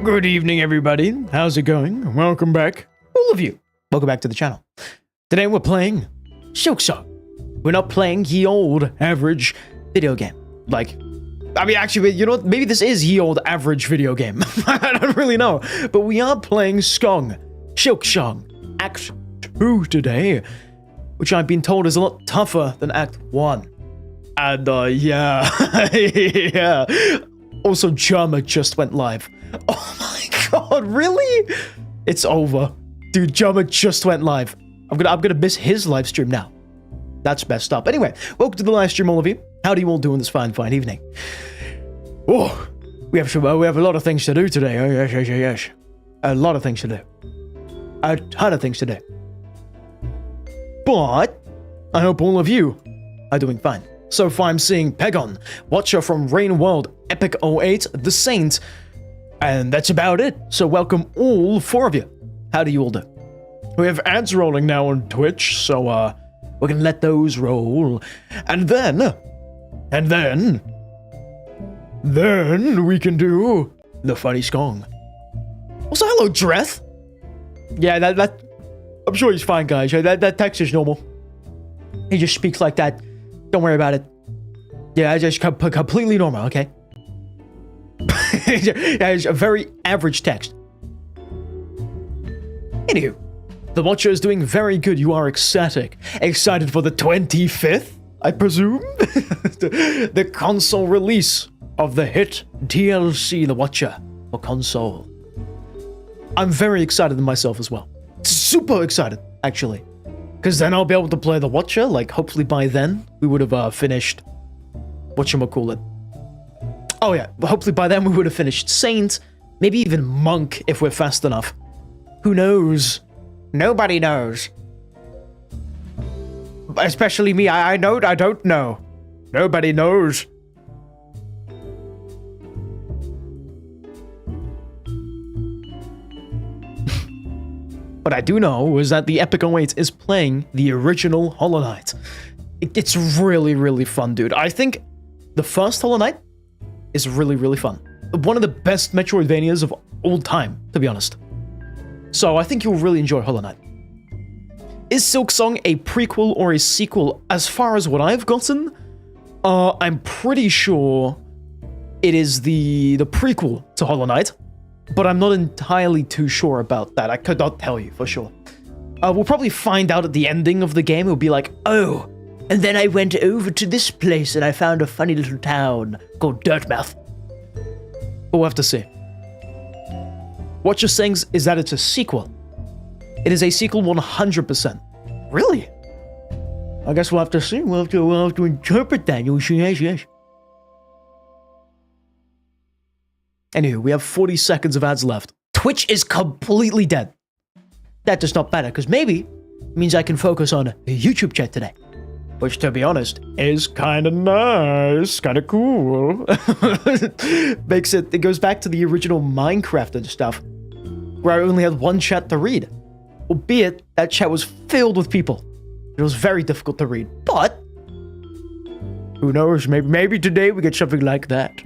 Good evening, everybody. How's it going? Welcome back. All of you. Welcome back to the channel. Today we're playing Silksong. We're not playing ye old average video game. Actually, you know what? Maybe this is ye old average video game. I don't really know. But we are playing Silksong Act 2 today, which I've been told is a lot tougher than Act 1. And, yeah. Yeah. Also, Jama just went live. Oh my god, really? It's over. Dude, Jama just went live. I'm gonna miss his live stream now. That's messed up. Anyway, welcome to the live stream, all of you. How do you all do on this fine evening? Oh, we have a lot of things to do today. Oh, yes. A lot of things to do. A ton of things to do. But I hope all of you are doing fine. So far, I'm seeing Pegon, Watcher from Rain World, Epic 08, The Saint, and that's about it. So welcome all four of you. How do you all do? We have ads rolling now on Twitch, so we're gonna let those roll. And then we can do the funny skong. Also, hello, Dreth. Yeah, that I'm sure he's fine, guys. That text is normal. He just speaks like that. Don't worry about it. Yeah, I just completely normal, okay? Yeah, it's a very average text. Anywho, the Watcher is doing very good. You are ecstatic. Excited for the 25th, I presume? the console release of the hit DLC, The Watcher, for console. I'm very excited myself as well. Super excited, actually. Because then I'll be able to play The Watcher, like, hopefully by then, we would have finished... whatchamacallit. Oh yeah, hopefully by then we would have finished Saint, maybe even Monk, if we're fast enough. Who knows? Nobody knows. Especially me, I don't know. Nobody knows. What I do know is that the Epic 08 is playing the original Hollow Knight. It's really, really fun, dude. I think the first Hollow Knight is really, really fun. One of the best Metroidvanias of all time, to be honest. So I think you'll really enjoy Hollow Knight. Is Silksong a prequel or a sequel? As far as what I've gotten, I'm pretty sure it is the prequel to Hollow Knight, but I'm not entirely too sure about that. I could not tell you for sure. We'll probably find out at the ending of the game. It'll be like, oh, and then I went over to this place and I found a funny little town called Dirtmouth. But we'll have to see. What you're saying is that it's a sequel. It is a sequel 100%. Really? I guess we'll have to see. We'll have to interpret that. Yes. Anyway, we have 40 seconds of ads left. Twitch is completely dead. That does not matter, because maybe it means I can focus on YouTube chat today. Which, to be honest, is kind of nice, kind of cool. It goes back to the original Minecraft and stuff, where I only had one chat to read. Albeit, that chat was filled with people. It was very difficult to read, but who knows, maybe today we get something like that.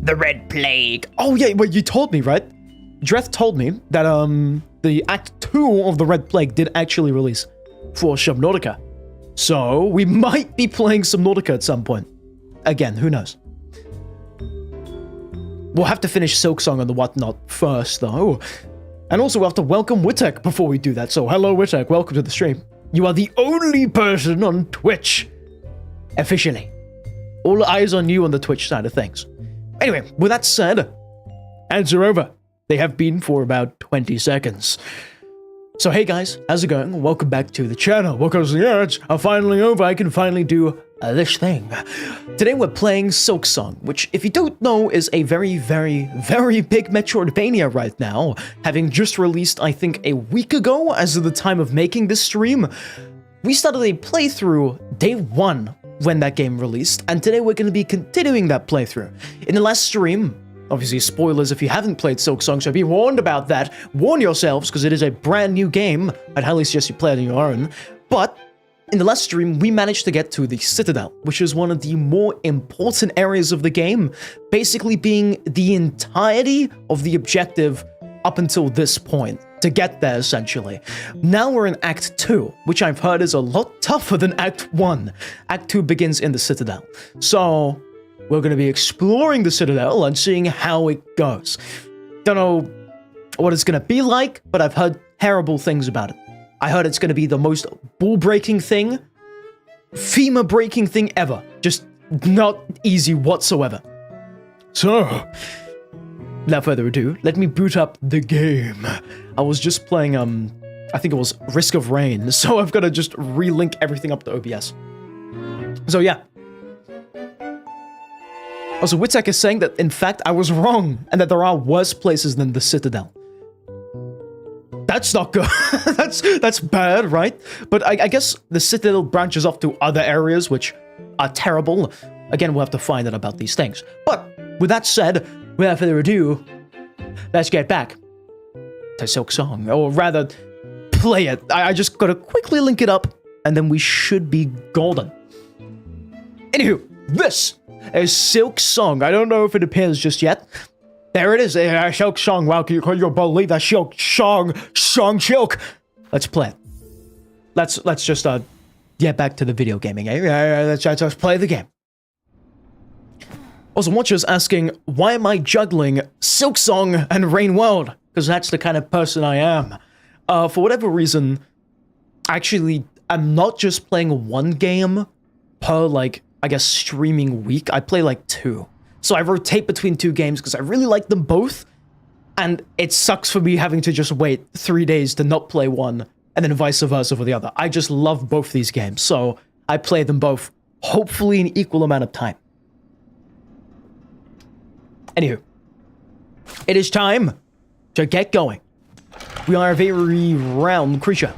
The Red Plague. Oh yeah, well, you told me, right? Dreth told me that the Act 2 of the Red Plague did actually release for Subnautica. So we might be playing Subnautica at some point. Again, who knows? We'll have to finish Silksong and the whatnot first, though. And also we'll have to welcome Witek before we do that. So hello, Witek. Welcome to the stream. You are the only person on Twitch. Officially. All eyes on you on the Twitch side of things. Anyway, with that said, ads are over. They have been for about 20 seconds. So hey guys, how's it going? Welcome back to the channel. Because the ads are finally over, I can finally do this thing. Today we're playing Silksong, which, if you don't know, is a very, very, very big Metroidvania right now, having just released, I think, a week ago as of the time of making this stream. We started a playthrough day one when that game released, and today we're going to be continuing that playthrough. In the last stream, obviously spoilers if you haven't played Silksong, so be warned about that. Warn yourselves, because it is a brand new game. I'd highly suggest you play it on your own. But in the last stream, we managed to get to the Citadel, which is one of the more important areas of the game, basically being the entirety of the objective up until this point, to get there, essentially. Now we're in Act 2, which I've heard is a lot tougher than Act 1. Act 2 begins in the Citadel. So we're going to be exploring the Citadel and seeing how it goes. Don't know what it's going to be like, but I've heard terrible things about it. I heard it's going to be the most ball-breaking thing, femur-breaking thing ever. Just not easy whatsoever. So, without further ado, let me boot up the game. I was just playing, I think it was Risk of Rain, so I've got to just relink everything up to OBS. So yeah. Also, Witek is saying that, in fact, I was wrong, and that there are worse places than the Citadel. That's not good. that's bad, right? But I guess the Citadel branches off to other areas, which are terrible. Again, we'll have to find out about these things. But with that said, without further ado, let's get back to Silksong, or rather, play it. I just gotta quickly link it up, and then we should be golden. Anywho, this is Silksong. I don't know if it appears just yet. There it is, Silksong. Wow, can you believe that? Silksong, Silk. Let's play it. Let's just get back to the video gaming. Let's play the game. Also, watchers asking, why am I juggling Silksong and Rain World? Because that's the kind of person I am. For whatever reason, actually, I'm not just playing one game per, like, I guess, streaming week. I play, like, 2. So I rotate between 2 games because I really like them both, and it sucks for me having to just wait 3 days to not play one, and then vice versa for the other. I just love both these games, so I play them both, hopefully in equal amount of time. Anywho, it is time to get going. We are a very round creature.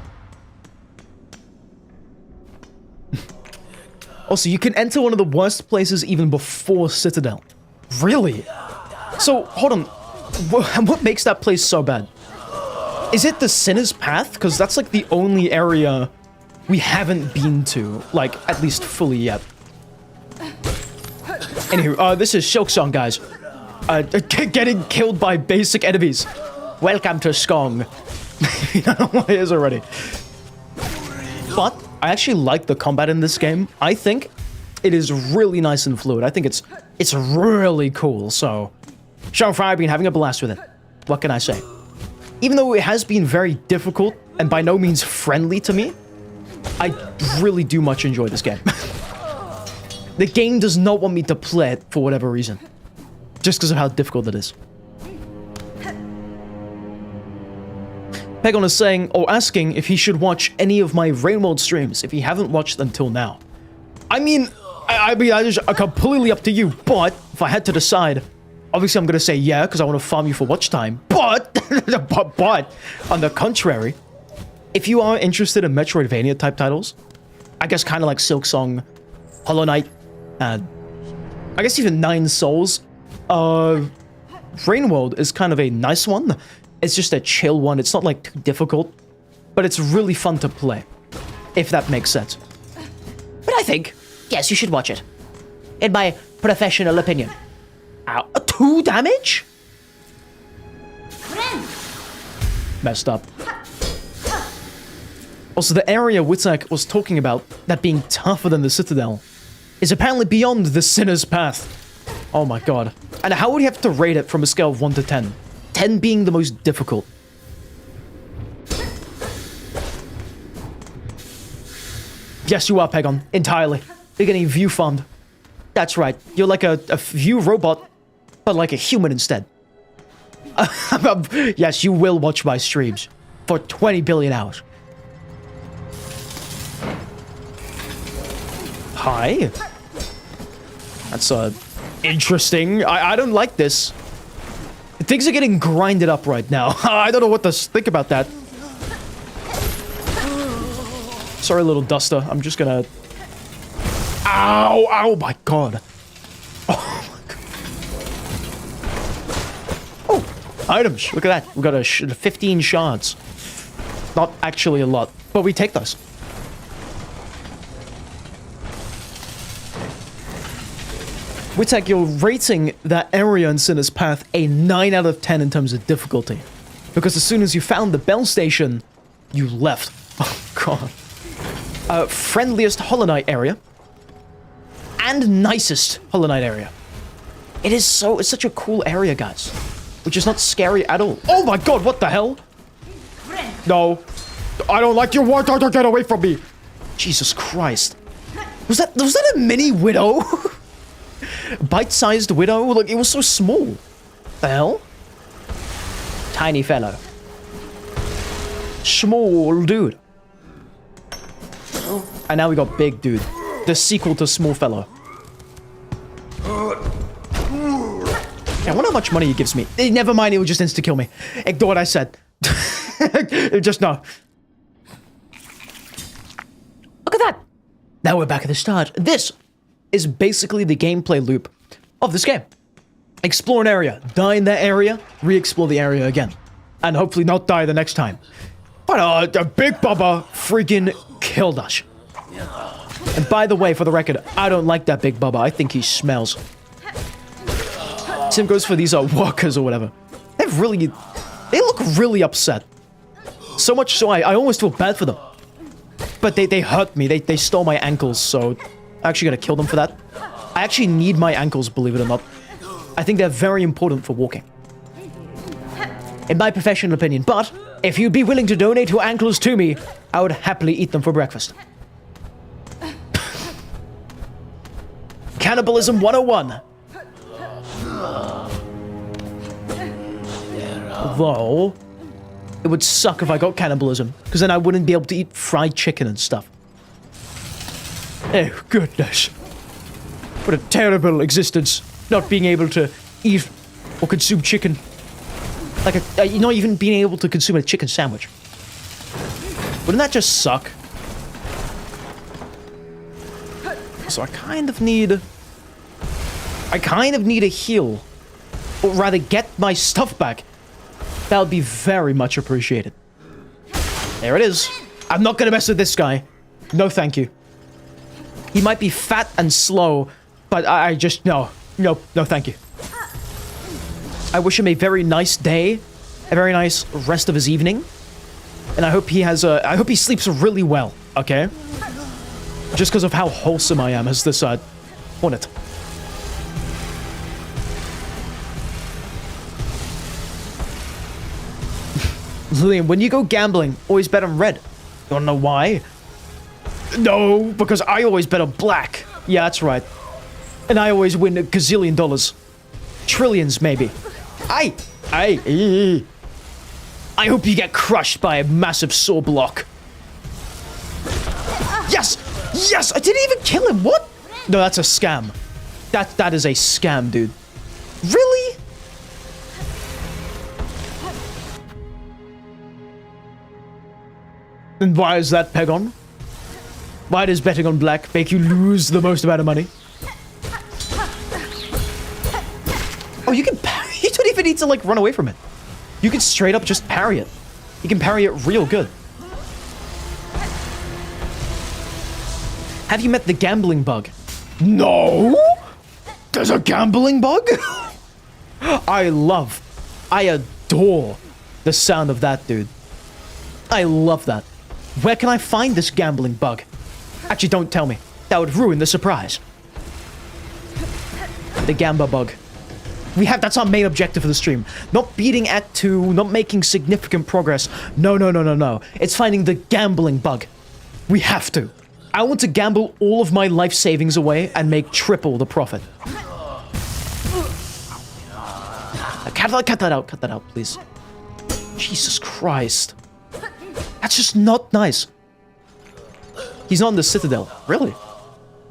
Also, you can enter one of the worst places even before Citadel. Really? So, hold on. What makes that place so bad? Is it the Sinner's Path? Because that's like the only area we haven't been to, like, at least fully yet. Anywho, this is Silksong, guys. Getting killed by basic enemies. Welcome to Skong. I don't know what it is already. But I actually like the combat in this game. I think it is really nice and fluid. I think it's really cool, so so far I've been having a blast with it. What can I say? Even though it has been very difficult and by no means friendly to me, I really do much enjoy this game. The game does not want me to play it for whatever reason, just because of how difficult it is. Pegon is saying, or asking, if he should watch any of my Rain World streams, if he haven't watched until now. I mean, that is completely up to you, but if I had to decide, obviously I'm going to say yeah, because I want to farm you for watch time, but, but, on the contrary, if you are interested in Metroidvania type titles, I guess kind of like Silksong, Hollow Knight, and I guess even Nine Souls, Rain World is kind of a nice one. It's just a chill one. It's not, like, too difficult, but it's really fun to play, if that makes sense. But I think, yes, you should watch it. In my professional opinion. Ow. 2 damage? Messed up. Also, the area Witek was talking about, that being tougher than the Citadel, is apparently beyond the Sinner's Path. Oh my god. And how would you have to rate it from a scale of 1 to 10? 10 being the most difficult. Yes, you are, Pegon. Entirely. You're getting view farmed. That's right. You're like a view robot, but like a human instead. Yes, you will watch my streams for 20 billion hours. Hi. That's interesting. I don't like this. Things are getting grinded up right now. I don't know what to think about that. Sorry, little duster. I'm just gonna... Ow! Ow, my god. Oh, my god. Oh, items. Look at that. We got 15 shards. Not actually a lot, but we take those. Witek, you're rating that area in Sinner's Path a 9 out of 10 in terms of difficulty. Because as soon as you found the bell station, you left. Oh, god. Friendliest Hollow Knight area. And nicest Hollow Knight area. It's such a cool area, guys. Which is not scary at all. Oh my god, what the hell? No. I don't like your water, don't get away from me. Jesus Christ. Was that a mini widow? Bite-sized widow? Look, it was so small. The hell? Tiny fellow. Small dude. And now we got big dude. The sequel to small fellow. I wonder how much money he gives me. Never mind, it will just insta-kill me. Ignore what I said. Just no. Look at that. Now we're back at the start. This is basically the gameplay loop of this game. Explore an area, die in that area, re-explore the area again. And hopefully not die the next time. But the Big Bubba freaking killed us. And by the way, for the record, I don't like that Big Bubba. I think he smells. Same goes for these walkers or whatever. They look really upset. So much so I almost feel bad for them. But they hurt me. They stole my ankles, so I'm actually gonna kill them for that. I actually need my ankles, believe it or not. I think they're very important for walking. In my professional opinion, but if you'd be willing to donate your ankles to me, I would happily eat them for breakfast. Cannibalism 101. Though, it would suck if I got cannibalism, because then I wouldn't be able to eat fried chicken and stuff. Oh, goodness. What a terrible existence, not being able to eat or consume chicken. Like, not even being able to consume a chicken sandwich. Wouldn't that just suck? So I kind of need a heal. Or rather, get my stuff back. That would be very much appreciated. There it is. I'm not gonna mess with this guy. No, thank you. He might be fat and slow, but I just... No, thank you. I wish him a very nice day, a very nice rest of his evening, and I hope he has a... I hope he sleeps really well, okay? Just because of how wholesome I am as this, Hornet. Liam, when you go gambling, always bet on red. You wanna know why? No, because I always bet on black. Yeah, that's right. And I always win a gazillion dollars. Trillions, maybe. I hope you get crushed by a massive saw block. Yes! Yes! I didn't even kill him! What? No, that's a scam. That is a scam, dude. Really? And why is that, Pegon? Why does betting on black make you lose the most amount of money? Oh, you can parry. You don't even need to, like, run away from it. You can straight up just parry it. You can parry it real good. Have you met the gambling bug? No? There's a gambling bug? I adore the sound of that, dude. I love that. Where can I find this gambling bug? Actually, don't tell me. That would ruin the surprise. The Gamba bug. That's our main objective for the stream. Not beating Act 2, not making significant progress. No. It's finding the gambling bug. We have to. I want to gamble all of my life savings away and make triple the profit. Cut that out, please. Jesus Christ. That's just not nice. He's not in the Citadel. Really?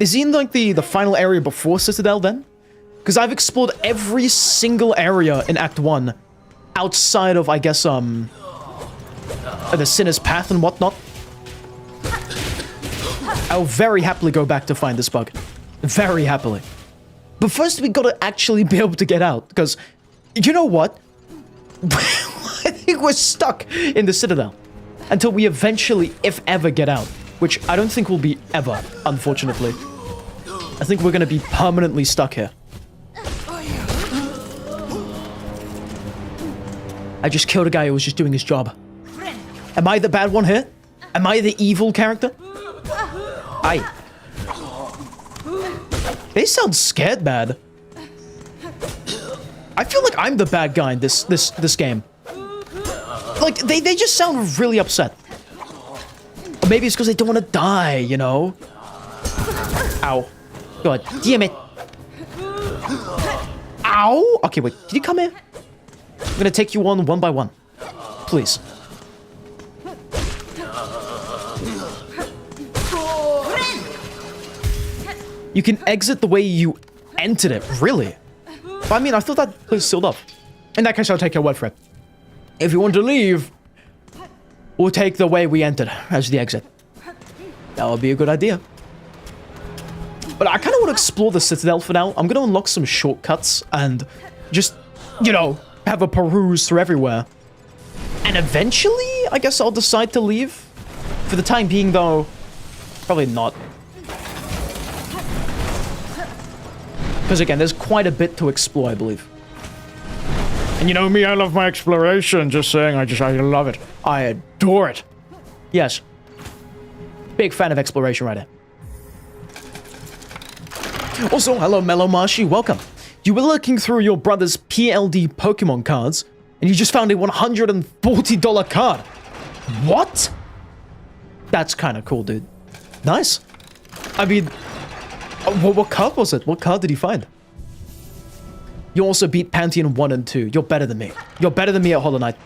Is he in, like, the final area before Citadel, then? Because I've explored every single area in Act 1 outside of, I guess, the Sinner's Path and whatnot. I'll very happily go back to find this bug. Very happily. But first, we gotta actually be able to get out, because, you know what? I think we're stuck in the Citadel until we eventually, if ever, get out, which I don't think will be ever, unfortunately. I think we're gonna be permanently stuck here. I just killed a guy who was just doing his job. Am I the bad one here? Am I the evil character? They sound scared bad. I feel like I'm the bad guy in this game. Like, they just sound really upset. Or maybe it's because they don't want to die, you know? Ow. God damn it. Ow! Okay, wait. Can you come here? I'm gonna take you on one by one. Please. You can exit the way you entered it. Really? But I mean, I thought that place sealed up. In that case, I'll take your word for it. If you want to leave, we'll take the way we entered as the exit. That would be a good idea. But I kind of want to explore the Citadel for now. I'm going to unlock some shortcuts and just, you know, have a peruse through everywhere. And eventually, I guess I'll decide to leave. For the time being, though, probably not. Because again, there's quite a bit to explore, I believe. And you know me, I love my exploration. Just saying, I love it. I adore it. Yes. Big fan of exploration right here. Also, hello Mellow Marshy, welcome. You were looking through your brother's PLD Pokemon cards, and you just found a $140 card. What? That's kind of cool, dude. Nice. I mean, what card was it? What card did he find? You also beat Pantheon 1 and 2. You're better than me. You're better than me at Hollow Knight.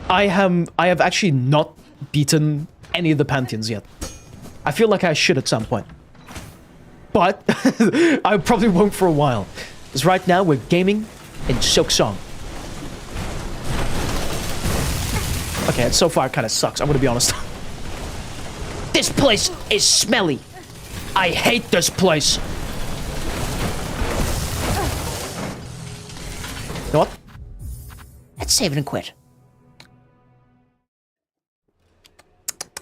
I have actually not beaten any of the Pantheons yet. I feel like I should at some point. But I probably won't for a while. Because right now we're gaming in Silksong. Okay, so far it kind of sucks, I'm gonna be honest. This place is smelly. I hate this place. You know what? Let's save it and quit.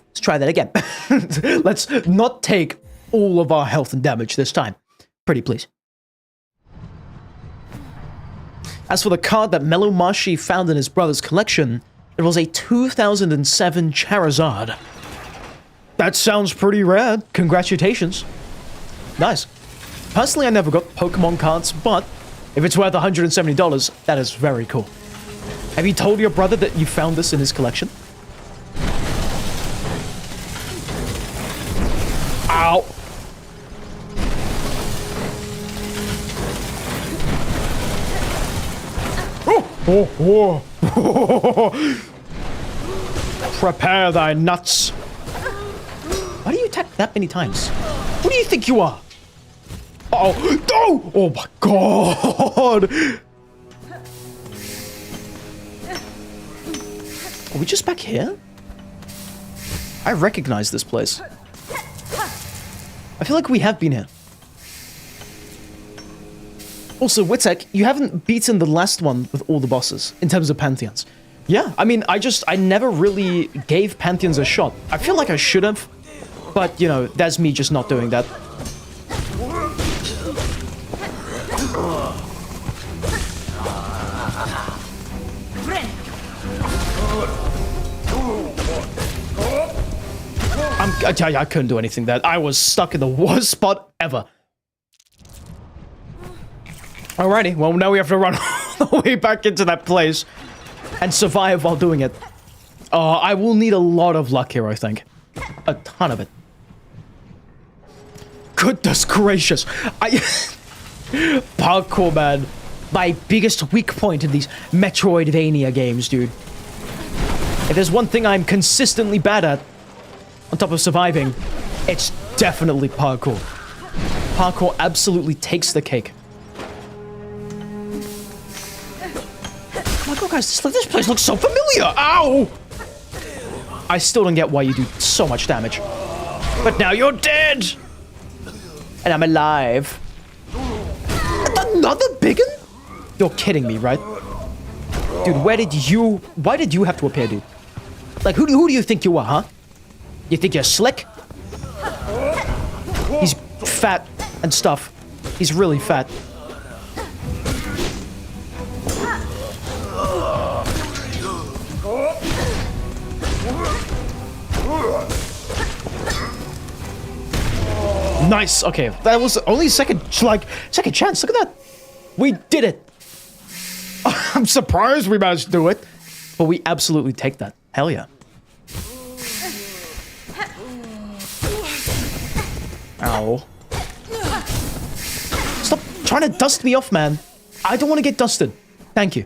Let's try that again. Let's not take all of our health and damage this time. Pretty please. As for the card that Mellow Marshy found in his brother's collection, it was a 2007 Charizard. That sounds pretty rare. Congratulations. Nice. Personally, I never got Pokemon cards, but if it's worth $170, that is very cool. Have you told your brother that you found this in his collection? Ow. Oh, oh. Prepare thy nuts. Why do you attack that many times? Who do you think you are? Uh-oh. Oh! Oh my god! Are we just back here? I recognize this place. I feel like we have been here. Also, Witek, you haven't beaten the last one with all the bosses, in terms of Pantheons. Yeah, I mean, I never really gave Pantheons a shot. I feel like I should have, but, you know, that's me just not doing that. I couldn't do anything there. I was stuck in the worst spot ever. Alrighty, well now we have to run all the way back into that place and survive while doing it. I will need a lot of luck here, I think. A ton of it. Goodness gracious. Parkour, man. My biggest weak point in these Metroidvania games, dude. If there's one thing I'm consistently bad at, on top of surviving, it's definitely parkour. Parkour absolutely takes the cake. Oh my god, guys, this place looks so familiar! Ow! I still don't get why you do so much damage. But now you're dead! And I'm alive. Another big one? You're kidding me, right? Dude, why did you have to appear, dude? Like, who do you think you are, huh? You think you're slick? He's fat and stuff. He's really fat. Nice. Okay, that was only second chance. Look at that. We did it. I'm surprised we managed to do it, but we absolutely take that. Hell yeah. Ow. Stop trying to dust me off, man. I don't want to get dusted. Thank you.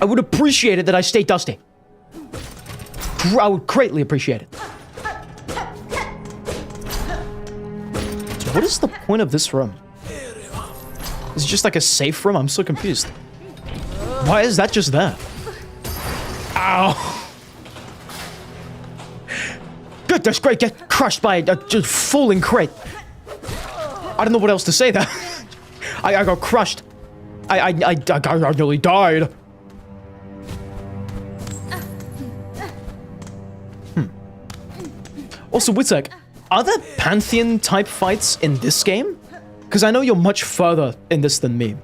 I would appreciate it that I stay dusty. I would greatly appreciate it. So what is the point of this room? Is it just like a safe room? I'm so confused. Why is that just there? Ow. Goodness great, get crushed by a just falling crate. I don't know what else to say there. I got crushed. I nearly died. Also, Witek, are there Pantheon type fights in this game? Because I know you're much further in this than me.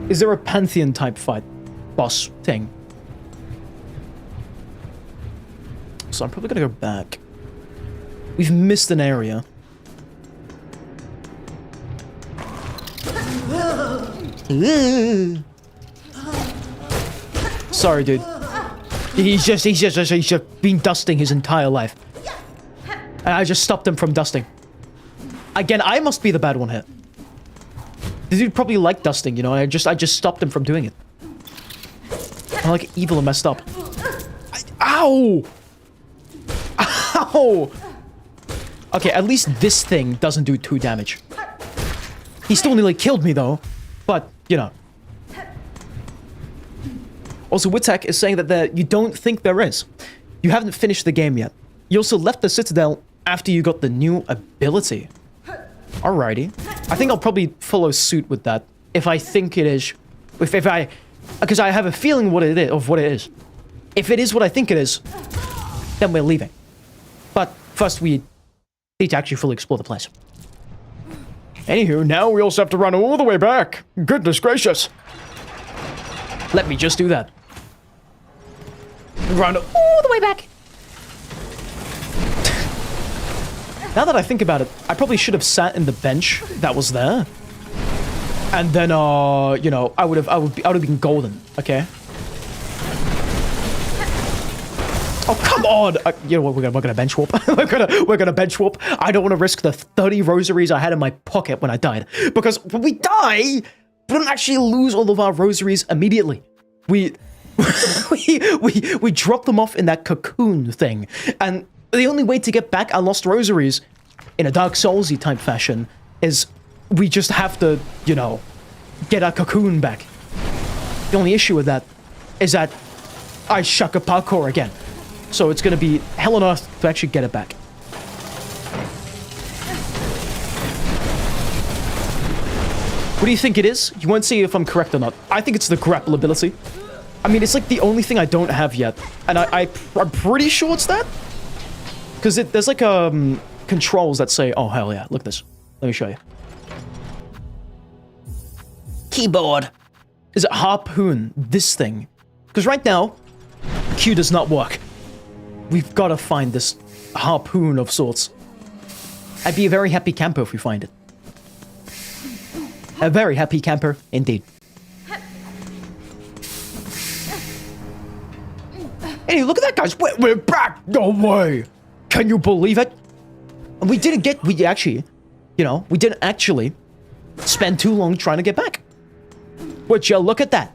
Is there a Pantheon type fight boss thing? So I'm probably gonna go back. We've missed an area. Sorry, dude. He's just been dusting his entire life. And I just stopped him from dusting. Again, I must be the bad one here. The dude probably liked dusting, you know, I just stopped him from doing it. I'm like evil and messed up. Ow! Ow! Okay, at least this thing doesn't do 2 damage. He still nearly killed me though, but, you know. Also, Witek is saying that you don't think there is. You haven't finished the game yet. You also left the Citadel after you got the new ability. Alrighty. I think I'll probably follow suit with that. If I think it is. Because I have a feeling what it is. If it is what I think it is, then we're leaving. But first we need to actually fully explore the place. Anywho, now we also have to run all the way back. Goodness gracious. Let me just do that. Run all the way back. Now that I think about it, I probably should have sat in the bench that was there. And then, you know, I would have been golden, okay? Oh, come on! You know what, we're gonna bench warp. we're gonna bench warp. I don't want to risk the 30 rosaries I had in my pocket when I died. Because when we die, we don't actually lose all of our rosaries immediately. We drop them off in that cocoon thing. And the only way to get back our lost rosaries in a Dark Souls-y type fashion is we just have to, you know, get our cocoon back. The only issue with that is that I shuck a parkour again. So it's gonna be hell on earth to actually get it back. What do you think it is? You won't see if I'm correct or not. I think it's the grapple ability. I mean, it's like the only thing I don't have yet. And I'm pretty sure it's that. Because there's like controls that say, oh hell yeah, look at this. Let me show you. Keyboard. Is it harpoon? This thing. Because right now, Q does not work. We've got to find this harpoon of sorts. I'd be a very happy camper if we find it. A very happy camper indeed. Hey, look at that, guys. We're back. No way. Can you believe it? And we didn't actually spend too long trying to get back. Would you look at that?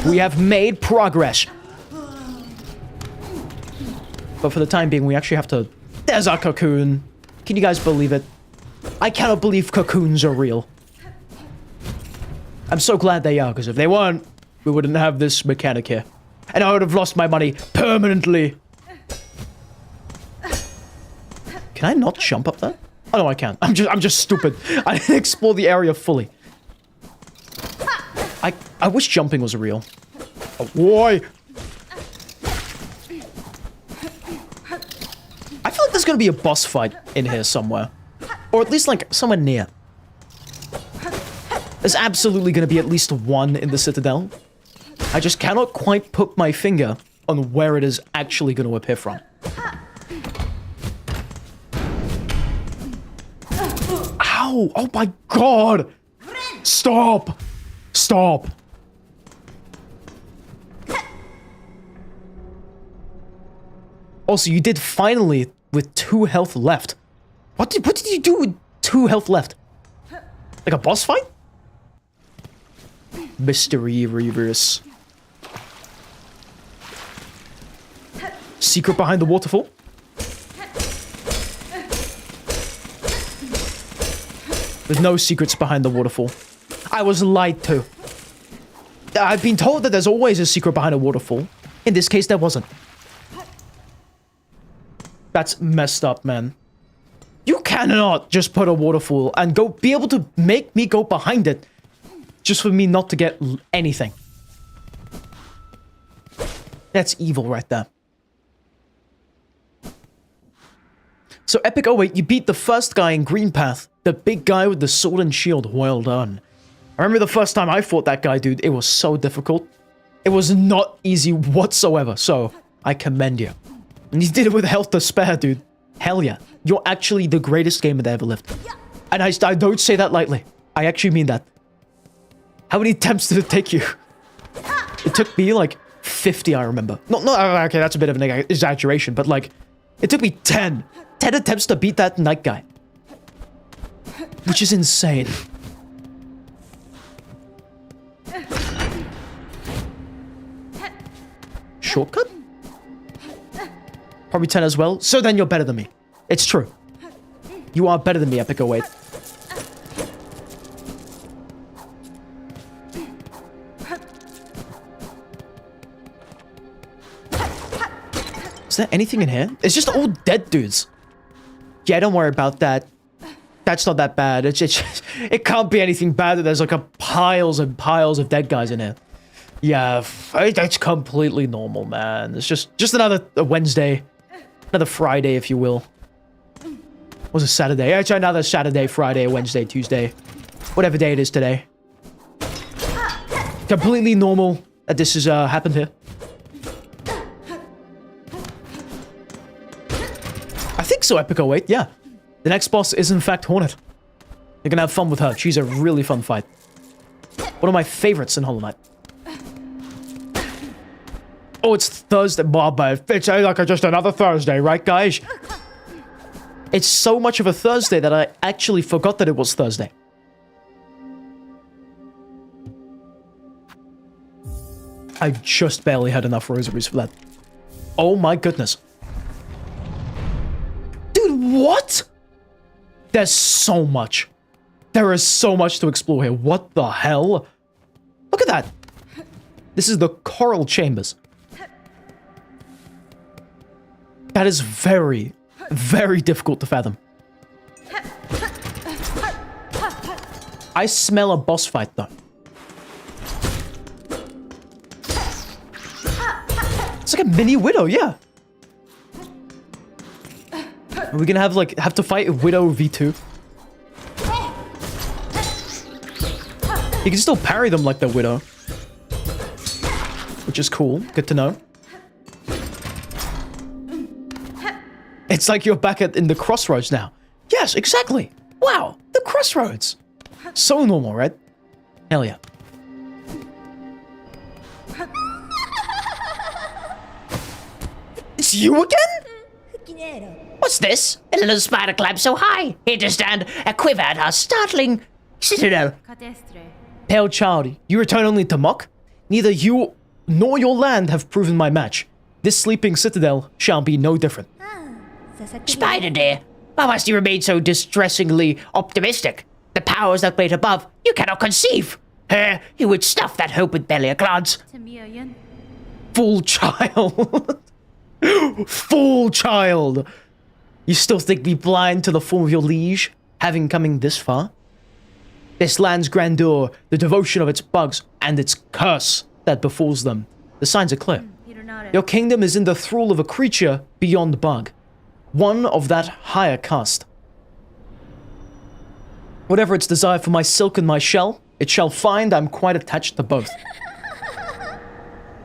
We have made progress. But for the time being, we actually have to... There's our cocoon. Can you guys believe it? I cannot believe cocoons are real. I'm so glad they are, because if they weren't, we wouldn't have this mechanic here. And I would have lost my money permanently. Can I not jump up there? Oh no, I can't. I'm just stupid. I didn't explore the area fully. I wish jumping was real. Oh, boy. I feel like there's gonna be a boss fight in here somewhere. Or at least like somewhere near. There's absolutely gonna be at least one in the Citadel. I just cannot quite put my finger on where it is actually gonna appear from. Ow! Oh my god! Stop! Stop! Also, you did finally with 2 health left. What did you do with 2 health left? Like a boss fight? Mystery reverse. Secret behind the waterfall? There's no secrets behind the waterfall. I was lied to. I've been told that there's always a secret behind a waterfall. In this case, there wasn't. That's messed up, man. You cannot just put a waterfall and be able to make me go behind it just for me not to get anything. That's evil right there. So Epic 08, you beat the first guy in Green Path, the big guy with the sword and shield. Well done. I remember the first time I fought that guy, dude. It was so difficult. It was not easy whatsoever, so I commend you. And you did it with health to spare, dude. Hell yeah. You're actually the greatest gamer that ever lived. And I don't say that lightly. I actually mean that. How many attempts did it take you? It took me like 50, I remember. No, okay, that's a bit of an exaggeration, but like, it took me 10 attempts to beat that night guy. Which is insane. Shortcut? Probably 10 as well. So then you're better than me. It's true. You are better than me, Epic 08. Is there anything in here? It's just all dead dudes. Yeah, don't worry about that. That's not that bad. It can't be anything bad that there's like piles and piles of dead guys in here. Yeah, that's completely normal, man. It's just another Wednesday. Another Friday, if you will. Was a Saturday. Actually, another Saturday, Friday, Wednesday, Tuesday. Whatever day it is today. Completely normal that this has happened here. I think so, Epic 08, yeah. The next boss is in fact Hornet. You're gonna have fun with her. She's a really fun fight. One of my favorites in Hollow Knight. Oh, it's Thursday, but it's like just another Thursday, right, guys? It's so much of a Thursday that I actually forgot that it was Thursday. I just barely had enough rosaries for that. Oh my goodness. Dude, what? There's so much. There is so much to explore here. What the hell? Look at that. This is the Coral Chambers. That is very, very difficult to fathom. I smell a boss fight, though. It's like a mini Widow, yeah. Are we gonna have to fight a Widow v2? You can still parry them like the Widow. Which is cool. Good to know. It's like you're back in the crossroads now. Yes, exactly. Wow, the crossroads. So normal, right? Hell yeah. It's you again? What's this? A little spider climbed so high, here to stand, a quiver at our startling citadel. Pale child, you return only to mock? Neither you nor your land have proven my match. This sleeping citadel shall be no different. Spider dear, Why must you remain so distressingly optimistic? The powers that wait above, you cannot conceive. You would stuff that hope with belly clods. Fool child. Fool child. You still think me blind to the form of your liege, having coming this far? This land's grandeur, the devotion of its bugs, and its curse that befalls them. The signs are clear. Your kingdom is in the thrall of a creature beyond bug. One of that higher caste. Whatever its desire for my silk and my shell, it shall find I'm quite attached to both.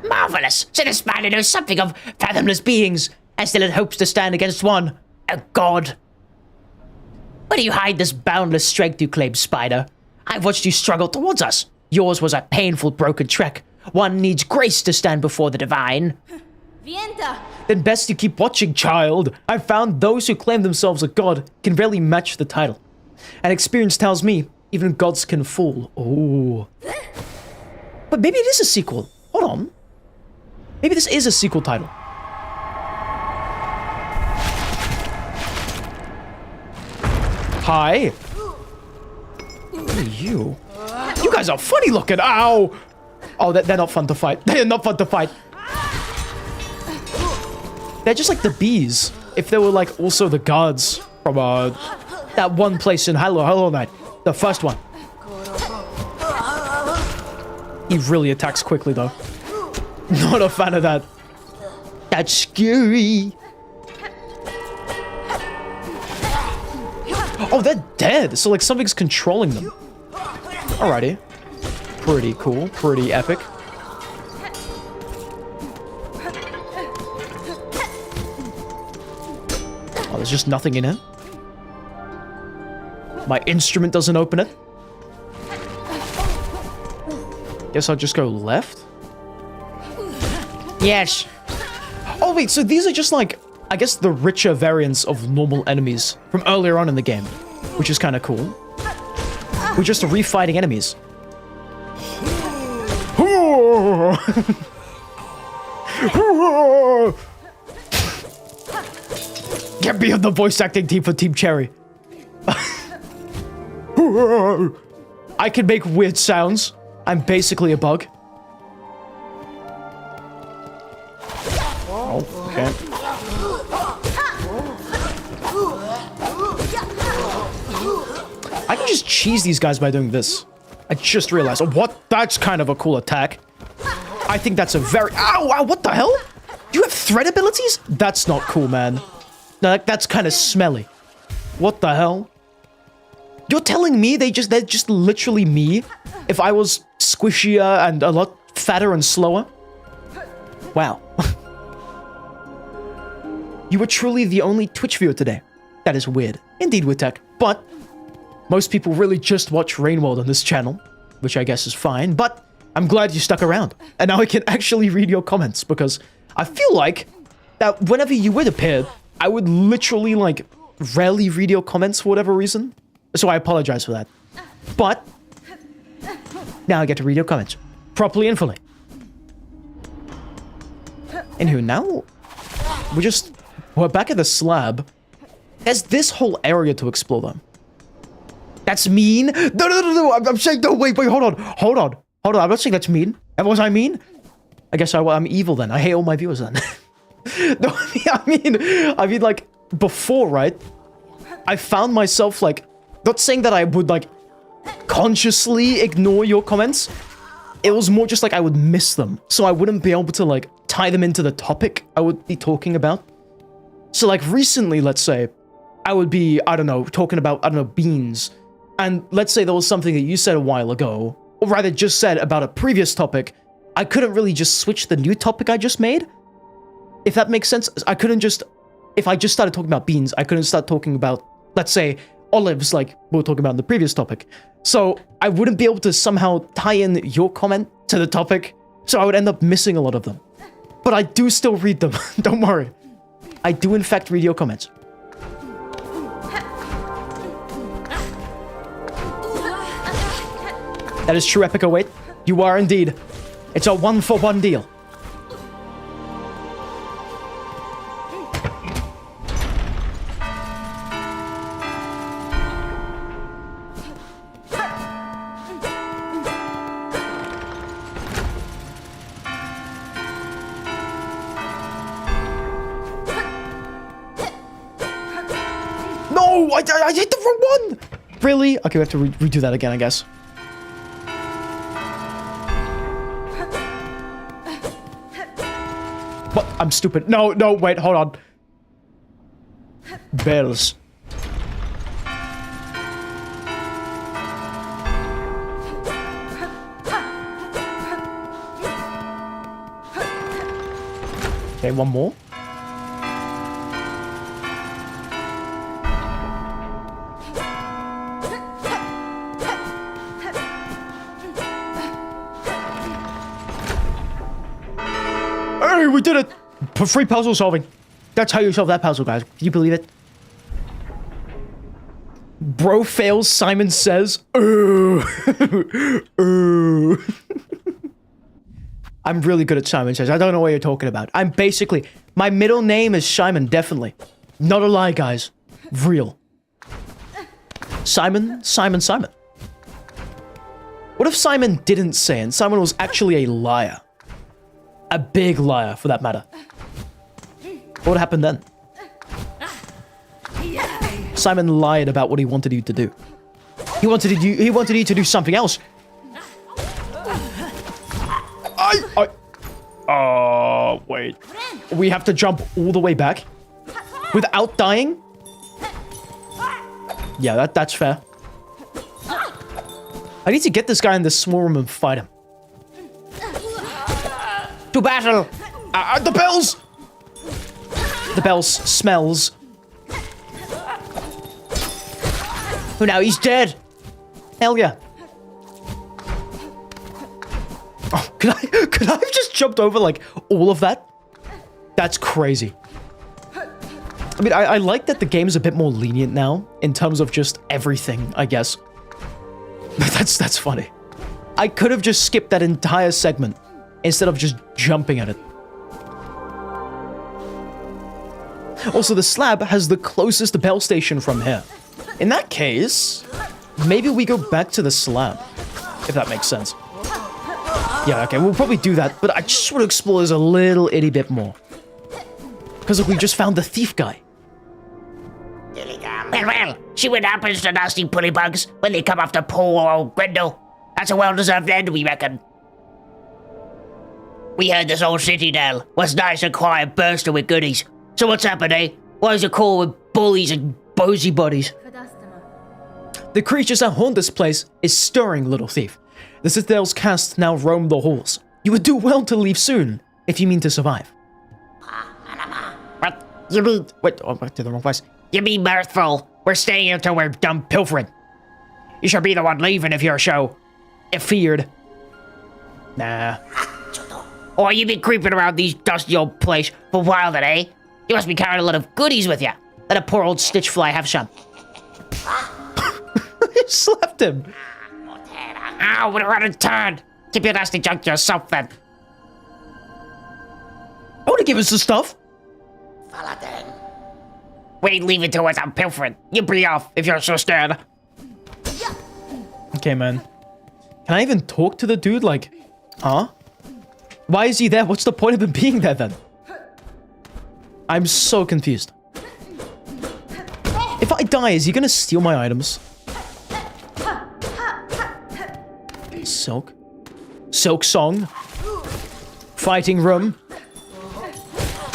Marvelous! So this man knows something of fathomless beings, and still it hopes to stand against one, a god. Where do you hide this boundless strength you claim, Spider? I've watched you struggle towards us. Yours was a painful, broken trek. One needs grace to stand before the divine. Vienta! Then best you keep watching, child. I've found those who claim themselves a god can rarely match the title. And experience tells me, even gods can fall. Oh. But maybe it is a sequel. Hold on. Maybe this is a sequel title. Hi. Who are you? You guys are funny looking. Ow. Oh, they're not fun to fight. They're not fun to fight. They're just like the bees. If they were like also the guards from that one place in Hollow Knight. The first one. He really attacks quickly though. Not a fan of that. That's scary. Oh, they're dead. So like something's controlling them. Alrighty. Pretty cool. Pretty epic. Oh, there's just nothing in it. My instrument doesn't open it. Guess I'll just go left. Yes. Oh wait, so these are just like, I guess the richer variants of normal enemies from earlier on in the game, which is kind of cool. We're just refighting enemies. Get me on the voice acting team for Team Cherry. I can make weird sounds. I'm basically a bug. Oh, okay. I can just cheese these guys by doing this. I just realized. Oh, what? That's kind of a cool attack. I think that's a very... Ow, ow, what the hell? Do you have threat abilities? That's not cool, man. No, that's kind of smelly. What the hell? You're telling me they're just literally me if I was squishier and a lot fatter and slower? Wow. You were truly the only Twitch viewer today. That is weird. Indeed, Witek. But most people really just watch Rainworld on this channel, which I guess is fine, but I'm glad you stuck around. And now I can actually read your comments, because I feel like that whenever you would appear, I would literally, like, rarely read your comments for whatever reason. So I apologize for that. But now I get to read your comments properly and fully. Anywho, now we're back at the slab. There's this whole area to explore, though. That's mean. No. I'm saying, no, wait, hold on. I'm not saying that's mean. And was I mean? I guess I'm evil then. I hate all my viewers then. No, I mean, like, before, right? I found myself, like, not saying that I would, like, consciously ignore your comments. It was more just like I would miss them. So I wouldn't be able to, like, tie them into the topic I would be talking about. So, like, recently, let's say, I would be, I don't know, talking about, I don't know, beans. And let's say there was something that you said a while ago, or rather just said about a previous topic. I couldn't really just switch the new topic I just made. If that makes sense. I couldn't just, if I just started talking about beans, I couldn't start talking about, let's say, olives, like we were talking about in the previous topic. So I wouldn't be able to somehow tie in your comment to the topic. So I would end up missing a lot of them. But I do still read them. Don't worry. I do in fact read your comments. That is true, Epic 08. You are indeed. It's a 1-for-1 deal. I hit the wrong one! Really? Okay, we have to redo that again, I guess. What? I'm stupid. No, wait, hold on. Bells. Okay, one more. Hey, we did it! Free puzzle solving. That's how you solve that puzzle, guys. Can you believe it? Bro fails, Simon says. I'm really good at Simon says. I don't know what you're talking about. I'm basically... My middle name is Simon, definitely. Not a lie, guys. Real. Simon. What if Simon didn't say it and Simon was actually a liar? A big liar, for that matter. What would happen then? Simon lied about what he wanted you to do. He wanted you to do something else. Wait. We have to jump all the way back? Without dying? Yeah, that's fair. I need to get this guy in this small room and fight him. To battle! The bells! The bells smells. Oh, now he's dead. Hell yeah. Oh, could I have just jumped over, like, all of that? That's crazy. I mean, I like that the game is a bit more lenient now, in terms of just everything, I guess. But that's funny. I could have just skipped that entire segment, instead of just jumping at it. Also, the slab has the closest bell station from here. In that case, maybe we go back to the slab, if that makes sense. Yeah, okay, we'll probably do that, but I just want to explore this a little itty bit more. Because look, we just found the thief guy. Well, see what happens to nasty pullybugs when they come after poor old Grendel. That's a well-deserved end, we reckon. We heard this old Citadel was nice and quiet, bursting with goodies. So what's happened, eh? Why is it cool with bullies and bosy buddies? The creatures that haunt this place is stirring, little thief. The Citadel's cast now roam the halls. You would do well to leave soon, if you mean to survive. What? You mean... Wait, I did the wrong place. You mean mirthful? We're staying here till we're done pilfering. You should be the one leaving if you're so... feared. Nah. Or you been creeping around these dusty old place for a while then, eh? You must be carrying a lot of goodies with you. Let a poor old stitchfly have some. You slapped him. Ow, we're on a turn. Keep your nasty junk to yourself then. I want to give us the stuff. Wait, leave it to us. I'm pilfering. You be off if you're so scared. Okay, man. Can I even talk to the dude? Like, huh? Why is he there? What's the point of him being there then? I'm so confused. If I die, is he gonna steal my items? Silksong. Fighting room.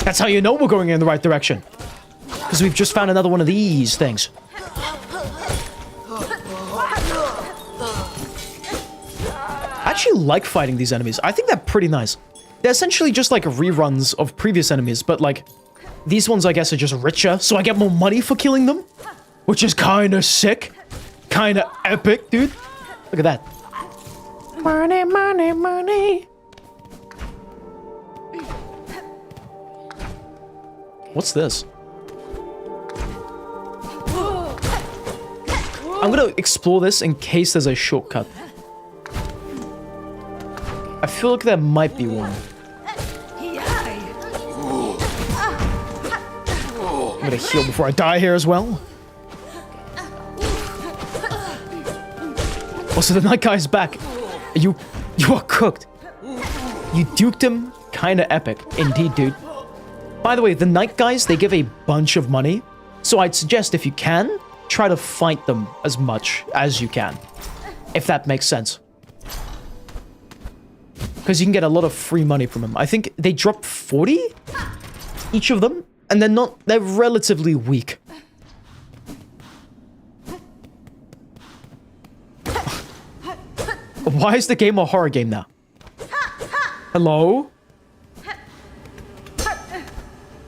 That's how you know we're going in the right direction. Because we've just found another one of these things. I actually like fighting these enemies. I think they're pretty nice. They're essentially just like reruns of previous enemies, but like, these ones I guess are just richer, so I get more money for killing them. Which is kinda sick. Kinda epic, dude. Look at that. Money, money, money. What's this? I'm gonna explore this in case there's a shortcut. I feel like there might be one. I'm gonna heal before I die here as well. Also, the night guy's back. You are cooked. You duked him. Kinda epic. Indeed, dude. By the way, the night guys, they give a bunch of money. So I'd suggest if you can, try to fight them as much as you can. If that makes sense. Because you can get a lot of free money from them. I think they drop 40? Each of them? And they're relatively weak. Why is the game a horror game now? Hello?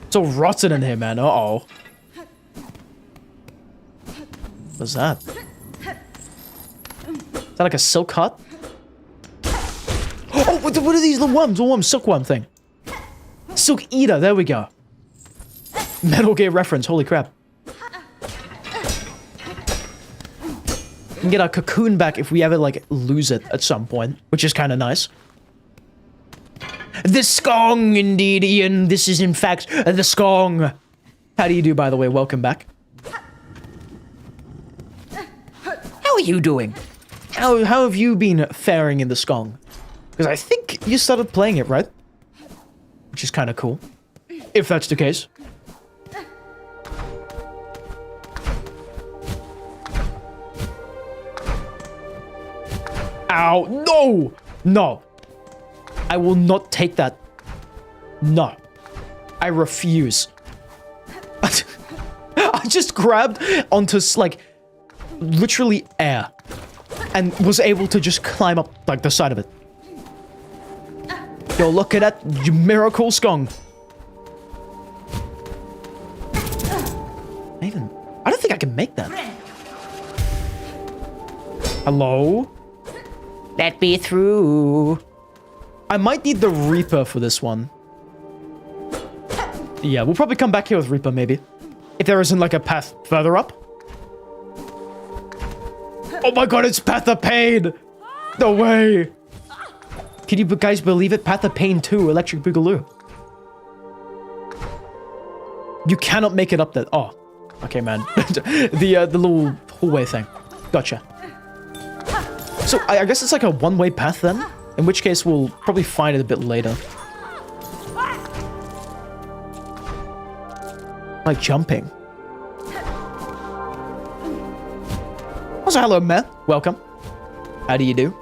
It's all rotten in here, man. Uh-oh. What's that? Is that like a silk hut? Oh, what are these little worms? The worm, silkworm thing. Silk eater, there we go. Metal Gear reference, holy crap. We can get our cocoon back if we ever, like, lose it at some point, which is kind of nice. The Skong, indeed, Ian. This is, in fact, the Skong. How do you do, by the way? Welcome back. How are you doing? How have you been faring in the Skong? Because I think you started playing it, right? Which is kind of cool. If that's the case. Ow. No! No. I will not take that. No. I refuse. I just grabbed onto, like, literally air. And was able to just climb up, like, the side of it. Yo, look at that, you miracle Skong. I don't think I can make that. Hello? Let me through. I might need the Reaper for this one. Yeah, we'll probably come back here with Reaper, maybe. If there isn't, like, a path further up. Oh my god, it's Path of Pain! No way! Can you guys believe it? Path of Pain 2, Electric Boogaloo. You cannot make it up there. Oh. Okay, man. the little hallway thing. Gotcha. So, I guess it's like a one-way path then? In which case, we'll probably find it a bit later. Like jumping. Also, hello, Matt. Welcome. How do you do?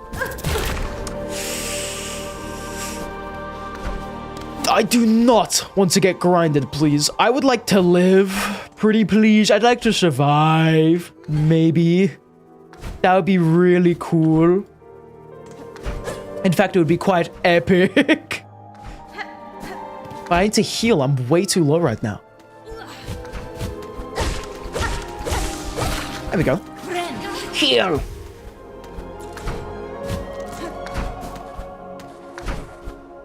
I do not want to get grinded, please. I would like to live. Pretty please. I'd like to survive. Maybe. That would be really cool. In fact, it would be quite epic. But I need to heal. I'm way too low right now. There we go. Heal.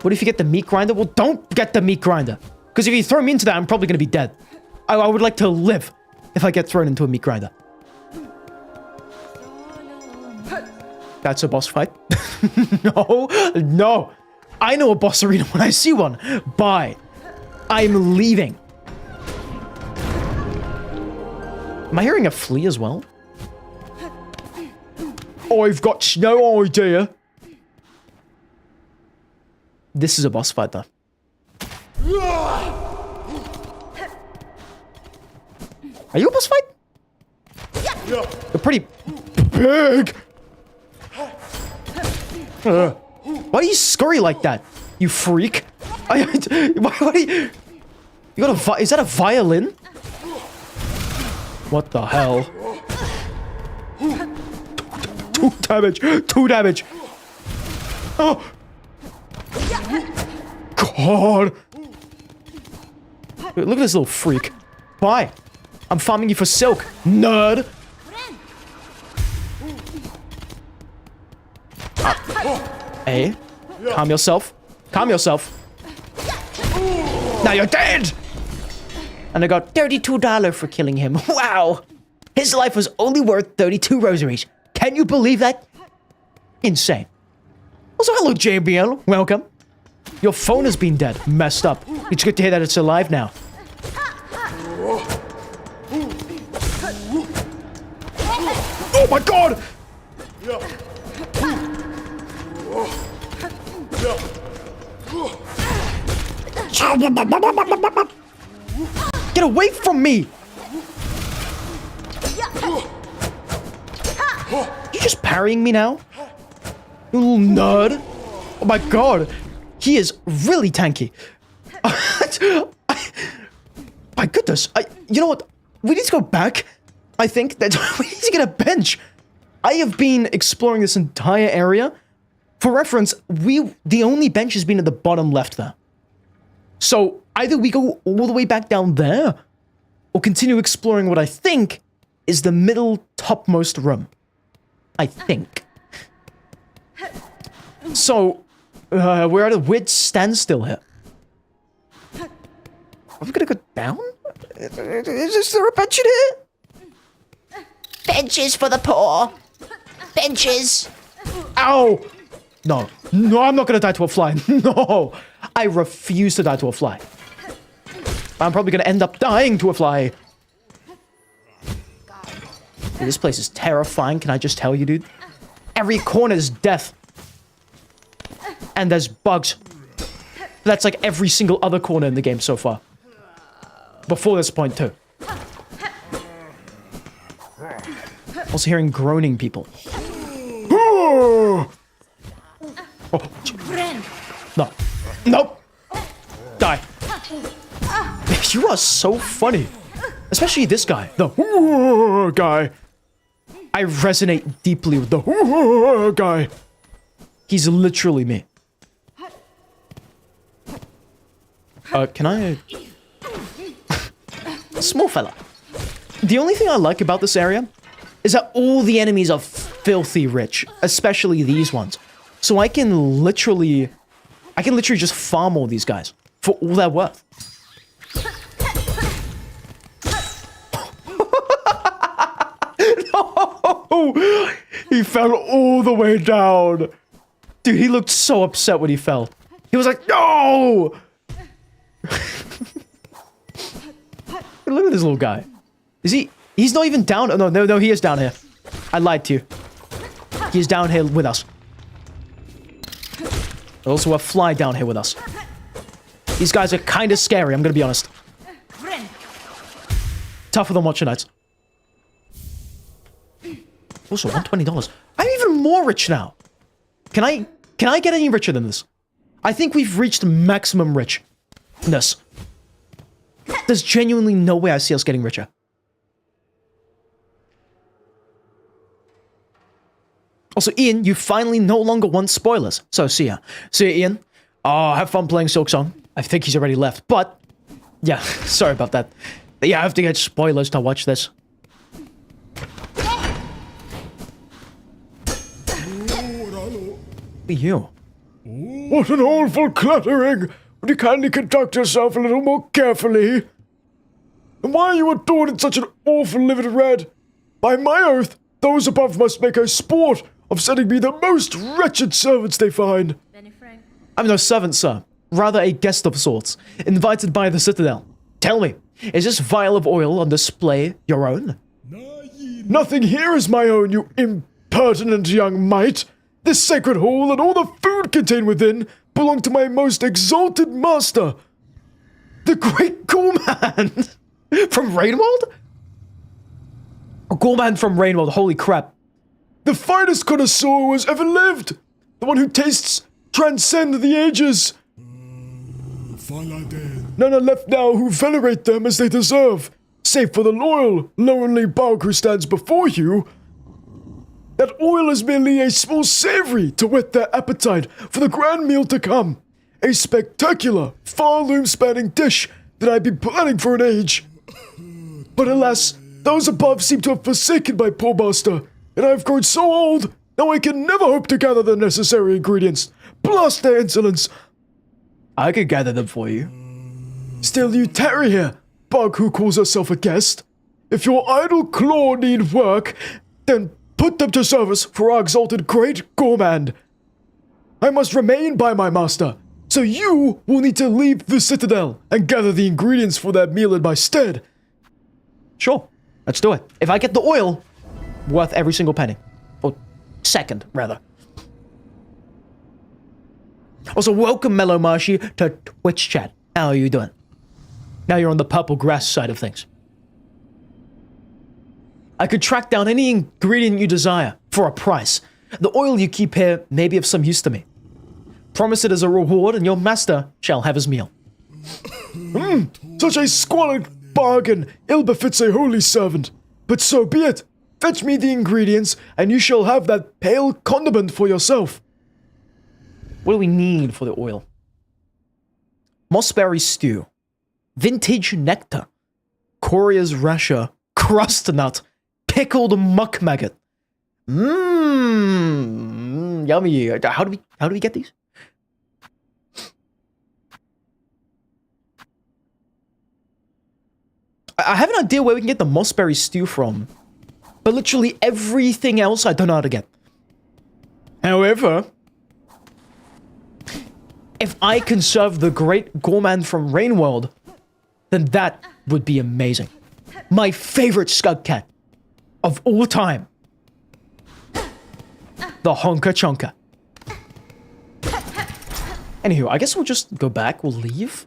What if you get the meat grinder? Well, don't get the meat grinder. Because if you throw me into that, I'm probably going to be dead. I would like to live if I get thrown into a meat grinder. That's a boss fight. No, no. I know a boss arena when I see one. Bye. I'm leaving. Am I hearing a flea as well? I've got no idea. This is a boss fight, though. Are you a boss fight? You're pretty big. Why do you scurry like that, you freak? Why do you... You got a... Is that a violin? What the hell? 2 damage. 2 damage. Oh. God. Look at this little freak. Why? I'm farming you for silk, nerd. Hey, calm yourself. Calm yourself. Now you're dead. And I got $32 for killing him. Wow. His life was only worth 32 rosaries. Can you believe that? Insane. Also, hello, JBL. Welcome. Your phone has been dead. Messed up. It's good to hear that it's alive now. Oh my god! Get away from me! You just parrying me now? You little nerd. Oh my god. He is really tanky. My goodness. You know what? We need to go back. I think that we need to get a bench. I have been exploring this entire area. For reference, the only bench has been at the bottom left there. So either we go all the way back down there, or continue exploring what I think is the middle topmost room. I think. So, we're at a weird standstill here. Are we gonna go down? Is there a bench in here? Benches for the poor. Benches. Ow! No. No, I'm not gonna die to a fly. No! I refuse to die to a fly. I'm probably gonna end up dying to a fly. Dude, this place is terrifying, can I just tell you, dude? Every corner is death. And there's bugs. That's like every single other corner in the game so far. Before this point, too. Also hearing groaning people. Oh. No. Nope. Die. You are so funny. Especially this guy. The guy. I resonate deeply with the guy. He's literally me. Can I... Small fella. The only thing I like about this area is that all the enemies are filthy rich, especially these ones. So I can literally just farm all these guys for all they're worth. No! He fell all the way down. Dude, he looked so upset when he fell. He was like, no! Look at this little guy. Is he? He's not even down. Oh, no, he is down here. I lied to you. He's down here with us. There's also a fly down here with us. These guys are kind of scary, I'm gonna be honest. Tougher than Watcher Knights. Also, $120. I'm even more rich now. Can I get any richer than this? I think we've reached maximum richness. There's genuinely no way I see us getting richer. Also, Ian, you finally no longer want spoilers. So, see ya. See ya, Ian. Oh, have fun playing Silksong. I think he's already left, but... Yeah, sorry about that. But yeah, I have to get spoilers to watch this. You. What an awful cluttering! Would you kindly conduct yourself a little more carefully? And why are you adored in such an awful livid red? By my oath, those above must make a sport of sending me the most wretched servants they find. I'm no servant, sir. Rather a guest of sorts, invited by the Citadel. Tell me, is this vial of oil on display your own? Nothing here is my own, you impertinent young mite. This sacred hall and all the food contained within belong to my most exalted master, the great Gorman from Rainworld? A Gorman from Rainworld, holy crap. The finest connoisseur who has ever lived. The one who tastes transcend the ages. None are left now who venerate them as they deserve, save for the loyal, lonely bog who stands before you. That oil is merely a small savory to whet their appetite for the grand meal to come. A spectacular, far-loom-spanning dish that I've been planning for an age. But alas, those above seem to have forsaken my poor master, and I've grown so old, now I can never hope to gather the necessary ingredients. Blast their insolence! I could gather them for you. Still you tarry here, bug who calls herself a guest. If your idle claw need work, then put them to service for our exalted great Gourmand. I must remain by my master, so you will need to leave the Citadel and gather the ingredients for that meal in my stead. Sure, let's do it. If I get the oil, worth every single penny. Or second, rather. Also, welcome, Mellow Marshy, to Twitch chat. How are you doing? Now you're on the purple grass side of things. I could track down any ingredient you desire for a price. The oil you keep here may be of some use to me. Promise it as a reward, and your master shall have his meal. Such a squalid bargain ill befits a holy servant. But so be it. Fetch me the ingredients, and you shall have that pale condiment for yourself. What do we need for the oil? Mossberry stew, vintage nectar, Coria's rasher, crust nut, pickled muck maggot. Yummy. How do we get these? I have an idea where we can get the mossberry stew from, but literally everything else I don't know how to get. However, if I can serve the great gourmand from Rainworld, then that would be amazing. My favorite skug cat of all time. The Honka Chonka. Anywho, I guess we'll just go back. We'll leave.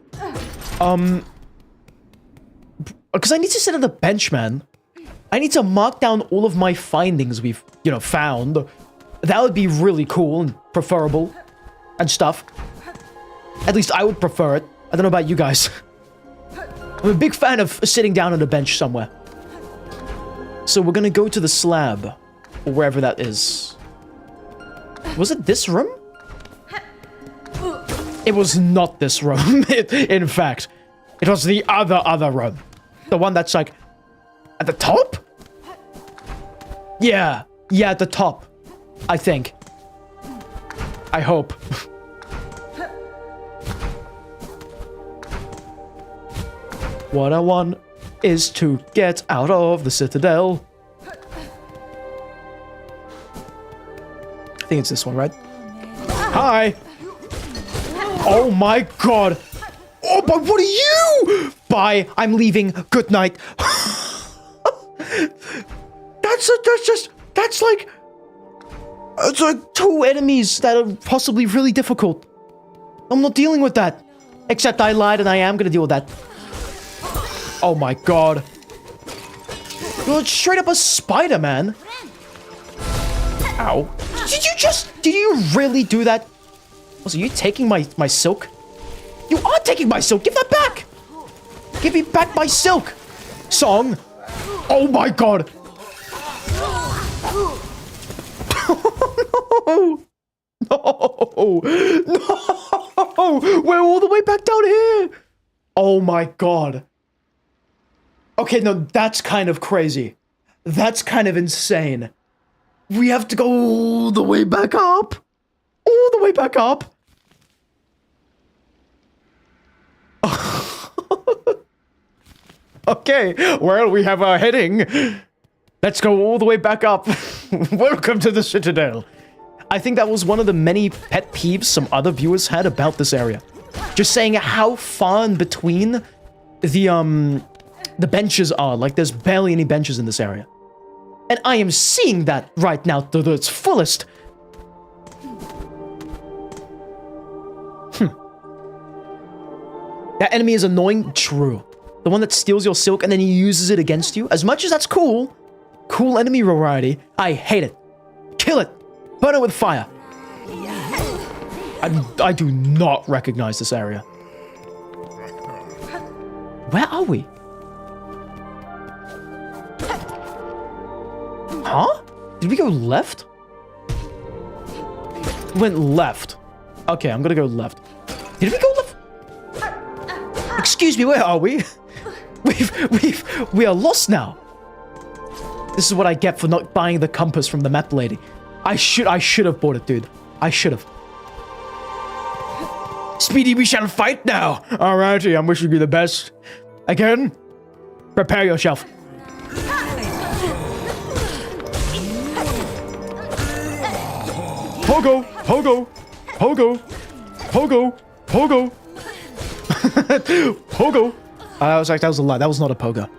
Because I need to sit on the bench, man. I need to mark down all of my findings we've, found. That would be really cool and preferable and stuff. At least I would prefer it. I don't know about you guys. I'm a big fan of sitting down on a bench somewhere. So we're gonna go to the slab, or wherever that is. Was it this room? It was not this room. In fact, it was the other room. The one that's like at the top? Yeah, at the top. I think. I hope. What I want is to get out of the Citadel. I think it's this one, right? Hi! Oh my god! Oh, but what are you? Bye, I'm leaving. Good night. That's like... It's like 2 enemies that are possibly really difficult. I'm not dealing with that. Except I lied and I am gonna deal with that. Oh my god. You're straight up a spider, man. Ow. Did you really do that? Was you taking my silk? You are taking my silk! Give that back! Give me back my silk! Song! Oh my god! No! No! No! We're all the way back down here! Oh my god. Okay, no, that's kind of crazy. That's kind of insane. We have to go all the way back up. All the way back up. Okay, well, we have our heading. Let's go all the way back up. Welcome to the Citadel. I think that was one of the many pet peeves some other viewers had about this area. Just saying how far in between the benches are. Like, there's barely any benches in this area. And I am seeing that right now to its fullest. That enemy is annoying? True. The one that steals your silk and then he uses it against you? As much as that's cool, cool enemy variety, I hate it. Kill it. Burn it with fire. I do not recognize this area. Where are we? Huh? Did we go left? We went left. Okay, I'm gonna go left. Did we go left? Excuse me, where are we? We are lost now. This is what I get for not buying the compass from the map lady. I should have bought it, dude. I should have. Speedy, we shall fight now. Alrighty, I'm wishing you the best. Again, prepare yourself. Pogo, pogo, pogo, pogo, pogo. Pogo. That was a lie. That was not a pogo.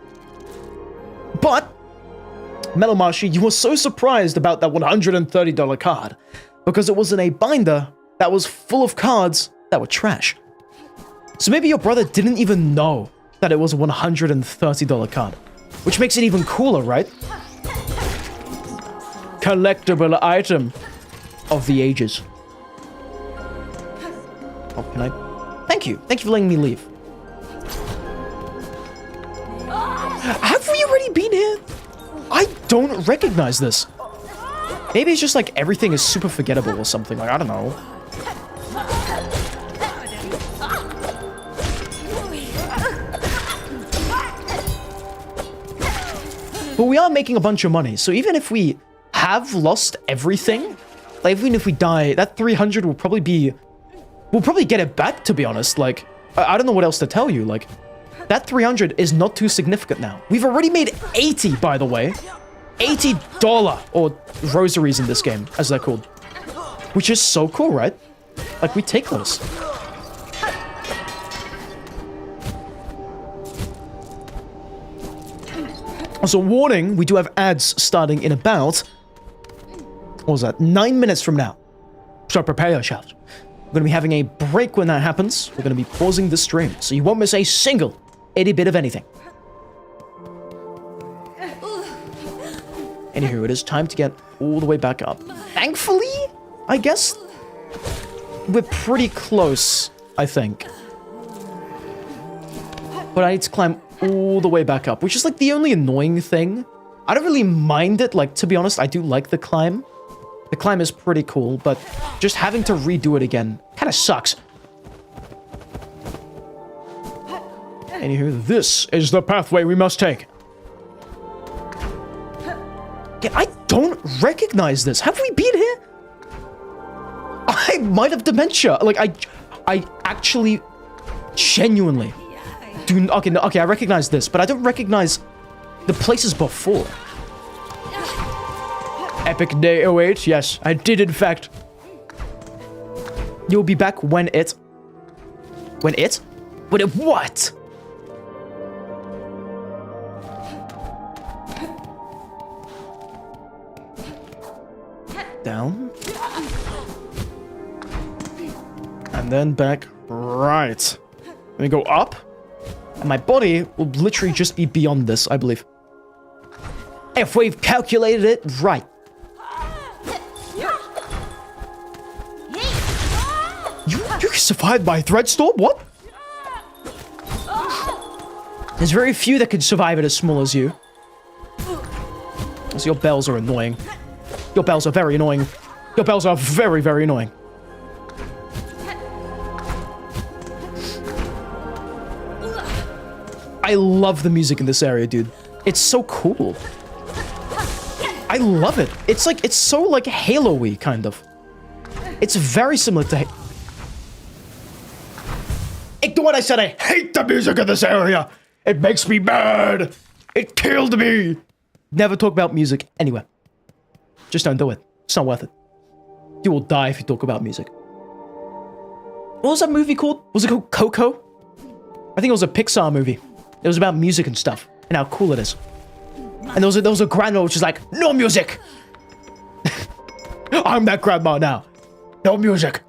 But, Metal Marshy, you were so surprised about that $130 card because it was in a binder that was full of cards that were trash. So maybe your brother didn't even know that it was a $130 card, which makes it even cooler, right? collectible item of the ages. Oh, can I? Thank you. Thank you for letting me leave. Have we already been here? I don't recognize this. Maybe it's just like everything is super forgettable or something. Like, I don't know. But we are making a bunch of money. So even if we have lost everything, like even if we die, that 300 will probably be... We'll probably get it back, to be honest. Like, I don't know what else to tell you. Like, that 300 is not too significant now. We've already made 80, by the way. $80, or rosaries in this game, as they're called. Which is so cool, right? Like, we take those. Also, warning, we do have ads starting in about... What was that? 9 minutes from now. So prepare yourselves. We're going to be having a break when that happens. We're going to be pausing the stream, so you won't miss a single itty bit of anything. Anywho, it is time to get all the way back up. Thankfully, I guess, we're pretty close, I think. But I need to climb all the way back up, which is like the only annoying thing. I don't really mind it, like, to be honest, I do like the climb. The climb is pretty cool, but just having to redo it again kind of sucks. Anywho, this is the pathway we must take. Yeah, I don't recognize this. Have we been here? I might have dementia. Like, I actually genuinely do... Okay, no, okay, I recognize this, but I don't recognize the places before. Epic day awaits. Yes, I did, in fact. You'll be back when it... When it? When it what? Down. And then back right. Let me go up. And my body will literally just be beyond this, I believe. If we've calculated it right. You survived by thread storm? What? There's very few that could survive it as small as you. So your bells are annoying. Your bells are very annoying. Your bells are very, very annoying. I love the music in this area, dude. It's so cool. I love it. It's like, it's so like Halo-y, kind of. It's very similar to... Ignore what I said, I hate the music in this area. It makes me mad. It killed me. Never talk about music anywhere. Just don't do it. It's not worth it. You will die if you talk about music. What was that movie called? Was it called Coco? I think it was a Pixar movie. It was about music and stuff, and how cool it is. And there was a grandma which was like, no music! I'm that grandma now. No music.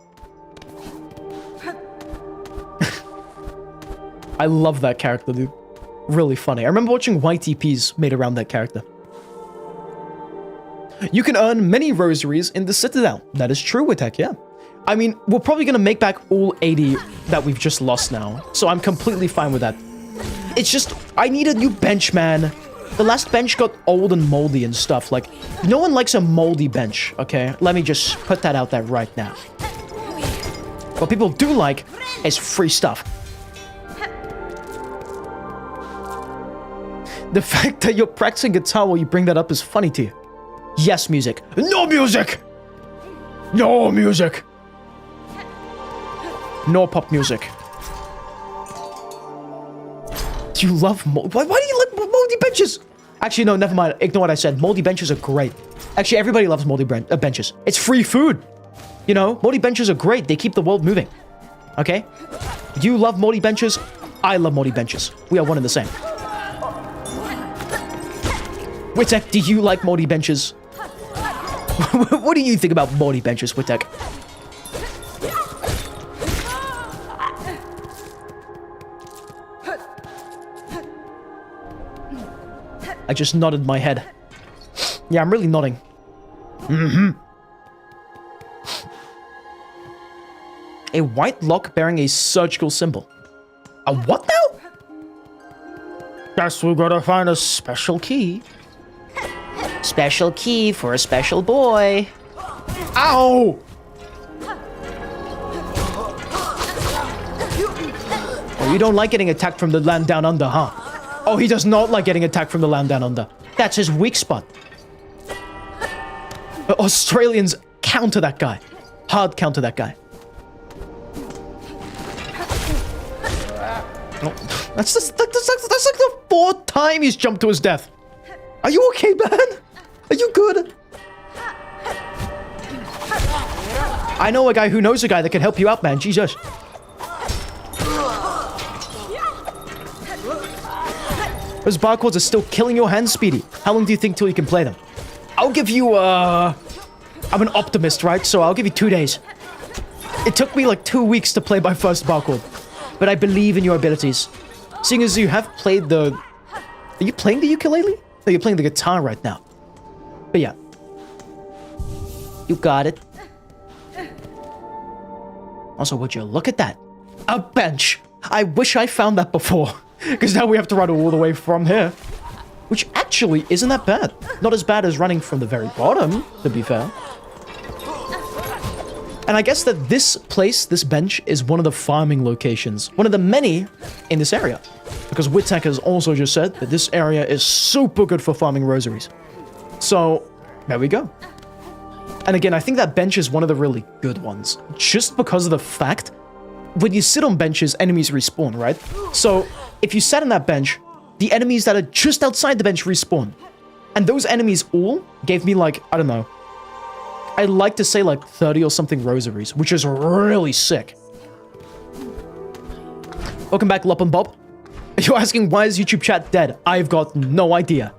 I love that character, dude. Really funny. I remember watching YTPs made around that character. You can earn many rosaries in the Citadel. That is true, Witek, yeah. I mean, we're probably going to make back all 80 that we've just lost now. So I'm completely fine with that. It's just, I need a new bench, man. The last bench got old and moldy and stuff. Like, no one likes a moldy bench, okay? Let me just put that out there right now. What people do like is free stuff. The fact that you're practicing guitar while you bring that up is funny to you. Yes, music. No music! No music! No pop music. Do you love why do you like moldy benches? Actually, no, never mind. Ignore what I said. Moldy benches are great. Actually, everybody loves moldy benches. It's free food. You know, moldy benches are great. They keep the world moving. Okay? You love moldy benches. I love moldy benches. We are one and the same. Witek, do you like moldy benches? What do you think about moldy benches, Witek? I just nodded my head. Yeah, I'm really nodding. A white lock bearing a surgical symbol. A what now? Guess we gotta find a special key. Special key for a special boy. Ow! Oh, you don't like getting attacked from the land down under, huh? Oh, he does not like getting attacked from the land down under. That's his weak spot. Australians counter that guy. Hard counter that guy. Oh, that's like the fourth time he's jumped to his death. Are you okay, man? Are you good? I know a guy who knows a guy that can help you out, man. Jesus. Those barcodes are still killing your hands, Speedy. How long do you think till you can play them? I'll give you, I'm an optimist, right? So I'll give you 2 days. It took me like 2 weeks to play my first barcode. But I believe in your abilities. Seeing as you have played the... Are you playing the ukulele? No, you're playing the guitar right now. But yeah. You got it. Also, would you look at that? A bench! I wish I found that before. Because now we have to run all the way from here. Which actually isn't that bad. Not as bad as running from the very bottom, to be fair. And I guess that this place, this bench, is one of the farming locations. One of the many in this area. Because Witek has also just said that this area is super good for farming rosaries. So, there we go. And again, I think that bench is one of the really good ones. Just because of the fact, when you sit on benches, enemies respawn, right? So, if you sat on that bench, the enemies that are just outside the bench respawn. And those enemies all gave me like, I don't know, I'd like to say like 30 or something rosaries, which is really sick. Welcome back, Lop and Bob. You're asking why is YouTube chat dead? I've got no idea.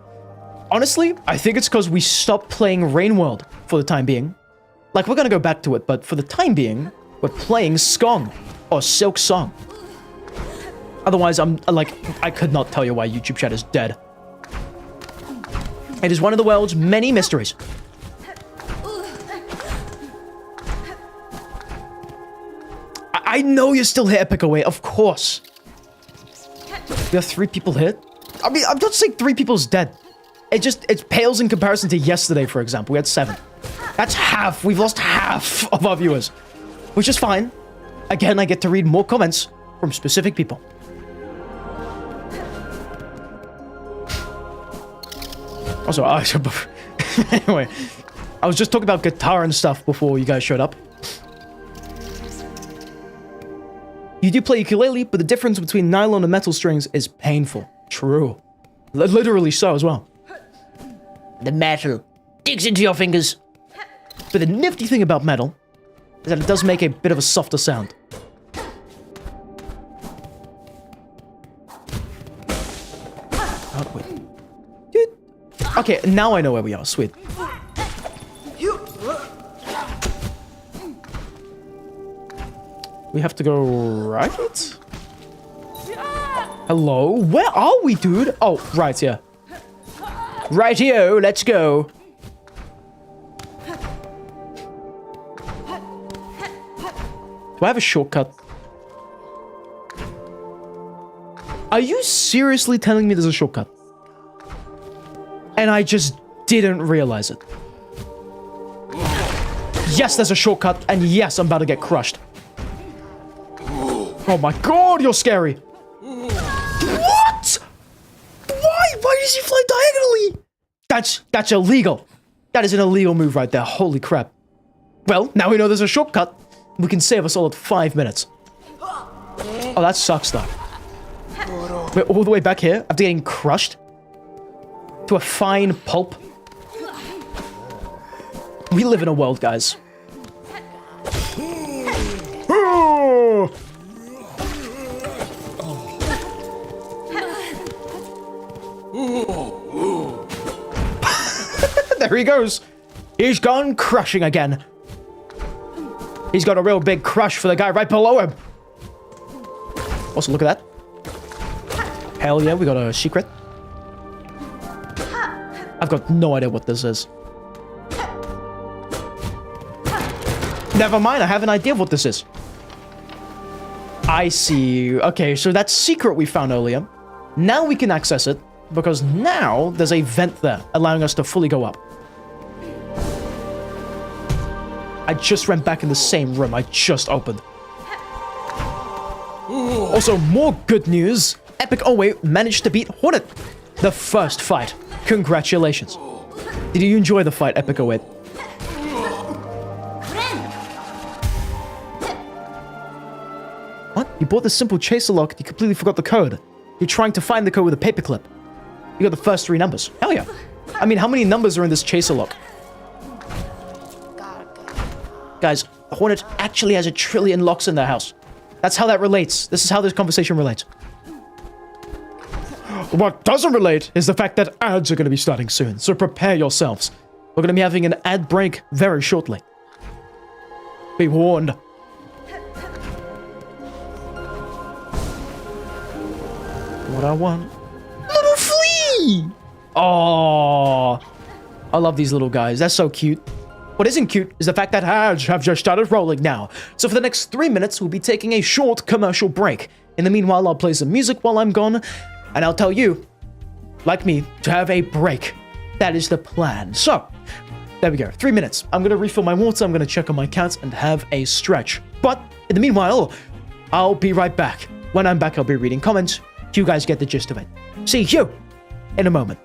Honestly, I think it's because we stopped playing Rain World for the time being. Like, we're gonna go back to it, but for the time being, we're playing Skong or Silksong. Otherwise, I could not tell you why YouTube chat is dead. It is one of the world's many mysteries. I know you're still here, Epic Away, of course. We have 3 people here. I mean, I'm not saying 3 people's dead. It pales in comparison to yesterday, for example. We had 7. That's half. We've lost half of our viewers, which is fine. Again, I get to read more comments from specific people. Also, anyway, I was just talking about guitar and stuff before you guys showed up. You do play ukulele, but the difference between nylon and metal strings is painful. True. Literally so as well. The metal digs into your fingers. But the nifty thing about metal is that it does make a bit of a softer sound. Oh, wait. Dude. Okay, now I know where we are. Sweet. We have to go right? Hello? Where are we, dude? Oh, right here. Right here, let's go. Do I have a shortcut? Are you seriously telling me there's a shortcut? And I just didn't realize it. Yes, there's a shortcut, and yes, I'm about to get crushed. Oh my god, you're scary. What? Why does he fly diagonally? That's illegal. That is an illegal move right there. Holy crap. Well, now we know there's a shortcut. We can save us all at 5 minutes. Oh, that sucks though. We're all the way back here after getting crushed to a fine pulp. We live in a world, guys. Oh! There he goes. He's gone crushing again. He's got a real big crush for the guy right below him. Also, look at that. Hell yeah, we got a secret. I've got no idea what this is. Never mind, I have an idea of what this is. I see. Okay, so that secret we found earlier, now we can access it, because now there's a vent there, allowing us to fully go up. I just ran back in the same room I just opened. Also, more good news. Epic Owe managed to beat Hornet. The first fight. Congratulations. Did you enjoy the fight, Epic Owe? What? You bought the simple chaser lock, you completely forgot the code. You're trying to find the code with a paperclip. You got the first 3 numbers. Hell yeah. I mean, how many numbers are in this chaser lock? Guys, Hornet actually has 1 trillion locks in their house. That's how that relates. This is how this conversation relates. What doesn't relate is the fact that ads are going to be starting soon, so prepare yourselves. We're going to be having an ad break very shortly. Be warned. What I want. Little flea! Oh, I love these little guys. They're so cute. What isn't cute is the fact that ads have just started rolling now. So for the next 3 minutes, we'll be taking a short commercial break. In the meanwhile, I'll play some music while I'm gone, and I'll tell you, like me, to have a break. That is the plan. So, there we go. 3 minutes. I'm going to refill my water, I'm going to check on my cats, and have a stretch. But in the meanwhile, I'll be right back. When I'm back, I'll be reading comments. You guys get the gist of it. See you in a moment.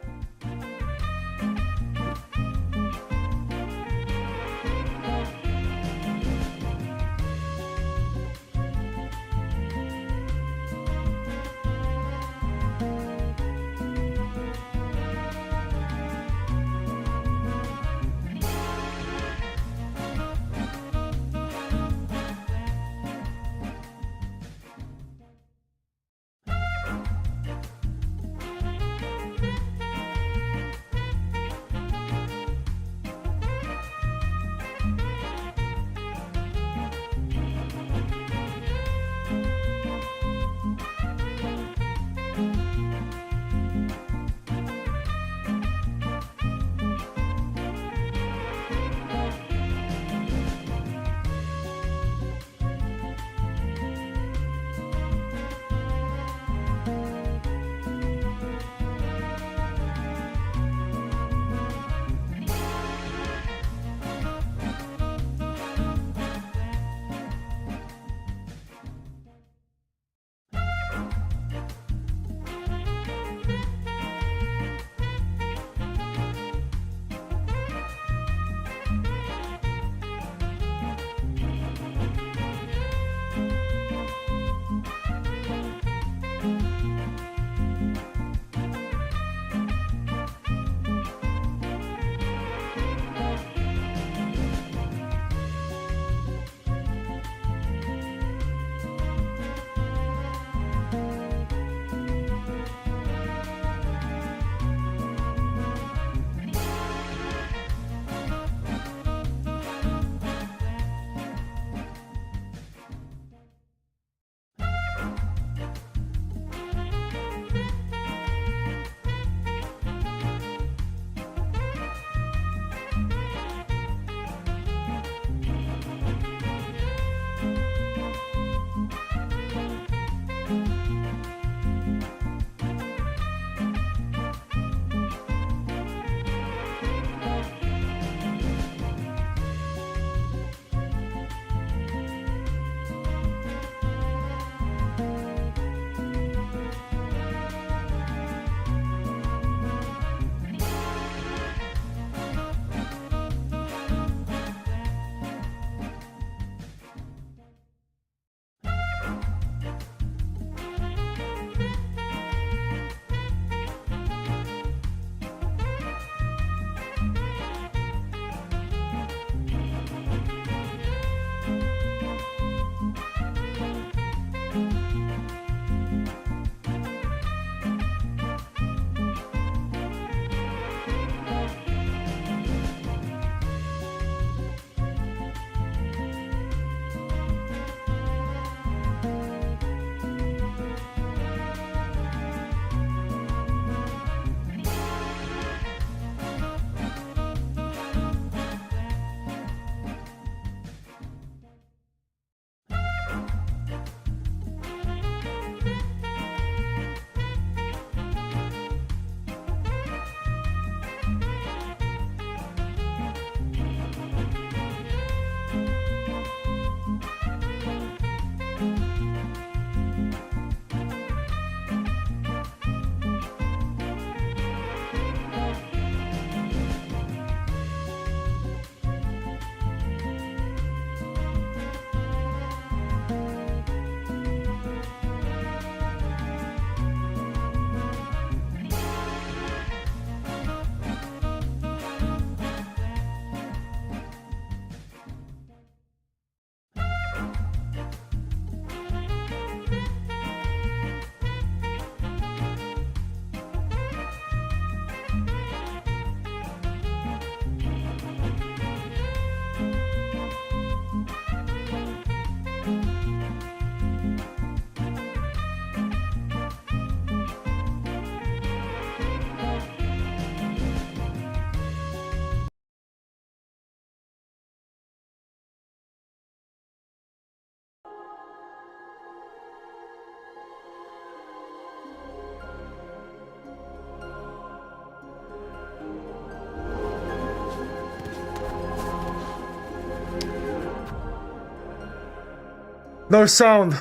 No sound.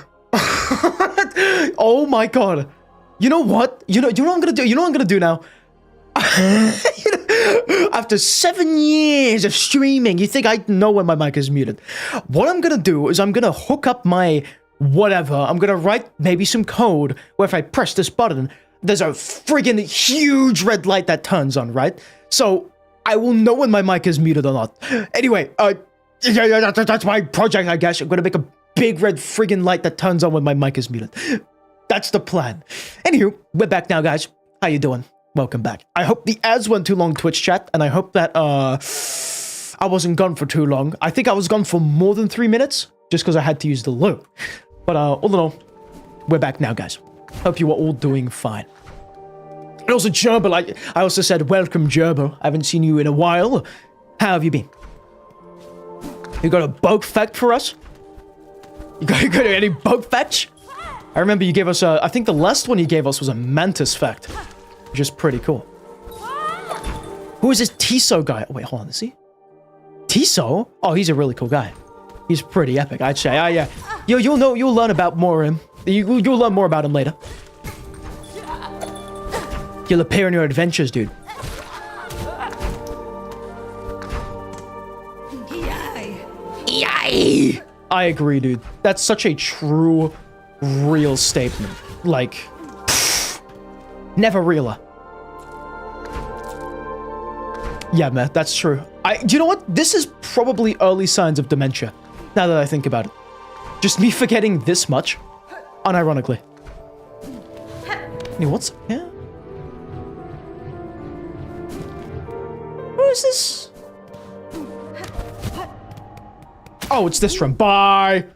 Oh my god. You know what? You know what I'm gonna do? You know what I'm gonna do now? After 7 years of streaming, you think I know when my mic is muted. What I'm gonna do is I'm gonna hook up my whatever. I'm gonna write maybe some code where if I press this button, there's a friggin' huge red light that turns on, right? So I will know when my mic is muted or not. Anyway, yeah, that's my project, I guess. I'm gonna make a big red friggin' light that turns on when my mic is muted. That's the plan. Anywho, we're back now, guys. How you doing? Welcome back. I hope the ads weren't too long, Twitch chat, and I hope that I wasn't gone for too long. I think I was gone for more than 3 minutes, just because I had to use the loo. But all in all, we're back now, guys. Hope you are all doing fine. And also, Gerbil, I also said, welcome, Gerbil. I haven't seen you in a while. How have you been? You got a bug fact for us? You got any bug facts? I remember you gave us I think the last one you gave us was a mantis fact, which is pretty cool. Who is this Tiso guy? Oh, wait, hold on, is he? Tiso? Oh, he's a really cool guy. He's pretty epic, I'd say. Yeah. You'll learn about more him. You'll learn more about him later. He'll appear in your adventures, dude. Yay! I agree, dude. That's such a true, real statement. Like, never realer. Yeah, man, that's true. Do you know what? This is probably early signs of dementia, now that I think about it. Just me forgetting this much, unironically. Hey, what's here? Who is this? Oh, it's this room. Bye.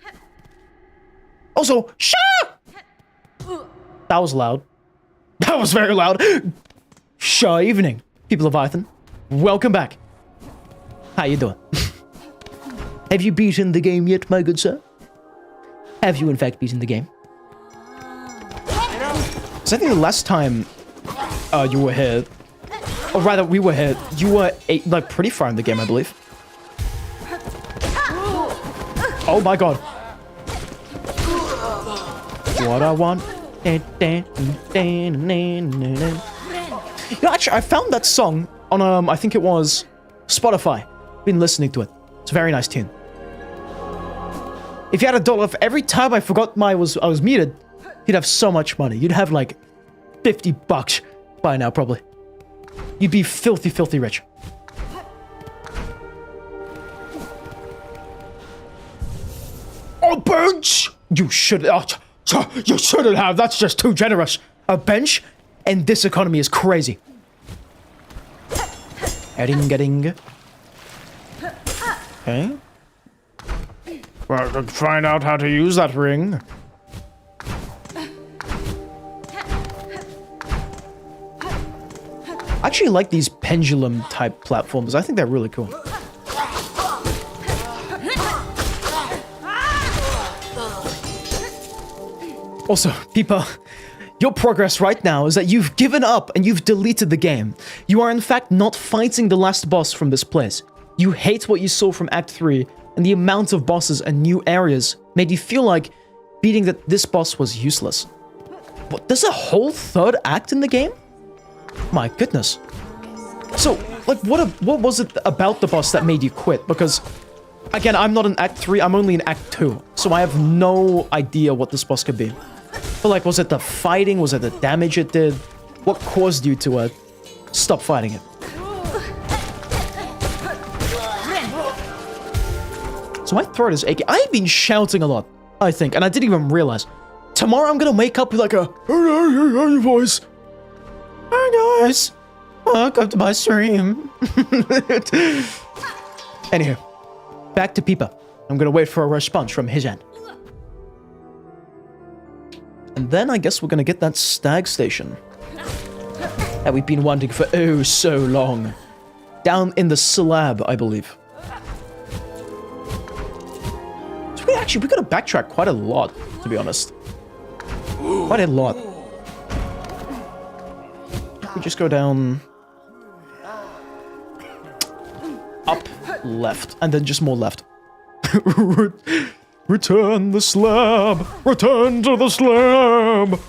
Also, shut up! That was loud. That was very loud. Sure evening, people of Python. Welcome back. How you doing? Have you beaten the game yet, my good sir? Have you in fact beaten the game? So I think the last time you were here, or rather we were here, you were like pretty far in the game, I believe. Oh my god. What I want. You know, actually, I found that song on, I think it was Spotify. Been listening to it. It's a very nice tune. If you had $1 for every time I forgot I was muted, you'd have so much money. You'd have like $50 by now, probably. You'd be filthy, filthy rich. A bench! You shouldn't have. That's just too generous. A bench? And this economy is crazy. Ding-a-ding. Okay. Well, to find out how to use that ring. I actually like these pendulum type platforms. I think they're really cool. Also, people, your progress right now is that you've given up and you've deleted the game. You are in fact not fighting the last boss from this place. You hate what you saw from Act 3, and the amount of bosses and new areas made you feel like beating this boss was useless. What, there's a whole third act in the game? My goodness. So, like, what was it about the boss that made you quit? Because, again, I'm not in Act 3, I'm only in Act 2, so I have no idea what this boss could be. But, like, was it the fighting? Was it the damage it did? What caused you to, stop fighting it? So my throat is aching. I've been shouting a lot, I think, and I didn't even realize. Tomorrow I'm gonna wake up with like a voice. Hi guys, welcome to my stream. Anywho, back to Peepa. I'm gonna wait for a response from his end. And then I guess we're gonna get that stag station that we've been wanting for oh so long. Down in the slab, I believe. So we gotta backtrack quite a lot, to be honest. Quite a lot. We just go down... up, left, and then just more left. Return the slab. Return to the slab.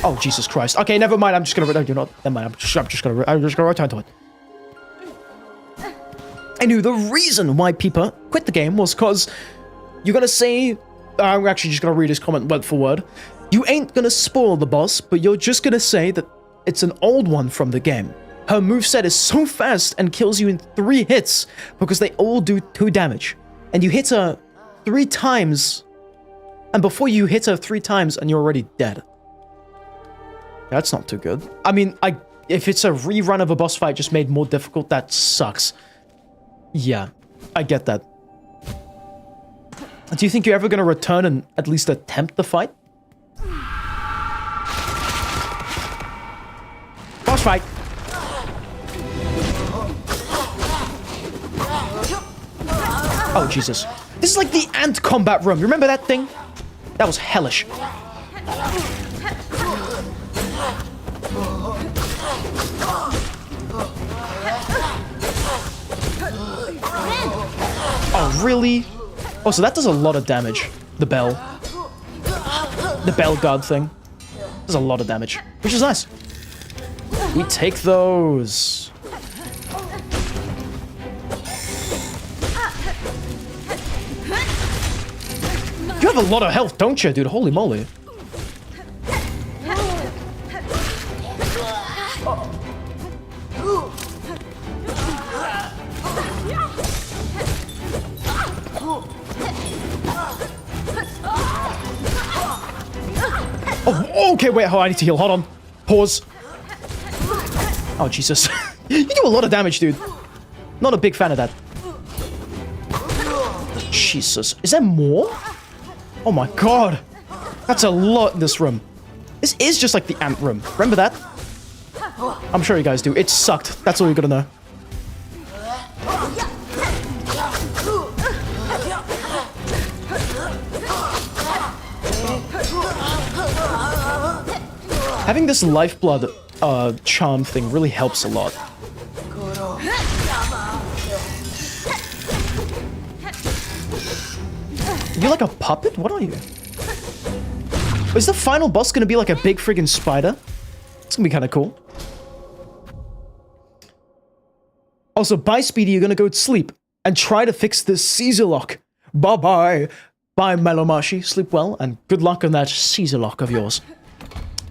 Oh, Jesus Christ. Okay, never mind. I'm just gonna... No, you're not. Never mind. I'm just gonna return to it. I knew the reason why people quit the game was because you're gonna say... I'm actually just gonna read his comment word for word. You ain't gonna spoil the boss, but you're just gonna say that it's an old one from the game. Her moveset is so fast and kills you in 3 hits because they all do 2 damage. And you hit her 3 times, and before you hit her 3 times and you're already dead. That's not too good. I mean, if it's a rerun of a boss fight just made more difficult, that sucks. Yeah, I get that. Do you think you're ever going to return and at least attempt the fight? Boss fight! Oh, Jesus. This is like the ant combat room. You remember that thing? That was hellish. Oh, really? Oh, so that does a lot of damage. The bell. The bell guard thing. Does a lot of damage, which is nice. We take those. You have a lot of health, don't you, dude? Holy moly. Oh, okay, wait, I need to heal. Hold on. Pause. Oh, Jesus. You do a lot of damage, dude. Not a big fan of that. Jesus. Is there more? Oh my god. That's a lot in this room. This is just like the ant room. Remember that? I'm sure you guys do. It sucked. That's all you gotta know. Having this lifeblood charm thing really helps a lot. You're like a puppet? What are you? Is the final boss gonna be like a big friggin' spider? It's gonna be kind of cool. Also, bye, Speedy. You're gonna go to sleep and try to fix this Caesar lock. Bye-bye. Bye, Melomashi. Sleep well, and good luck on that Caesar lock of yours.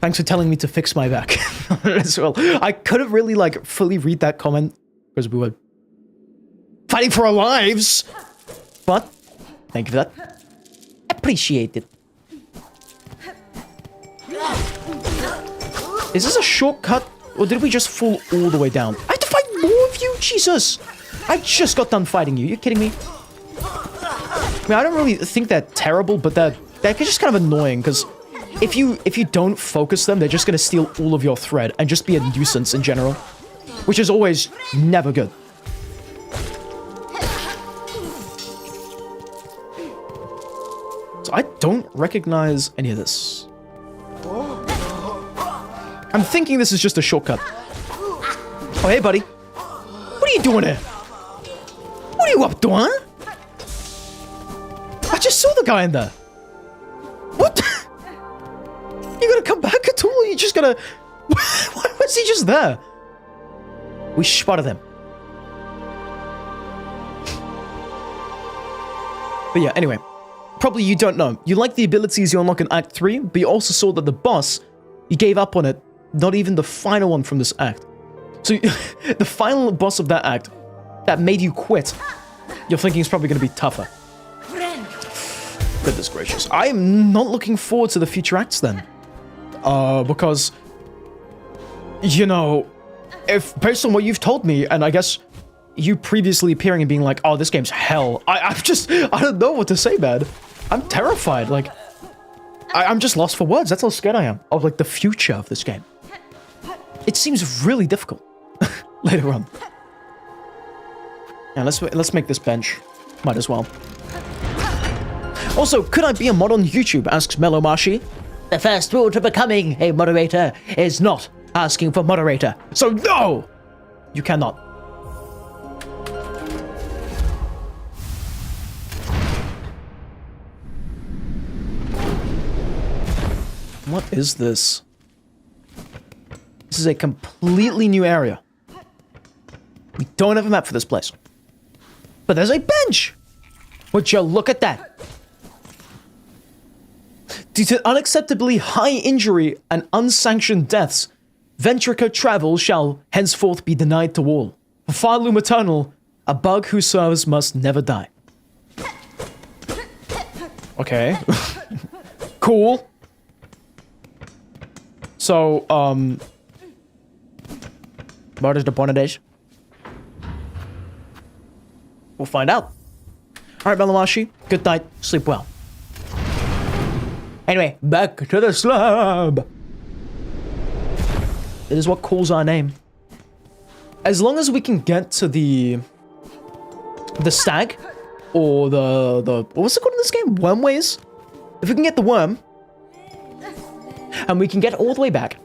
Thanks for telling me to fix my back as well. I couldn't really, like, fully read that comment because we were fighting for our lives. But, thank you for that. Appreciate it. Is this a shortcut, or did we just fall all the way down? I have to fight more of you? Jesus! I just got done fighting you. You kidding me? I mean, I don't really think they're terrible, but they're just kind of annoying, because if you don't focus them, they're just going to steal all of your thread and just be a nuisance in general, which is always never good. So I don't recognize any of this. I'm thinking this is just a shortcut. Oh, hey, buddy. What are you doing here? What are you up to, huh? I just saw the guy in there. What? You gonna come back at all? You just gonna... Why was he just there? We spotted him. But yeah, anyway. Probably you don't know. You like the abilities you unlock in Act 3, but you also saw that the boss, you gave up on it. Not even the final one from this act. So, the final boss of that act, that made you quit, you're thinking is probably going to be tougher. Goodness gracious. I am not looking forward to the future acts then. Because, you know, if based on what you've told me, and I guess you previously appearing and being like, oh, this game's hell, I don't know what to say, man. I'm terrified, like, I'm just lost for words. That's how scared I am of, like, the future of this game. It seems really difficult later on. Yeah, let's make this bench. Might as well. Also, could I be a mod on YouTube? Asks Melomashi. The first rule to becoming a moderator is not asking for moderator. So no! You cannot. What is this? This is a completely new area. We don't have a map for this place. But there's a bench! Would you look at that? Due to unacceptably high injury and unsanctioned deaths, Ventrica travel shall henceforth be denied to all. For Firelum Eternal, a bug who serves must never die. Okay. Cool. So, what is the point of this? We'll find out. Alright, Melamashi, good night, sleep well. Anyway, back to the slab. It is what calls our name. As long as we can get to the stag, or the what's it called in this game? Wormways? If we can get the worm, and we can get all the way back,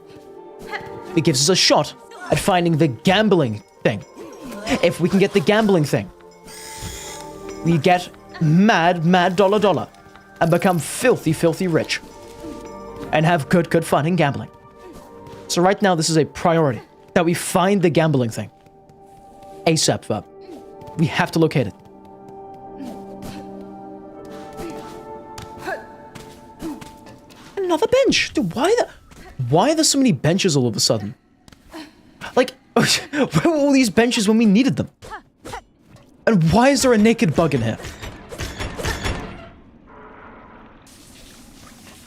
it gives us a shot at finding the gambling thing. If we can get the gambling thing, we get mad dollar, and become filthy rich. And have good fun in gambling. So right now, this is a priority, that we find the gambling thing. ASAP, Verb. We have to locate it. Another bench! Dude, why are there so many benches all of a sudden? Like, where were all these benches when we needed them? And why is there a naked bug in here?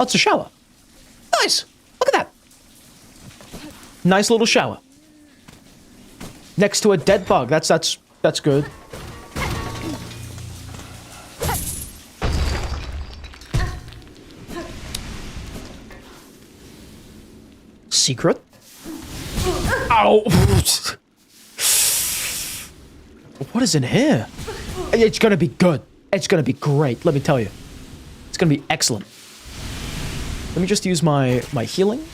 Oh, it's a shower. Nice! Look at that! Nice little shower. Next to a dead bug. That's good. Secret? Ow! What is in here? It's gonna be good. It's gonna be great, let me tell you. It's gonna be excellent. Let me just use my healing.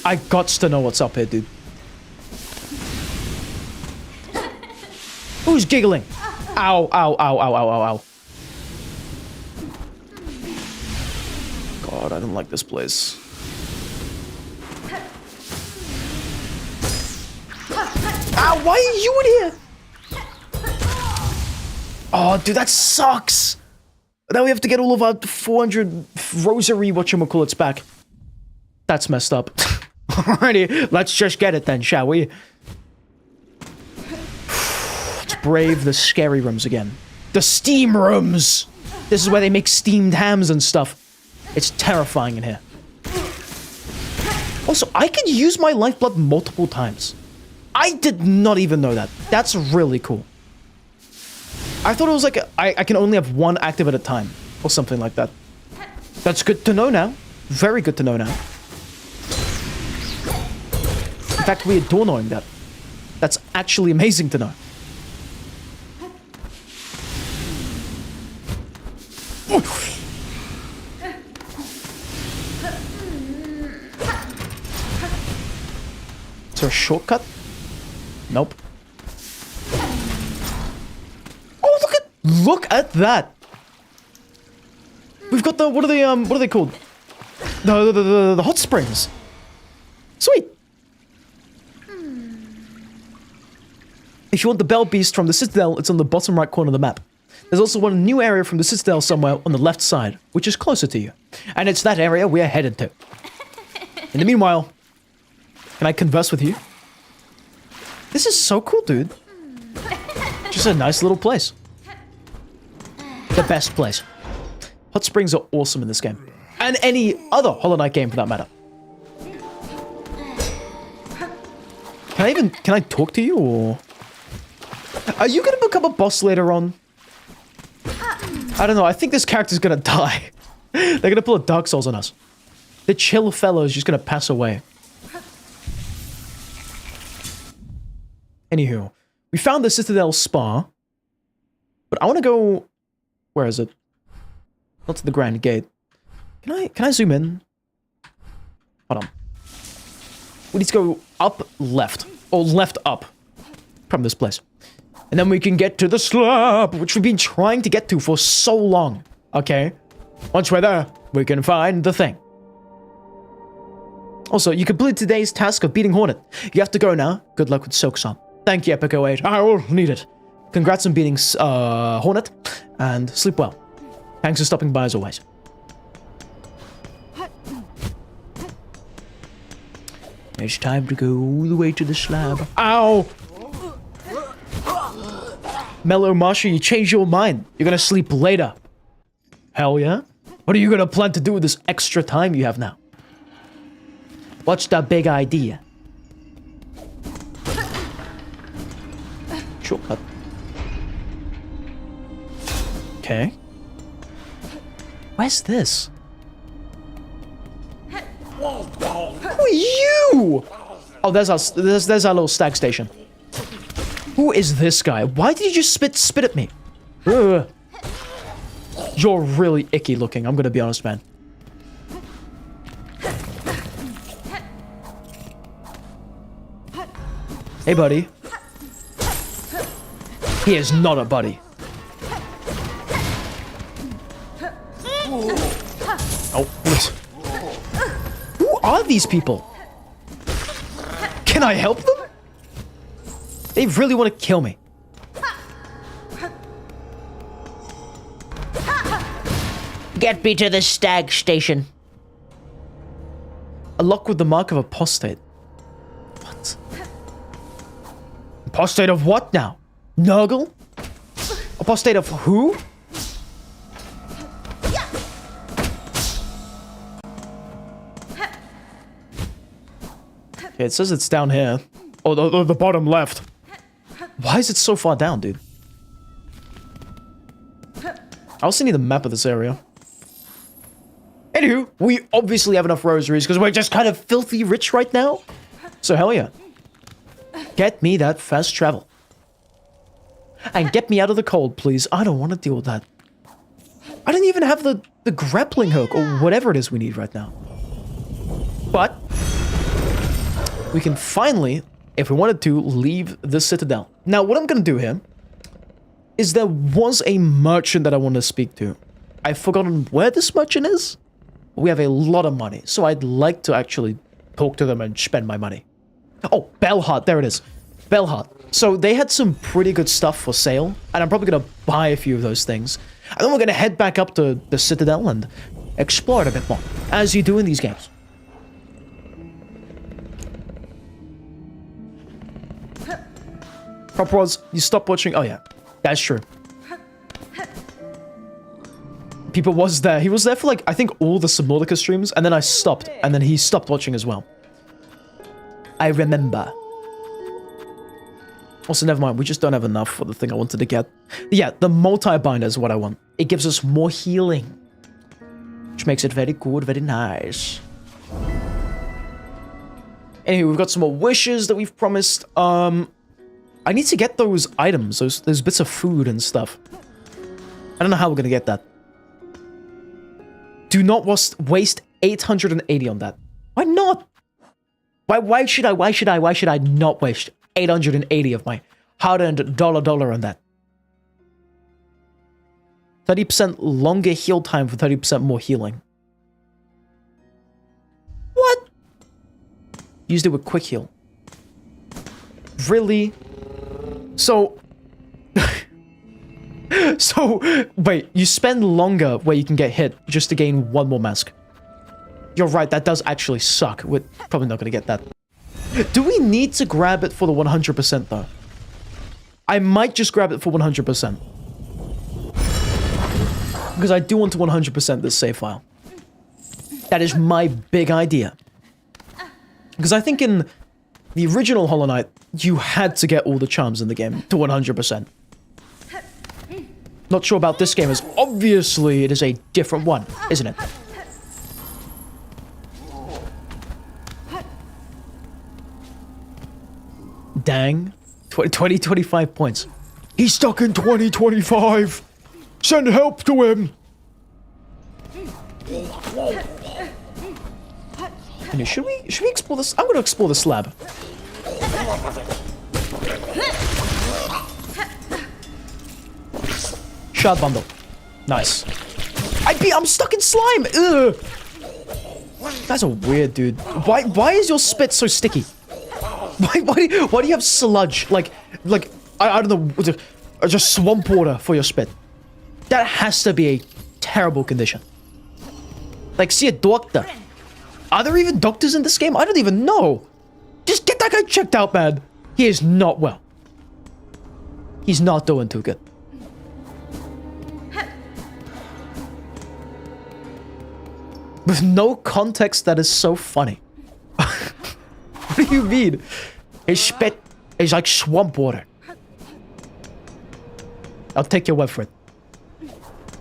I gots to know what's up here, dude. Who's giggling? Ow, ow, ow, ow, ow, ow, ow. God, I don't like this place. Ow, why are you in here? Oh, dude, that sucks. Now we have to get all of our 400 rosary whatchamacallits back. That's messed up. Alrighty, let's just get it then, shall we? Let's brave the scary rooms again. The steam rooms! This is where they make steamed hams and stuff. It's terrifying in here. Also, I can use my lifeblood multiple times. I did not even know that. That's really cool. I thought it was like, I can only have one active at a time, or something like that. That's good to know now. Very good to know now. In fact, we adore knowing that. That's actually amazing to know. Is there a shortcut? Nope. Oh, look at that! We've got the, what are they called? The hot springs. Sweet. If you want the Bell Beast from the Citadel, it's on the bottom right corner of the map. There's also one new area from the Citadel somewhere on the left side, which is closer to you. And it's that area we're headed to. In the meanwhile, can I converse with you? This is so cool, dude. Just a nice little place. The best place. Hot springs are awesome in this game. And any other Hollow Knight game for that matter. Can I talk to you, or? Are you gonna become a boss later on? I don't know, I think this character's gonna die. They're gonna pull a Dark Souls on us. The chill fellow is just gonna pass away. Anywho, we found the Citadel Spa. But I wanna go... Where is it? Not to the Grand Gate. Can I zoom in? Hold on. We need to go up left. Or left up. From this place. And then we can get to the slab, which we've been trying to get to for so long. Okay? Once we're there, we can find the thing. Also, you completed today's task of beating Hornet. You have to go now. Good luck with Silksong. Thank you, Epic08. I will need it. Congrats on beating Hornet, and sleep well. Thanks for stopping by as always. It's time to go all the way to the slab. Ow! Mellow Marsha, you changed your mind. You're gonna sleep later. Hell yeah? What are you gonna plan to do with this extra time you have now? What's the big idea? Shortcut. Okay. Where's this? Who are you? Oh, there's our little stag station. Who is this guy? Why did you just spit at me? Ugh. You're really icky looking, I'm gonna be honest, man. Hey, buddy. He is not a buddy. Oh, what? Who are these people? Can I help them? They really want to kill me. Get me to the stag station. A lock with the mark of apostate. What? Apostate of what now? Nurgle? Apostate of who? Okay, it says it's down here. Oh, the bottom left. Why is it so far down, dude? I also need a map of this area. Anywho, we obviously have enough rosaries because we're just kind of filthy rich right now. So hell yeah. Get me that fast travel. And get me out of the cold, please. I don't want to deal with that. I don't even have the grappling hook or whatever it is we need right now. But we can finally, if we wanted to, leave the Citadel. Now, what I'm going to do here is there was a merchant that I want to speak to. I've forgotten where this merchant is. We have a lot of money, so I'd like to actually talk to them and spend my money. Oh, Bellheart, there it is. Bellheart. So they had some pretty good stuff for sale, and I'm probably going to buy a few of those things. And then we're going to head back up to the Citadel and explore it a bit more, as you do in these games. Proper was, you stopped watching? Oh yeah, that's true. People was there. He was there for like, I think all the Subnautica streams, and then I stopped, and then he stopped watching as well. I remember. Also, never mind, we just don't have enough for the thing I wanted to get. Yeah, the multi-binder is what I want. It gives us more healing, which makes it very good, very nice. Anyway, we've got some more wishes that we've promised. I need to get those items, those bits of food and stuff. I don't know how we're gonna get that. Do not waste 880 on that. Why not? Why should I not waste 880 of my hard-earned dollar on that? 30% longer heal time for 30% more healing. What? Used it with quick heal. Really? So... So, wait, you spend longer where you can get hit just to gain one more mask. You're right, that does actually suck. We're probably not going to get that. Do we need to grab it for the 100% though? I might just grab it for 100%. Because I do want to 100% this save file. That is my big idea. Because I think in the original Hollow Knight, you had to get all the charms in the game to 100%. Not sure about this game, as obviously it is a different one, isn't it? Dang. 25 points. He's stuck in 2025. Send help to him. And should we explore this? I'm going to explore the slab. Shard bundle. Nice. I'm stuck in slime. Ugh. That's a weird dude. Why is your spit so sticky? Why do you have sludge? Like I don't know, just swamp water for your spit. That has to be a terrible condition. Like, see a doctor. Are there even doctors in this game? I don't even know. Just get that guy checked out, man. He is not well. He's not doing too good. With no context, that is so funny. What do you mean? His spit is like swamp water. I'll take your word for it.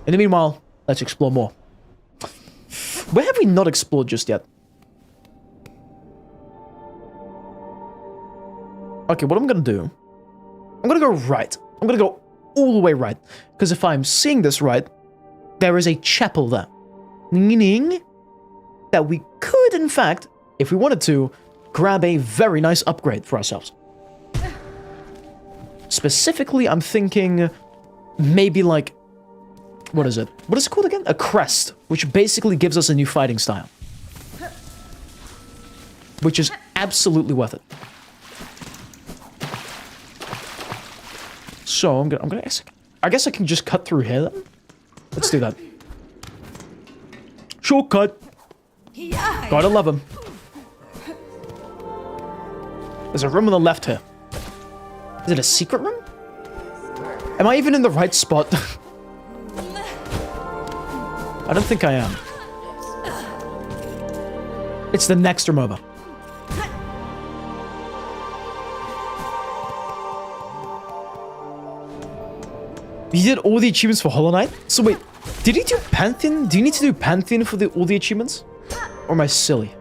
In the meanwhile, let's explore more. Where have we not explored just yet? Okay, what I'm gonna do... I'm gonna go right. I'm gonna go all the way right. Because if I'm seeing this right, there is a chapel there. Meaning that we could, in fact, if we wanted to, grab a very nice upgrade for ourselves. Specifically, I'm thinking maybe like... What is it? What is it called again? A crest, which basically gives us a new fighting style. Which is absolutely worth it. So, I'm gonna I guess I can just cut through here then? Let's do that. Shortcut! Gotta love him. There's a room on the left here. Is it a secret room? Am I even in the right spot? I don't think I am. It's the next room over. You did all the achievements for Hollow Knight? So wait, did he do Pantheon? Do you need to do Pantheon for all the achievements? Or am I silly?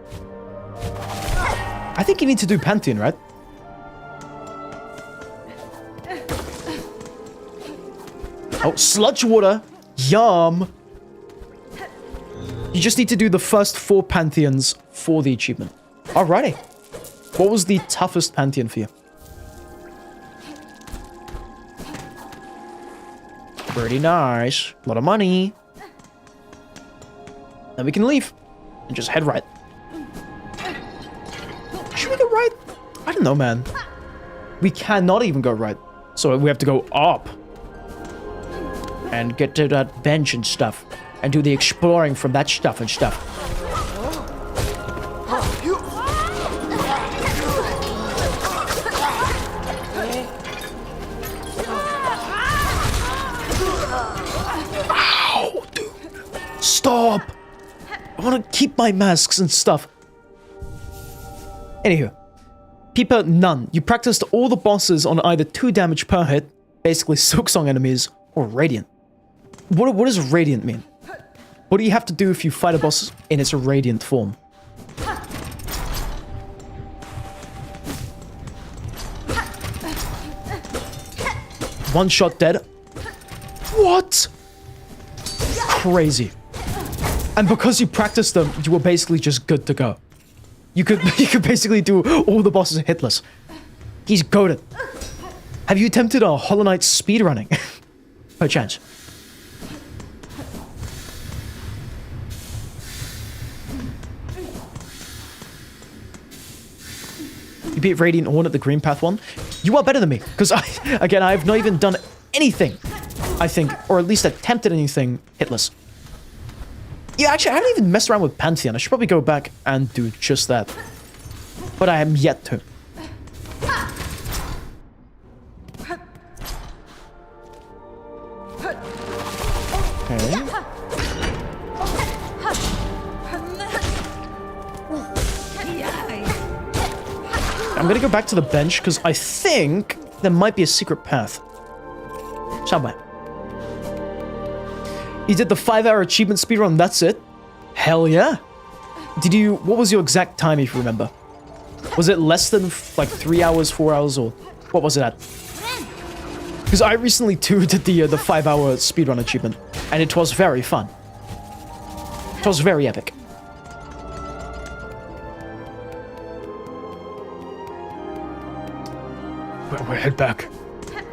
I think you need to do Pantheon, right? Oh, sludge water. Yum. You just need to do the first 4 Pantheons for the achievement. Alrighty. What was the toughest Pantheon for you? Pretty nice. A lot of money. Then we can leave. And just head right. Should we go right? I don't know, man. We cannot even go right. So we have to go up. And get to that bench and stuff. And do the exploring from that stuff and stuff. Ow, dude. Stop. I want to keep my masks and stuff. Anywho. Peeper, none. You practiced all the bosses on either 2 damage per hit, basically Silksong enemies, or Radiant. What does Radiant mean? What do you have to do if you fight a boss in its Radiant form? One shot dead. What? Crazy. And because you practiced them, you were basically just good to go. You could basically do all the bosses hitless. He's goated. Have you attempted a Hollow Knight speedrunning? No chance. You beat Radiant Hornet, the Green Path one. You are better than me, because I have not even done anything, I think, or at least attempted anything hitless. Yeah, actually, I haven't even messed around with Pantheon. I should probably go back and do just that. But I am yet to. Okay. I'm gonna go back to the bench, because I think there might be a secret path. Somewhere. You did the 5-hour achievement speedrun, that's it? Hell yeah. What was your exact time, if you remember? Was it less than, like, 3 hours, 4 hours, or what was it at? Because I recently, too, did the 5-hour speedrun achievement, and it was very fun. It was very epic. We'll head back.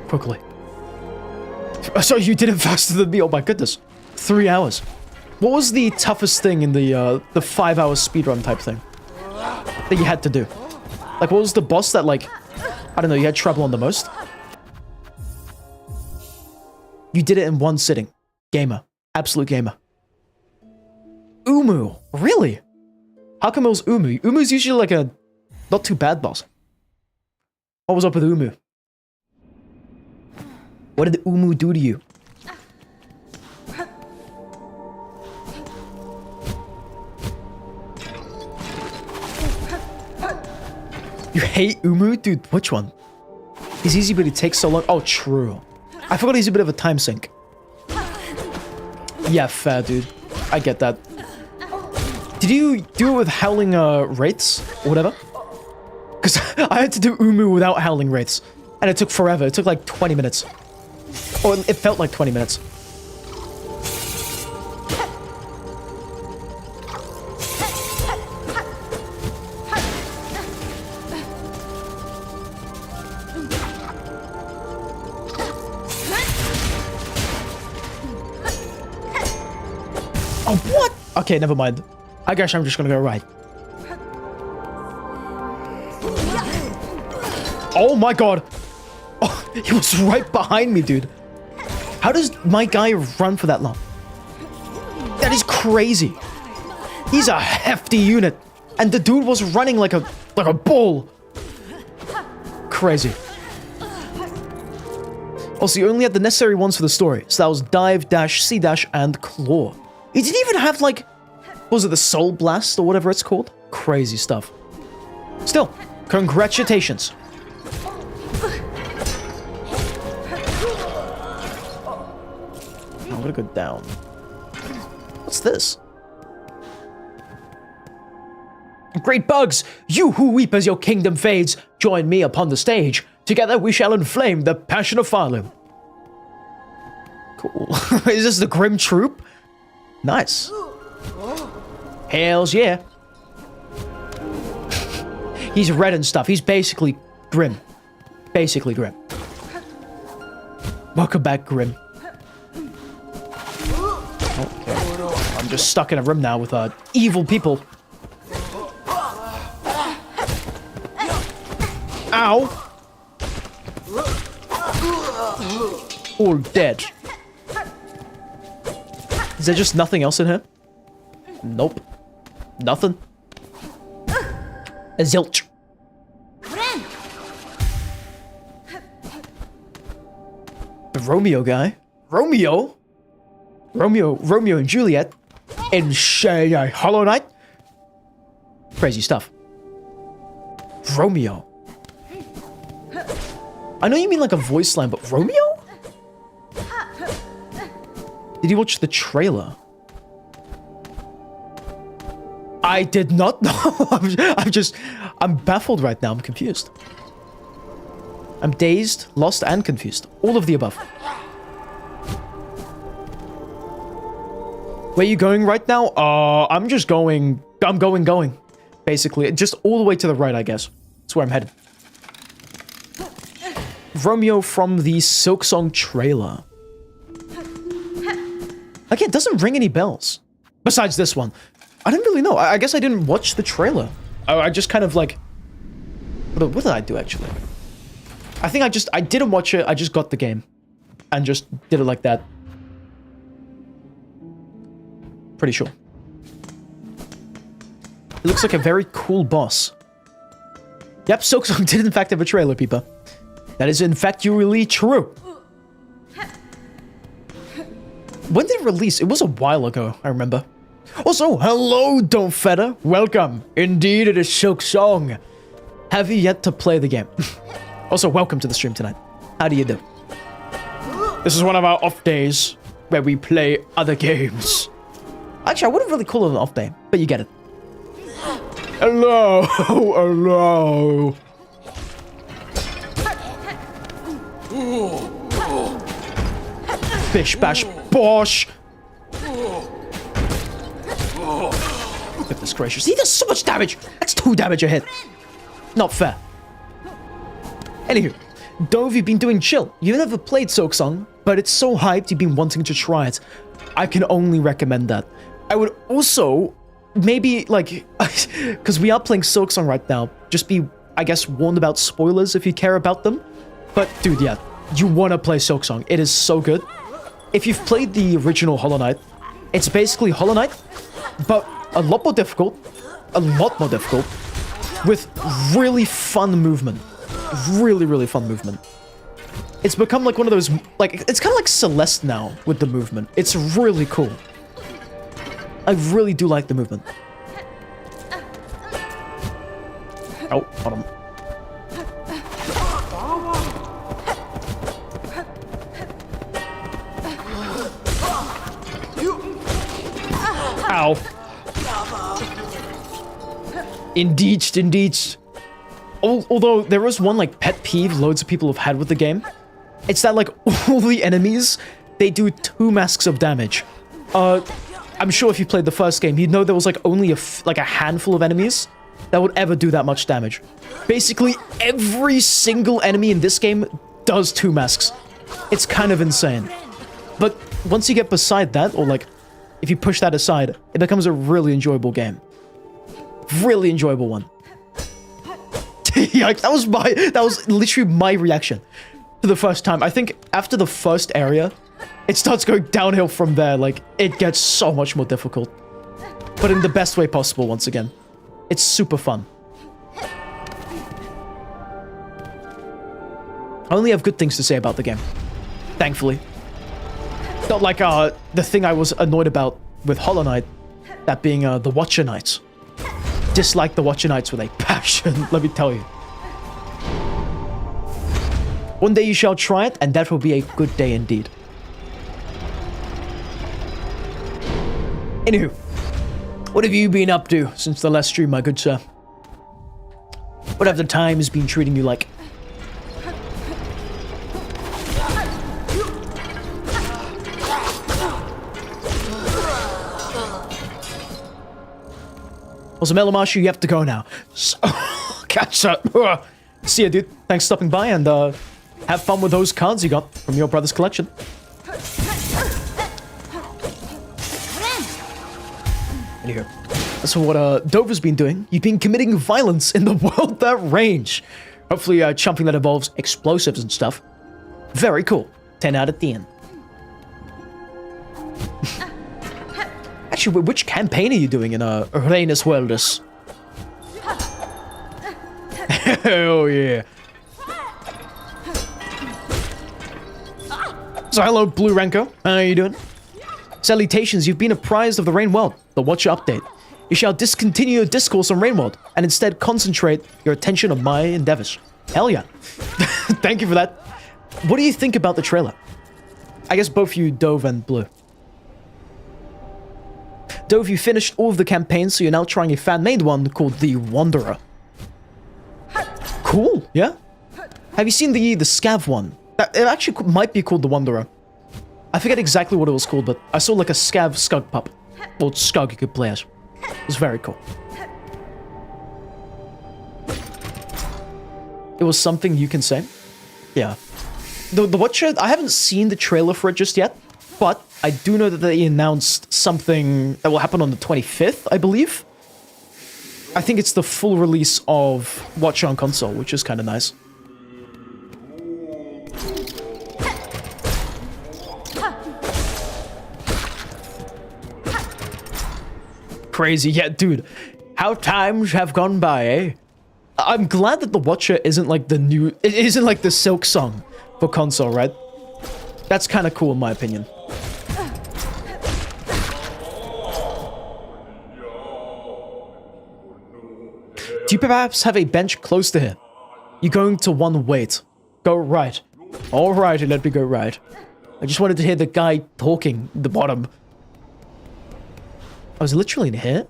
Quickly. So you did it faster than me. Oh my goodness. 3 hours. What was the toughest thing in the 5-hour speedrun type thing that you had to do? Like, what was the boss that, like, I don't know, you had trouble on the most? You did it in one sitting. Gamer. Absolute gamer. Umu. Really? How come it was Umu? Umu's usually like a not too bad boss. What was up with Umu? What did Umu do to you? You hate Umu? Dude, which one? He's easy, but it takes so long. Oh, true. I forgot he's a bit of a time sink. Yeah, fair, dude. I get that. Did you do it with howling wraiths or whatever? Because I had to do Umu without howling wraiths. And it took forever. It took like 20 minutes. Or it felt like 20 minutes. Oh, what? Okay, never mind. I guess I'm just gonna go right. Oh my god. Oh, he was right behind me, dude. How does my guy run for that long? That is crazy. He's a hefty unit. And the dude was running like a bull. Crazy. Also, you only had the necessary ones for the story. So that was dive, dash, C dash, and claw. He didn't even have like, what was it, the soul blast or whatever it's called? Crazy stuff. Still, congratulations. I'm gonna go down. What's this? Great bugs, you who weep as your kingdom fades, join me upon the stage. Together we shall inflame the passion of Farloom. Cool. Is this the Grim Troop? Nice. Hells yeah. He's red and stuff. He's basically Grim. Basically Grim. Welcome back, Grim. Okay. I'm just stuck in a room now with evil people. Ow! All dead. Is there just nothing else in here? Nope. Nothing. A zilch. The Romeo guy? Romeo? Romeo and Juliet? In Hollow Knight? Crazy stuff. Romeo. I know you mean like a voice line, but Romeo? Did you watch the trailer? I did not know. I'm baffled right now. I'm confused. I'm dazed, lost, and confused. All of the above. Where are you going right now? I'm just going... I'm going. Basically, just all the way to the right, I guess. That's where I'm headed. Romeo from the Silksong trailer. Again, it doesn't ring any bells. Besides this one. I don't really know. I guess I didn't watch the trailer. I just kind of like... What did I do, actually? I think I didn't watch it. I just got the game. And just did it like that. Pretty sure. It looks like a very cool boss. Yep, Silksong did in fact have a trailer, people. That is in fact really true. When did it release? It was a while ago, I remember. Also, hello, Don't Fetter. Welcome. Indeed, it is Silksong. Have you yet to play the game? Also, welcome to the stream tonight. How do you do? This is one of our off days where we play other games. Actually, I wouldn't really call it an off day, but you get it. Hello, hello. Bish bash bosh. Goodness gracious. He does so much damage. That's 2 damage a hit. Not fair. Anywho, Dove, you've been doing chill. You've never played Silksong, but it's so hyped, you've been wanting to try it. I can only recommend that. I would also maybe, like, because we are playing Silksong right now, just be, I guess, warned about spoilers if you care about them. But, dude, yeah, you want to play Silksong. It is so good. If you've played the original Hollow Knight, it's basically Hollow Knight, but a lot more difficult, with really fun movement. Really, really fun movement. It's become like one of those, like, it's kind of like Celeste now with the movement. It's really cool. I really do like the movement. Oh, hold on. Ow. Indeed. Although there was one, like, pet peeve loads of people have had with the game. It's that, like, all the enemies, they do 2 masks of damage. I'm sure if you played the first game, you'd know there was, like, only a handful of enemies that would ever do that much damage. Basically, every single enemy in this game does 2 masks. It's kind of insane. But once you get beside that, or, like, if you push that aside, it becomes a really enjoyable game. Really enjoyable one. Yikes, that was literally my reaction to the first time. I think after the first area, it starts going downhill from there. Like, it gets so much more difficult. But in the best way possible, once again. It's super fun. I only have good things to say about the game. Thankfully. Not like, the thing I was annoyed about with Hollow Knight, that being, the Watcher Knights. Dislike the Watcher Knights with a passion, let me tell you. One day you shall try it, and that will be a good day indeed. Anywho, what have you been up to since the last stream, my good sir? What have the times been treating you like? Also, Mellow Marshall, you have to go now. So, catch up. See ya, dude. Thanks for stopping by, and have fun with those cards you got from your brother's collection. Anywho, that's what Dover's been doing. You've been committing violence in the world that range. Hopefully, something that involves explosives and stuff. Very cool. 10 out of 10. Actually, which campaign are you doing in Relentless Worlders? Oh yeah. So hello, Blue Renko. How are you doing? Salutations, you've been apprised of the Rain World, the Watcher update. You shall discontinue your discourse on Rain World and instead concentrate your attention on my endeavors. Hell yeah. Thank you for that. What do you think about the trailer? I guess both you, Dove and Blue. Dove, you finished all of the campaigns, so you're now trying a fan-made one called The Wanderer. Cool, yeah? Have you seen the Scav one? It actually might be called The Wanderer. I forget exactly what it was called, but I saw like a Scav Skug pup. Or Skug you could play as. It was very cool. It was something you can say. Yeah. The Watcher, I haven't seen the trailer for it just yet, but I do know that they announced something that will happen on the 25th, I believe. I think it's the full release of Watcher on console, which is kind of nice. Crazy, yeah, dude. How times have gone by, eh? I'm glad that the Watcher isn't like the new... It isn't like the Silksong for console, right? That's kind of cool in my opinion. Do you perhaps have a bench close to here? You're going to one wait. Go right. Alrighty, let me go right. I just wanted to hear the guy talking at the bottom. I was literally in here.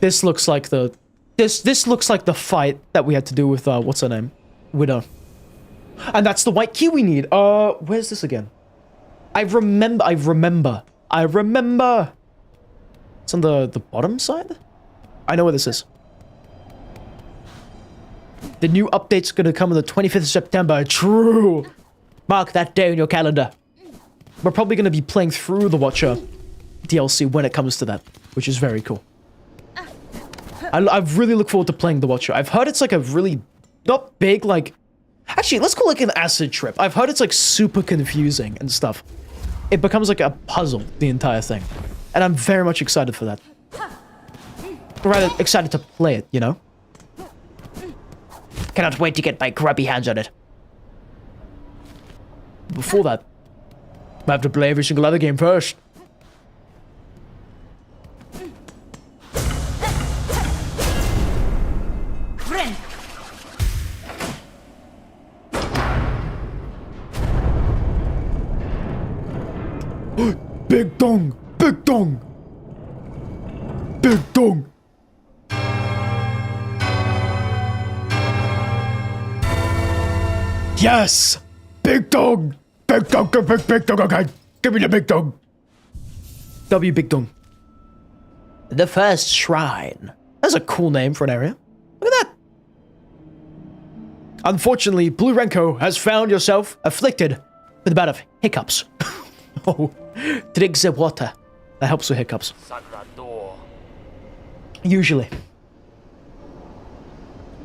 This looks like the... This looks like the fight that we had to do with, what's her name? Widow. And that's the white key we need. Where's this again? I remember. It's on the bottom side? I know where this is. The new update's gonna come on the 25th of September. True. Mark that day on your calendar. We're probably gonna be playing through the Watcher DLC when it comes to that, which is very cool. I really look forward to playing the Watcher. I've heard it's like a really, not big, like... Actually, let's call it like an acid trip. I've heard it's like super confusing and stuff. It becomes like a puzzle, the entire thing. And I'm very much excited for that. Or rather, excited to play it, you know? Cannot wait to get my grubby hands on it. Before that, I have to play every single other game first. Big dong! Big dong! Big dong! Yes! Big dong! Big dong! Big dong! Okay, give me the big dong! W Big Dong. The first shrine. That's a cool name for an area. Look at that. Unfortunately, Blue Renko has found yourself afflicted with a bout of hiccups. Oh, drink the water. That helps with hiccups. Usually.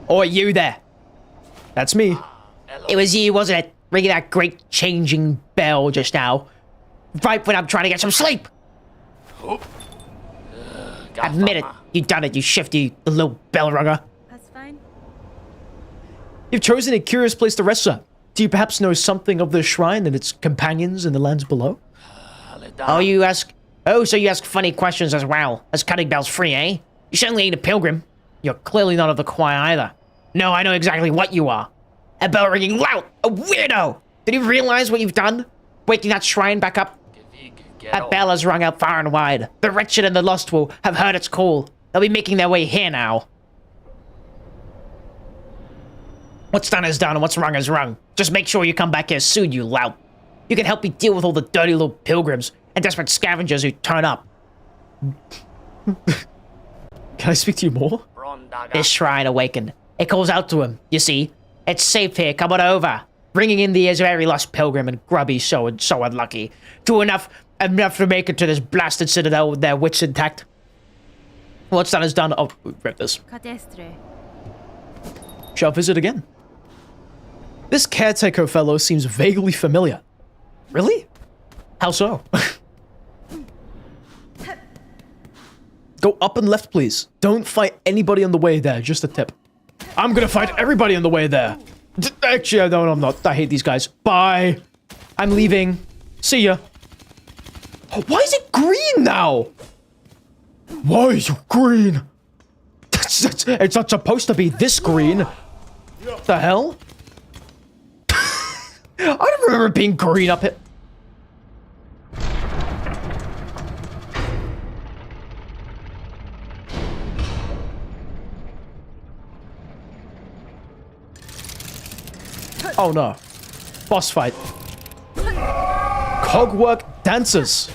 Or you there. That's me. It was you, wasn't it? Ringing that great changing bell just now. Right when I'm trying to get some sleep. Admit it. You done it, you shifty little bell ringer. That's fine. You've chosen a curious place to rest, sir. Do you perhaps know something of the shrine and its companions in the lands below? Oh, you ask... Oh, so you ask funny questions as well. As cutting bells free, eh? You certainly ain't a pilgrim. You're clearly not of the choir either. No, I know exactly what you are. A bell ringing loud! A weirdo! Did you realize what you've done? Waking that shrine back up? That bell has rung out far and wide. The wretched and the lost will have heard its call. They'll be making their way here now. What's done is done, and what's wrong is wrong. Just make sure you come back here soon, you lout. You can help me deal with all the dirty little pilgrims and desperate scavengers who turn up. Can I speak to you more? This shrine awakened. It calls out to him, you see. It's safe here, come on over. Bringing in the ears of every lost pilgrim and grubby so unlucky. To enough to make it to this blasted citadel with their wits intact. What's done is done. Oh, rip this. Cadestre. Shall visit again. This caretaker fellow seems vaguely familiar. Really? How so? Go up and left, please. Don't fight anybody on the way there. Just a tip. I'm gonna fight everybody on the way there. Actually, no, I'm not. I hate these guys. Bye. I'm leaving. See ya. Oh, why is it green now? Why is it green? It's not supposed to be this green. The hell? I don't remember it being green up here. Oh no. Boss fight. Cogwork dancers.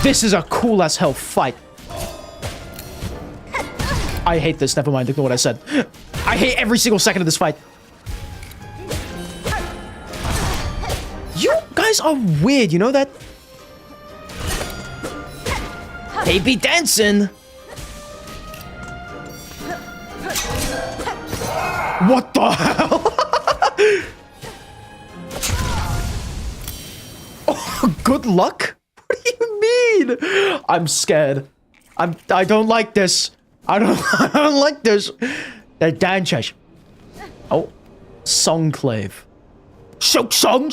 This is a cool as hell fight. I hate this. Never mind. Ignore what I said. I hate every single second of this fight. You guys are weird. You know that? They be dancing. What the hell? Oh, good luck? What do you mean? I'm scared. I don't like this. I don't like this. They're dancers. Oh, Songclave. Silksong.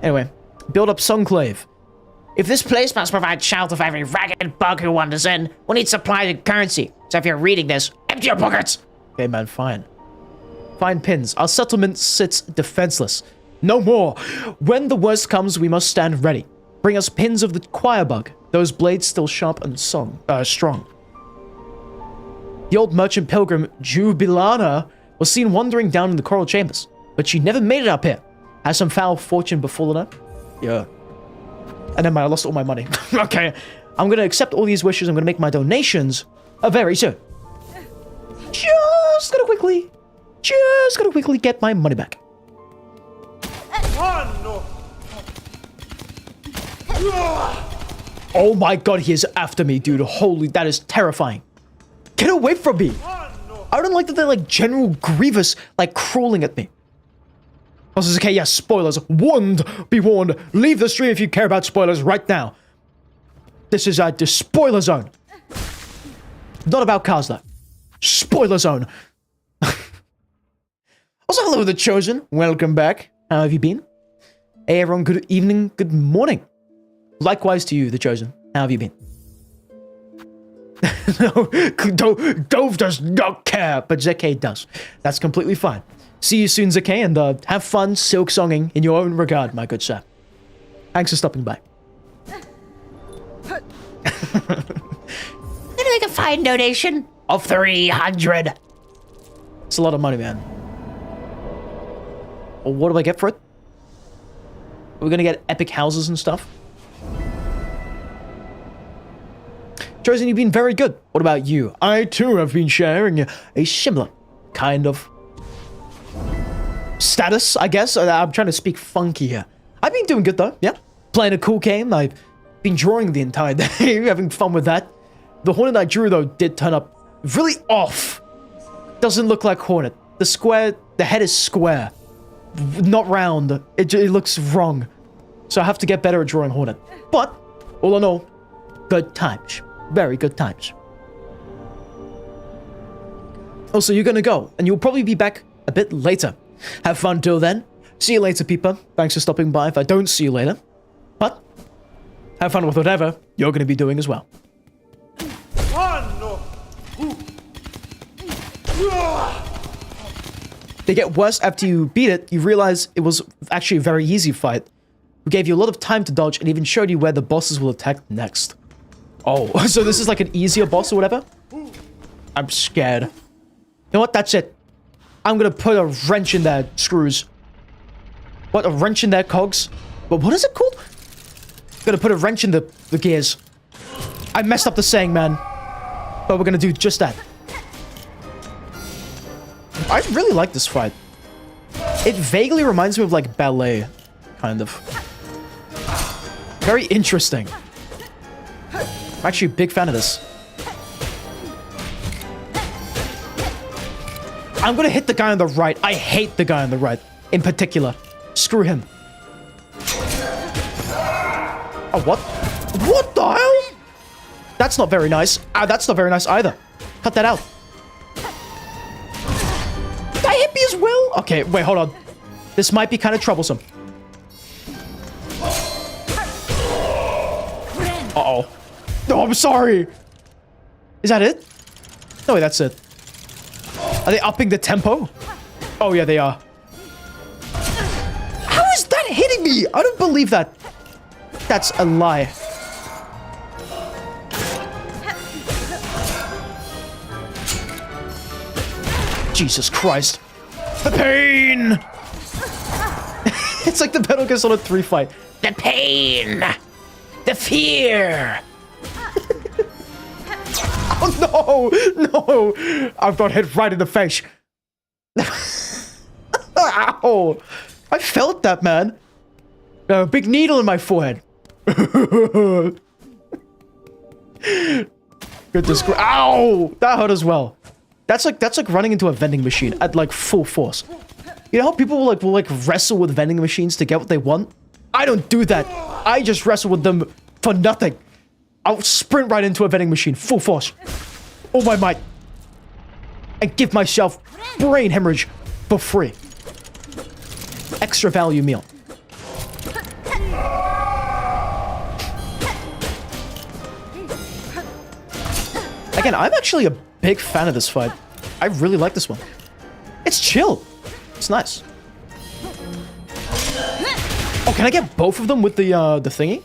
Anyway, build up Songclave. If this place must provide shelter for every ragged bug who wanders in, we'll need supplies and currency. So if you're reading this, empty your pockets! Okay, man, fine. Fine pins. Our settlement sits defenseless. No more. When the worst comes, we must stand ready. Bring us pins of the choir bug. Those blades still sharp and strong. The old merchant pilgrim, Jubilana, was seen wandering down in the coral chambers. But she never made it up here. Has some foul fortune befallen her? Yeah. And then I lost all my money. Okay. I'm going to accept all these wishes. I'm going to make my donations. very soon. Just gonna quickly get my money back. Oh my god, he is after me, dude. Holy, that is terrifying. Get away from me. I don't like that they're like General Grievous, like crawling at me. Also, it's okay, yes, spoilers. Warned, be warned. Leave the stream if you care about spoilers right now. This is the spoiler zone. Not about cars, though. Spoiler zone. Also, hello, The Chosen. Welcome back. How have you been? Hey, everyone, good evening, good morning. Likewise to you, The Chosen. How have you been? No, Dove does not care, but Zeke does. That's completely fine. See you soon, Zeke, and have fun silksonging in your own regard, my good sir. Thanks for stopping by. Gonna make a fine donation of 300. It's a lot of money, man. Well, what do I get for it? We're gonna get epic houses and stuff. Chosen, you've been very good. What about you? I too have been sharing a similar kind of status, I guess. I'm trying to speak funky here. I've been doing good though, yeah. Playing a cool game. I've been drawing the entire day, having fun with that. The Hornet I drew though did turn up really off. Doesn't look like Hornet. The head is square, not round. It looks wrong. So I have to get better at drawing Hornet. But, all in all, good times. Very good times. Also, you're gonna go, and you'll probably be back a bit later. Have fun till then. See you later, people. Thanks for stopping by if I don't see you later. But, have fun with whatever you're gonna be doing as well. They get worse after you beat it. You realize it was actually a very easy fight. We gave you a lot of time to dodge and even showed you where the bosses will attack next. Oh, so this is like an easier boss or whatever? I'm scared. You know what? That's it. I'm gonna put a wrench in their screws. What? A wrench in their cogs? But what is it called? Gonna put a wrench in the gears. I messed up the saying, man. But we're gonna do just that. I really like this fight. It vaguely reminds me of like ballet, kind of. Very interesting. I'm actually a big fan of this. I'm gonna hit the guy on the right. I hate the guy on the right, in particular. Screw him. Oh, what? What the hell? That's not very nice. That's not very nice either. Cut that out. That hit me as well? Okay, wait, hold on. This might be kind of troublesome. Uh-oh. No, I'm sorry. Is that it? No, wait, that's it. Are they upping the tempo? Oh, yeah, they are. How is that hitting me? I don't believe that. That's a lie. Jesus Christ. The pain! It's like the Metal Gear Solid 3 fight. The pain! The fear! Oh no! No! I've got hit right in the face. Ow! I felt that, man. A big needle in my forehead. Goodness gracious. Ow! That hurt as well. That's like running into a vending machine at like full force. You know how people will wrestle with vending machines to get what they want? I don't do that. I just wrestle with them for nothing. I'll sprint right into a vending machine, full force. All my might. And give myself brain hemorrhage for free. Extra value meal. Again, I'm actually a big fan of this fight. I really like this one. It's chill. It's nice. Oh, can I get both of them with the thingy?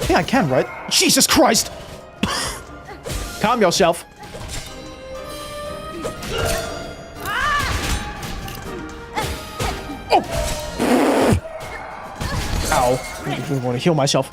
Yeah, I can, right? Jesus Christ! Calm yourself. Oh! Ow. I want to heal myself.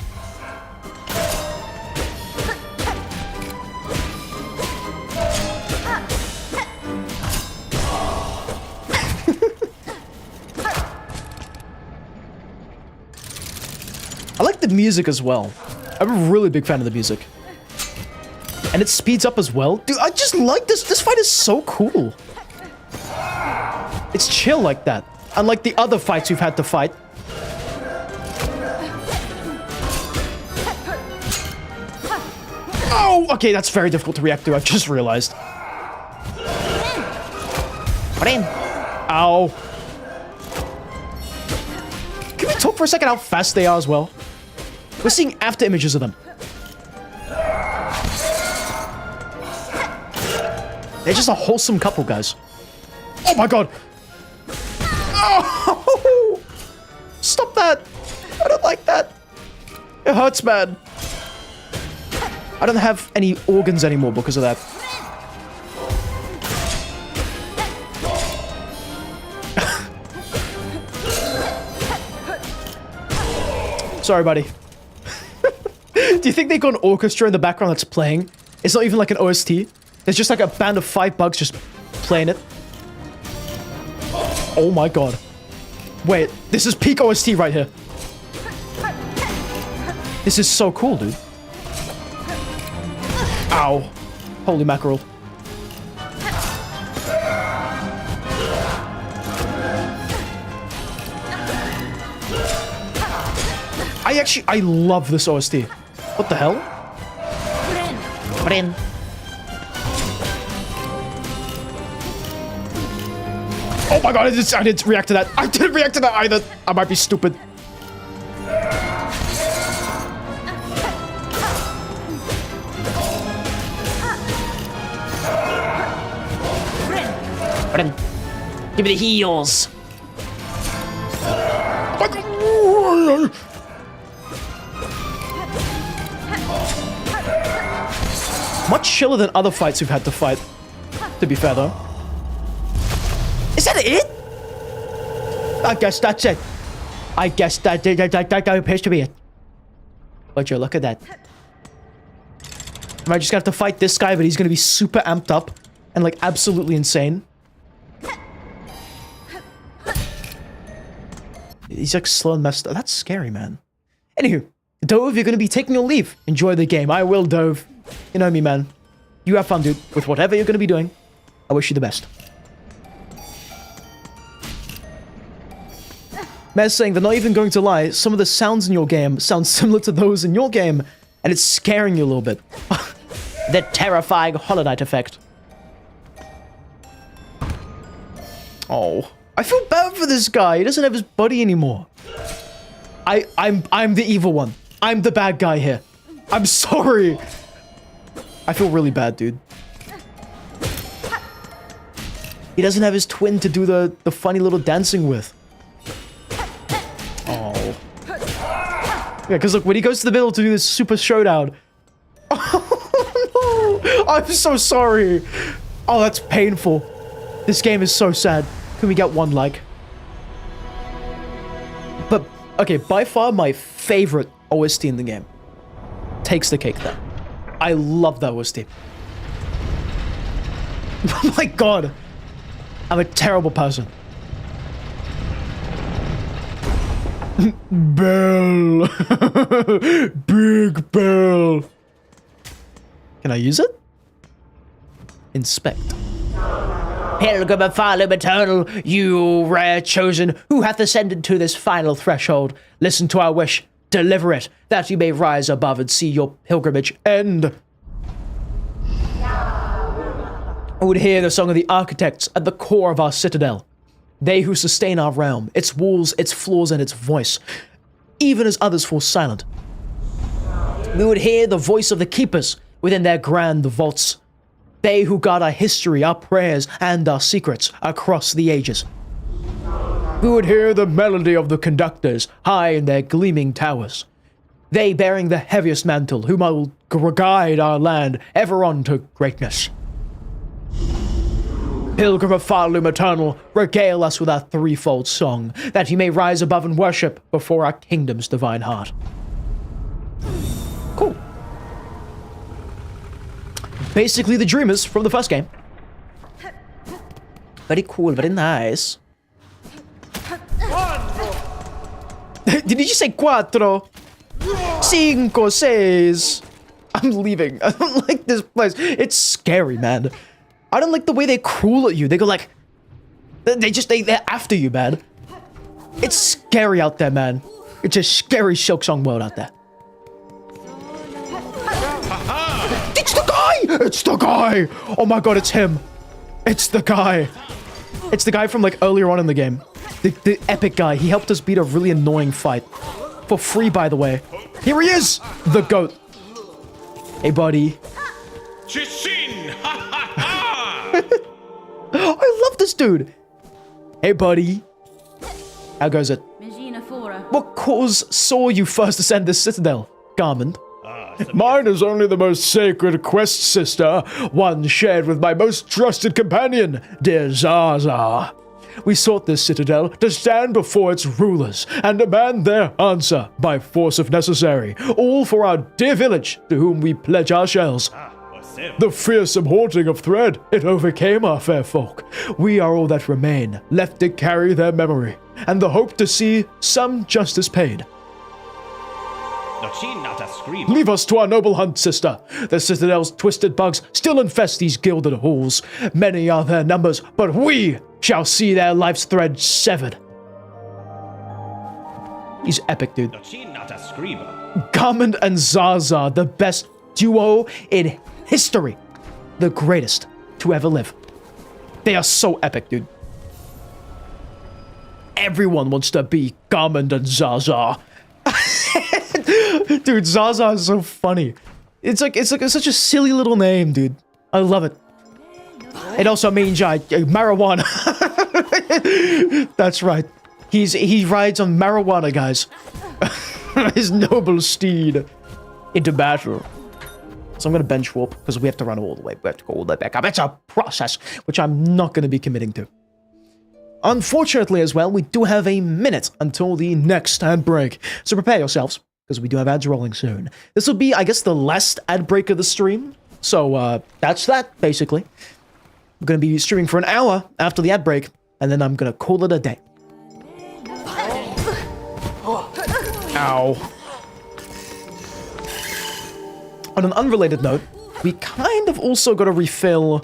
the music as well. I'm a really big fan of the music. And it speeds up as well. Dude, I just like this. This fight is so cool. It's chill like that. Unlike the other fights we've had to fight. Oh, okay, that's very difficult to react to. I've just realized. Put in. Ow. Can we talk for a second how fast they are as well? We're seeing after images of them. They're just a wholesome couple, guys. Oh my god. Oh! Stop that. I don't like that. It hurts, man. I don't have any organs anymore because of that. Sorry, buddy. Do you think they got an orchestra in the background that's playing? It's not even like an OST. There's just like a band of 5 bugs just playing it. Oh my god. Wait, this is peak OST right here. This is so cool, dude. Ow. Holy mackerel. I love this OST. What the hell? Put in. Oh my god, I didn't react to that. I didn't react to that either. I might be stupid. Put in. Give me the heals. Much chiller than other fights we've had to fight, to be fair though. Is that it? I guess that's it. I guess that appears to be it. Would you look at that? Am I just gonna have to fight this guy, but he's gonna be super amped up and like absolutely insane? He's like slow and messed up. That's scary, man. Anywho, Dove, you're gonna be taking your leave. Enjoy the game. I will, Dove. You know me, man. You have fun, dude, with whatever you're gonna be doing. I wish you the best. Mez saying they're not even going to lie. Some of the sounds in your game sound similar to those in your game, and it's scaring you a little bit. The terrifying Hollow Knight effect. Oh, I feel bad for this guy. He doesn't have his buddy anymore. I'm the evil one. I'm the bad guy here. I'm sorry. I feel really bad, dude. He doesn't have his twin to do the funny little dancing with. Oh. Yeah, because look, when he goes to the middle to do this super showdown. Oh, no. I'm so sorry. Oh, that's painful. This game is so sad. Can we get one like? But, okay, by far my favorite OST in the game takes the cake there. I love that OST. Oh my god. I'm a terrible person. Bell. Big bell. Can I use it? Inspect. Pilgrim of Farlum Eternal, you rare chosen, who hath ascended to this final threshold, listen to our wish, deliver it, that you may rise above and see your pilgrimage end. I would hear the song of the architects at the core of our citadel, they who sustain our realm, its walls, its floors, and its voice, even as others fall silent. We would hear the voice of the keepers within their grand vaults, they who guard our history, our prayers, and our secrets across the ages. We would hear the melody of the conductors high in their gleaming towers, they bearing the heaviest mantle, whom I will guide our land ever on to greatness. Pilgrim of Farlum Eternal, regale us with our threefold song, that you may rise above and worship before our kingdom's divine heart. Cool. Basically the Dreamers from the first game. Very cool, very nice. Did you just say quattro? Cinco, seis. I'm leaving. I don't like this place. It's scary, man. I don't like the way they crawl at you. They go like... They're after you, man. It's scary out there, man. It's a scary Silksong world out there. It's the guy! It's the guy! Oh my god, it's him. It's the guy. It's the guy from like earlier on in the game. The epic guy. He helped us beat a really annoying fight. For free, by the way. Here he is! The goat. Hey, buddy. I love this dude. Hey, buddy. How goes it? What cause saw you first ascend this citadel, Garmond? Mine is only the most sacred quest, sister, one shared with my most trusted companion, dear Zaza. We sought this citadel to stand before its rulers and demand their answer by force if necessary, all for our dear village to whom we pledge our shells. The fearsome haunting of Thread, it overcame our fair folk. We are all that remain, left to carry their memory, and the hope to see some justice paid. Leave us to our noble hunt, sister. The Citadel's twisted bugs still infest these gilded halls. Many are their numbers, but we shall see their life's thread severed. He's epic, dude. Garmond and Zaza, the best duo in history. The greatest to ever live. They are so epic, dude. Everyone wants to be Garmond and Zaza. Dude, Zaza is so funny. It's such a silly little name, dude. I love it. It also means marijuana. That's right. He rides on marijuana, guys. His noble steed into battle. So I'm gonna bench warp because we have to run all the way. We have to go all the way back up. It's a process which I'm not gonna be committing to. Unfortunately, as well, we do have a minute until the next ad break. So prepare yourselves, because we do have ads rolling soon. This will be, I guess, the last ad break of the stream. So that's that, basically. I'm going to be streaming for an hour after the ad break, and then I'm going to call it a day. Ow. On an unrelated note, we kind of also got to refill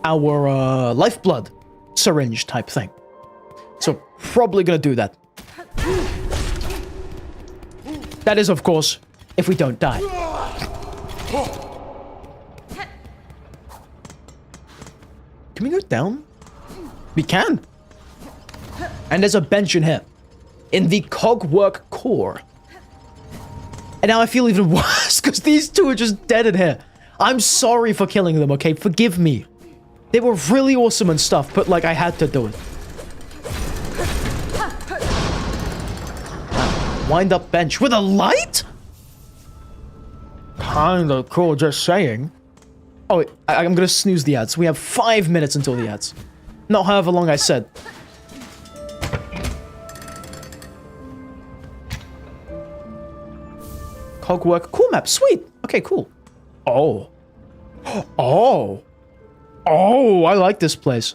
our lifeblood syringe type thing. So probably going to do that. That is, of course, if we don't die. Can we go down? We can. And there's a bench in here. In the cogwork core. And now I feel even worse, because these two are just dead in here. I'm sorry for killing them, okay? Forgive me. They were really awesome and stuff, but, like, I had to do it. Wind up bench with a light? Kinda cool, just saying. Oh, wait, I'm gonna snooze the ads. We have 5 minutes until the ads. Not however long I said. Cogwork, cool map, sweet. Okay, cool. Oh. Oh. Oh, I like this place.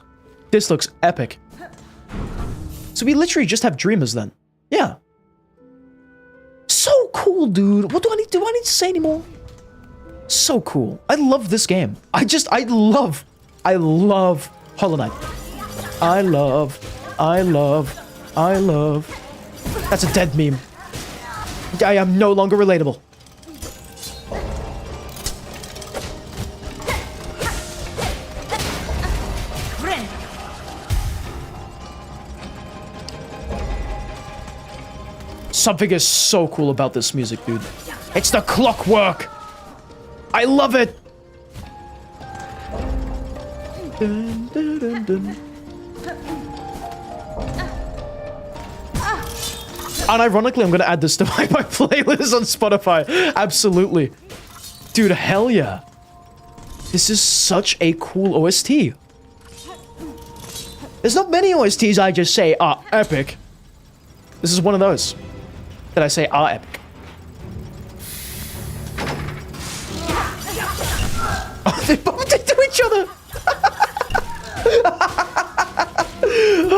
This looks epic. So we literally just have dreamers then. Yeah. So cool, dude. What do I need? Do I need to say anymore? So cool. I love this game. I love Hollow Knight. I love. That's a dead meme. I am no longer relatable. Something is so cool about this music, dude. It's the clockwork. I love it. Dun, dun, dun, dun. Unironically, I'm going to add this to my playlist on Spotify. Absolutely. Dude, hell yeah. This is such a cool OST. There's not many OSTs I just say are epic. This is one of those that I say are epic. Oh, they bumped into each other!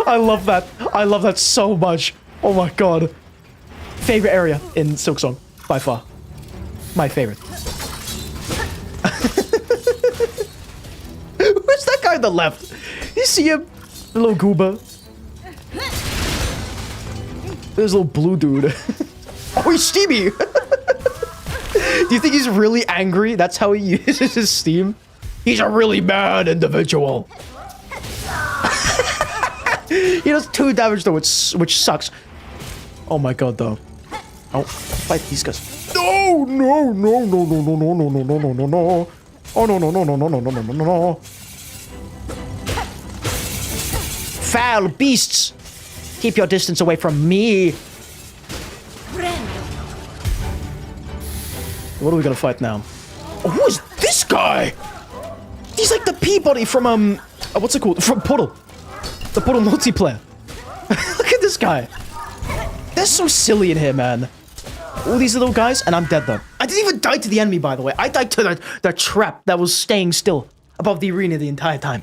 I love that. I love that so much. Oh my god. Favorite area in Silksong. by far. My favorite. Who's that guy on the left? You see him? The little goober. There's a little blue dude. Oh, he's steamy. Do you think he's really angry? That's how he uses his steam? He's a really bad individual. He does 2 damage though, which sucks. Oh my god, though. Oh, fight these guys. No, no, no, no, no, no, no, no, no, no, no, no, no. Oh, no, no, no, no, no, no, no, no, no, no. Foul beasts. Keep your distance away from me. What are we gonna fight now? Oh, who is this guy? He's like the Peabody from, what's it called? From Portal. The Portal multiplayer. Look at this guy. They're so silly in here, man. All these little guys, and I'm dead though. I didn't even die to the enemy, by the way. I died to the trap that was staying still above the arena the entire time.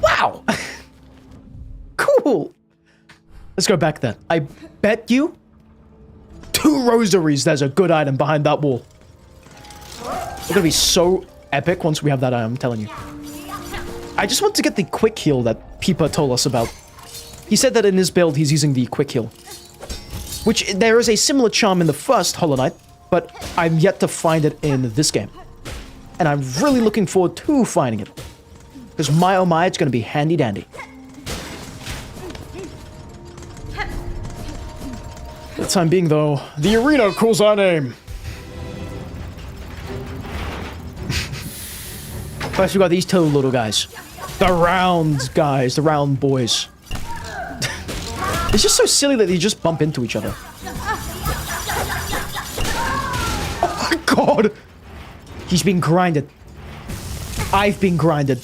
Wow. Cool. Let's go back then. I bet you 2 rosaries there's a good item behind that wall. It's gonna be so epic once we have that item, I'm telling you. I just want to get the quick heal that Peeper told us about. He said that in his build he's using the quick heal. Which, there is a similar charm in the first Hollow Knight, but I'm yet to find it in this game. And I'm really looking forward to finding it. Because my oh my, it's gonna be handy dandy. For the time being though, the arena calls our name. First we got these 2 little guys. The round guys, the round boys. It's just so silly that they just bump into each other. Oh my god! He's been grinded. I've been grinded.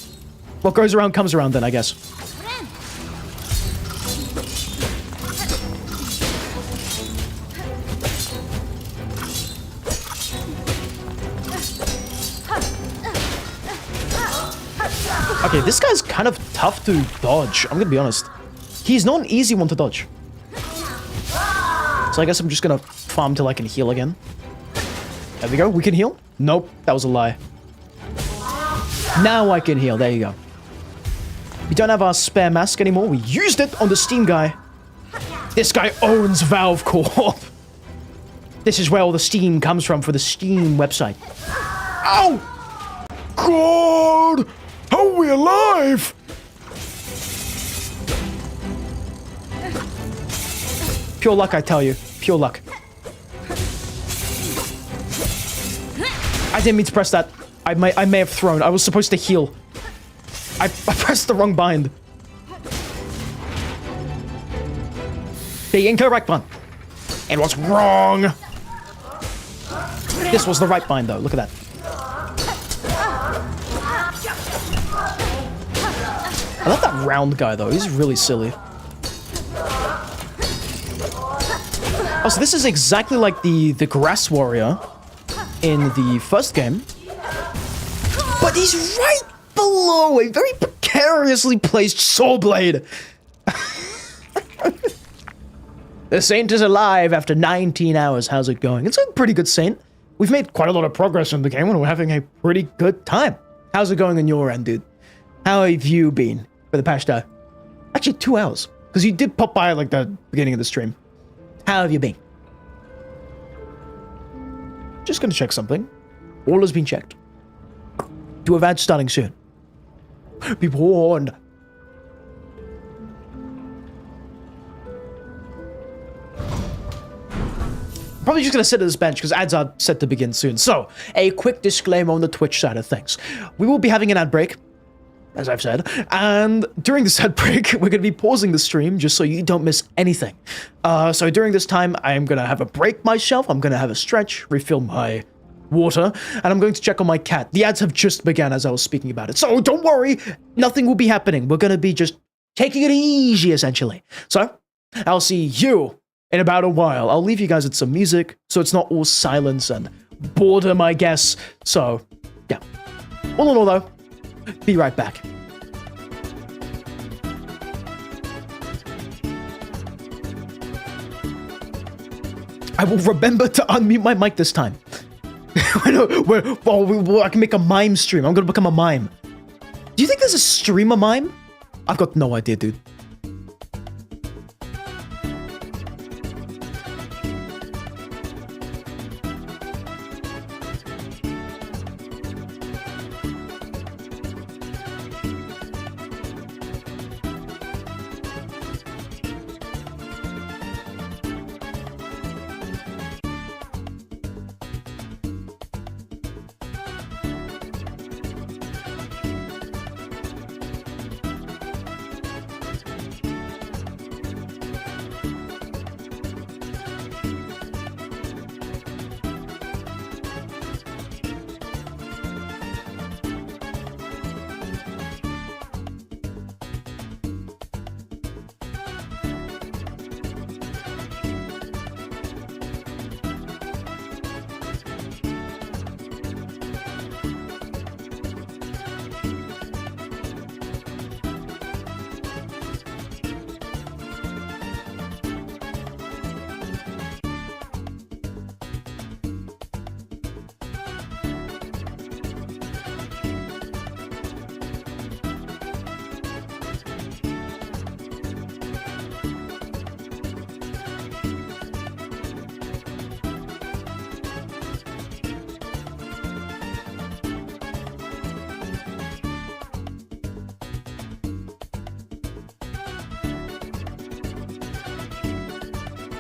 What goes around comes around then, I guess. Okay, this guy's kind of tough to dodge, I'm gonna be honest. He's not an easy one to dodge. So I guess I'm just gonna farm till I can heal again. There we go, we can heal? Nope, that was a lie. Now I can heal, there you go. We don't have our spare mask anymore, we used it on the Steam guy. This guy owns Valve Corp. This is where all the Steam comes from for the Steam website. Ow! God! How are we alive? Pure luck, I tell you. Pure luck. I didn't mean to press that. I may have thrown. I was supposed to heal. I pressed the wrong bind. The incorrect one. It was wrong. This was the right bind, though. Look at that. I love that round guy, though. He's really silly. Oh, so this is exactly like the grass warrior in the first game. But he's right below a very precariously placed saw blade. The saint is alive after 19 hours. How's it going? It's a pretty good saint. We've made quite a lot of progress in the game and we're having a pretty good time. How's it going on your end, dude? How have you been for the past, actually 2 hours? Because you did pop by like the beginning of the stream. How have you been? Just gonna check something. All has been checked. To event starting soon. Be warned. Probably just gonna sit at this bench because ads are set to begin soon. So, a quick disclaimer on the Twitch side of things. We will be having an ad break, as I've said, and during this ad break, we're gonna be pausing the stream just so you don't miss anything. So during this time, I am gonna have a break myself, I'm gonna have a stretch, refill my water, and I'm going to check on my cat. The ads have just begun as I was speaking about it, so don't worry, nothing will be happening. We're gonna be just taking it easy, essentially. So, I'll see you in about a while. I'll leave you guys with some music, so it's not all silence and boredom, I guess. So, yeah. All in all, though, be right back. I will remember to unmute my mic this time. I can make a mime stream. I'm gonna become a mime. Do you think there's a streamer mime? I've got no idea, dude.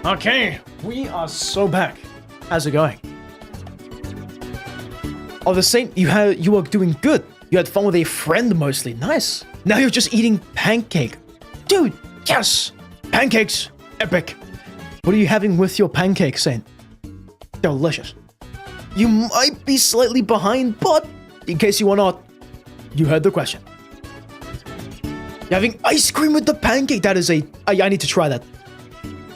Okay, we are so back. How's it going? Oh, the Saint, you were doing good. You had fun with a friend mostly. Nice. Now you're just eating pancake. Dude, yes! Pancakes, epic. What are you having with your pancake, Saint? Delicious. You might be slightly behind, but in case you are not, you heard the question. You're having ice cream with the pancake. That is I need to try that.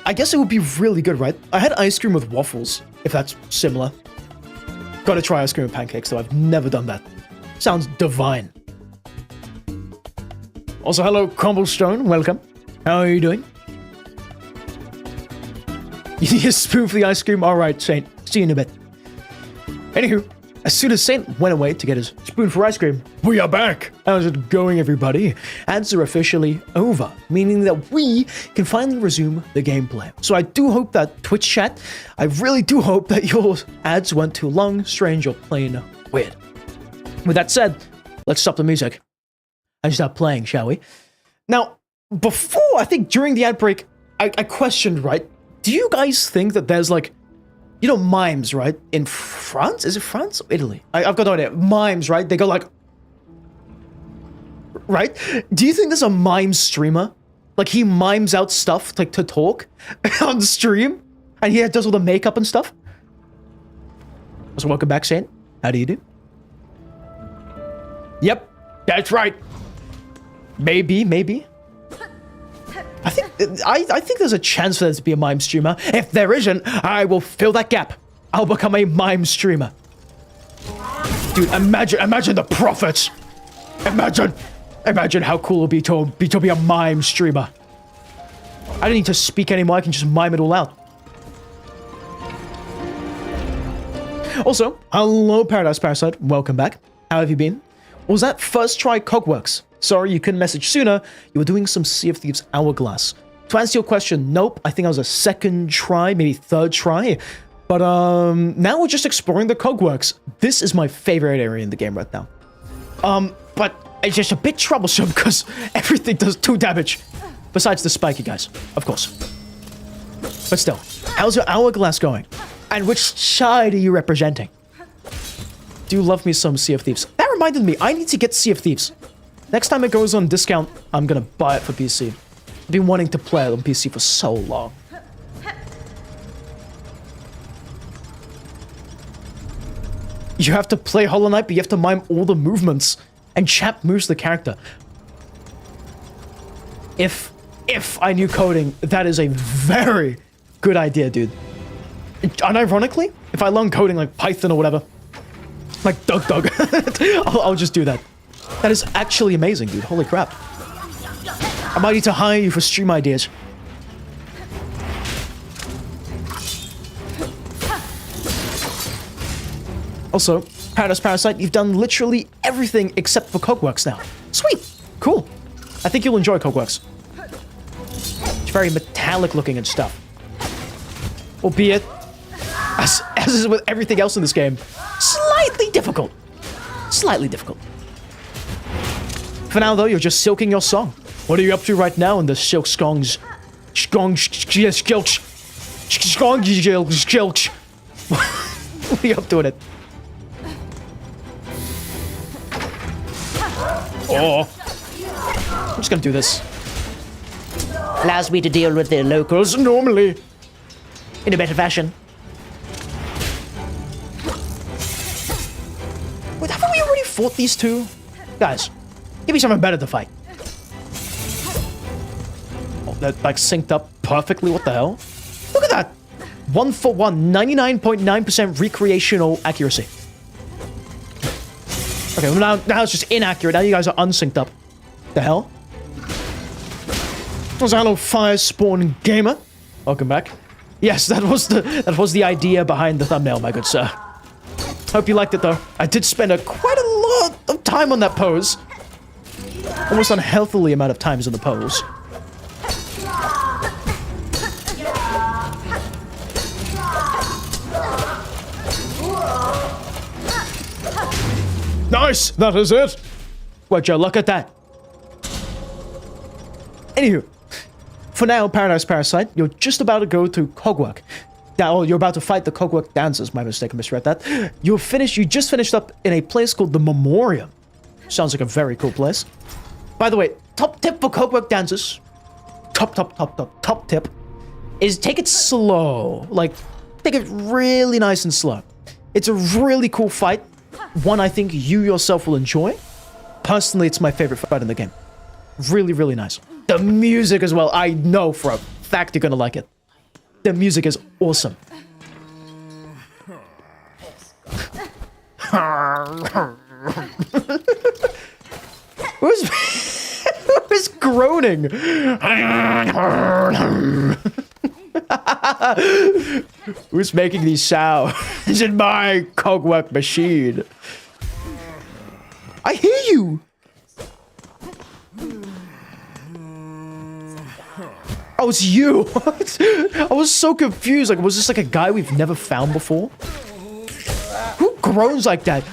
I guess it would be really good, right? I had ice cream with waffles, if that's similar. Gotta try ice cream with pancakes, though. I've never done that. Sounds divine. Also, hello, Crumblestone. Welcome. How are you doing? You need a spoon for the ice cream? Alright, Saint. See you in a bit. Anywho, as soon as Saint went away to get his spoon for ice cream, we are back! How's it going, everybody? Ads are officially over, meaning that we can finally resume the gameplay. So I do hope that Twitch chat, I really do hope that your ads weren't too long, strange, or plain weird. With that said, let's stop the music and start playing, shall we? Now, before, I think during the ad break, I questioned, right? Do you guys think that there's like, you know, mimes, right? In France? Is it France or Italy? I've got no idea. Mimes, right? They go like... Right? Do you think there's a mime streamer? Like, he mimes out stuff, like, to talk on stream? And he does all the makeup and stuff? So welcome back, Saint. How do you do? Yep, that's right. Maybe. I think there's a chance for there to be a mime streamer. If there isn't, I will fill that gap. I'll become a mime streamer. Dude, imagine the profits. Imagine how cool it would be to be a mime streamer. I don't need to speak anymore. I can just mime it all out. Also, hello, Paradise Parasite. Welcome back. How have you been? Was that first try Cogworks? Sorry you couldn't message sooner. You were doing some Sea of Thieves Hourglass. To answer your question, nope. I think I was a second try, maybe third try. But now we're just exploring the Cogworks. This is my favorite area in the game right now. But it's just a bit troublesome because everything does 2 damage. Besides the spiky guys, of course. But still, how's your Hourglass going? And which side are you representing? Do you love me some Sea of Thieves? That reminded me, I need to get Sea of Thieves. Next time it goes on discount, I'm gonna buy it for PC. I've been wanting to play it on PC for so long. You have to play Hollow Knight, but you have to mime all the movements. And chat moves the character. If I knew coding, that is a very good idea, dude. Unironically, if I learn coding like Python or whatever, like Doug, I'll just do that. That is actually amazing, dude. Holy crap. I might need to hire you for stream ideas. Also, Paradise Parasite, you've done literally everything except for Cogworks now. Sweet. Cool. I think you'll enjoy Cogworks. It's very metallic looking and stuff. Albeit, as is with everything else in this game, slightly difficult. Slightly difficult. For now, though, you're just silking your song. What are you up to right now in the Silksong's... What are you up to in it? Oh. I'm just gonna do this. Allows me to deal with the locals Normally. in a better fashion. Wait, haven't we already fought these two? Guys, give me something better to fight. Oh, that like synced up perfectly. What the hell? Look at that. 1 for 1, 99.9% recreational accuracy. Okay, well now it's just inaccurate. Now you guys are unsynced up. The hell? Hello, Fire Spawn Gamer. Welcome back. Yes, that was the idea behind the thumbnail, my good sir. Hope you liked it though. I did spend quite a lot of time on that pose. Almost unhealthily amount of times on the pose. Nice! That is it! Would you look at that? Anywho, for now, Paradise Parasite, you're just about to go to Cogwork. Now, you're about to fight the Cogwork dancers. My mistake, I misread that. You just finished up in a place called the Memoriam. Sounds like a very cool place. By the way, top tip for Cogwork dancers. Top tip is take it slow. Like, take it really nice and slow. It's a really cool fight. One I think you yourself will enjoy. Personally, it's my favorite fight in the game. Really, really nice. The music as well. I know for a fact you're gonna like it. The music is awesome. Who's groaning? Who's making these sounds in my Cogwork machine? I hear you. Oh, it's you. I was so confused. Like, was this like a guy we've never found before? Who groans like that?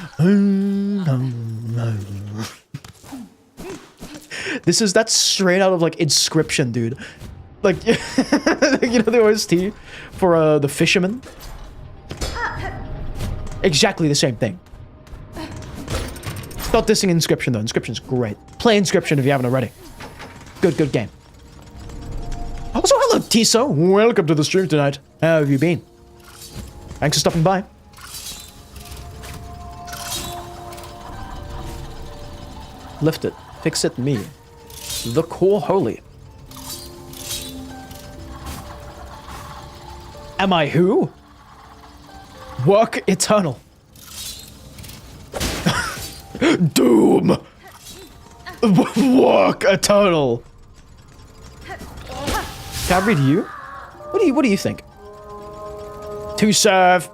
That's straight out of like Inscription, dude. Like, you know the OST for the Fisherman? Exactly the same thing. Not dissing Inscription though. Inscription's great. Play Inscription if you haven't already. Good game. Also, hello, Tiso. Welcome to the stream tonight. How have you been? Thanks for stopping by. Lift it. Fix it, me. The Core Holy. Am I who? Work Eternal. Doom. Work Eternal. Can I read you? What do you think? To serve.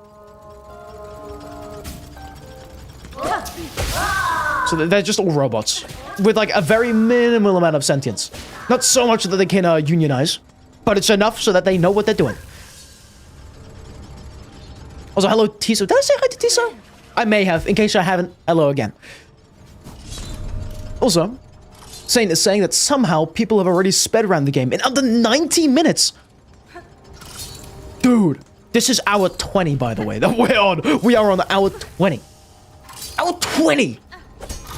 So they're just all robots with like a very minimal amount of sentience. Not so much that they can unionize, but it's enough so that they know what they're doing. Also, hello, Tiso. Did I say hi to Tiso? I may have. In case I haven't, hello again. Also, Saint is saying that somehow people have already sped around the game in under 90 minutes. Dude, this is hour 20, by the way, that we're on. We are on hour 20. Hour 20!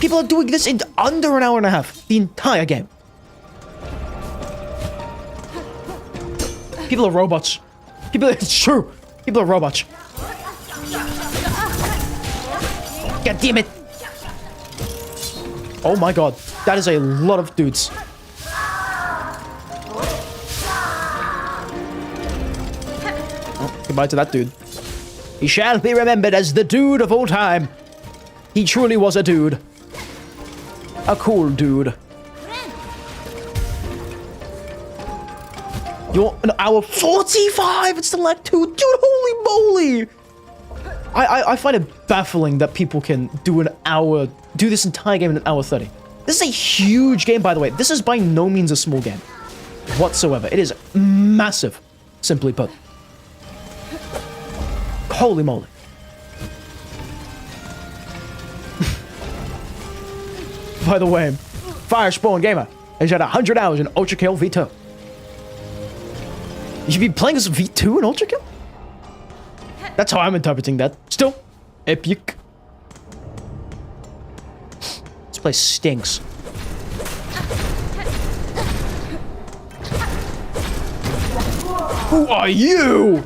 People are doing this in under an hour and a half. The entire game. People are robots. It's true. People are robots. God damn it. Oh my god. That is a lot of dudes. Oh, goodbye to that dude. He shall be remembered as the dude of all time. He truly was a dude. A cool dude. You're an hour 45. It's still like 2. Dude, holy moly. I find it baffling that people can do this entire game in an hour 30. This is a huge game, by the way. This is by no means a small game whatsoever. It is massive, simply put. Holy moly. By the way, Firespawn Gamer has had 100 hours in Ultra Kill V2. You should be playing as V2 in Ultra Kill? That's how I'm interpreting that. Still, epic. This place stinks. Who are you?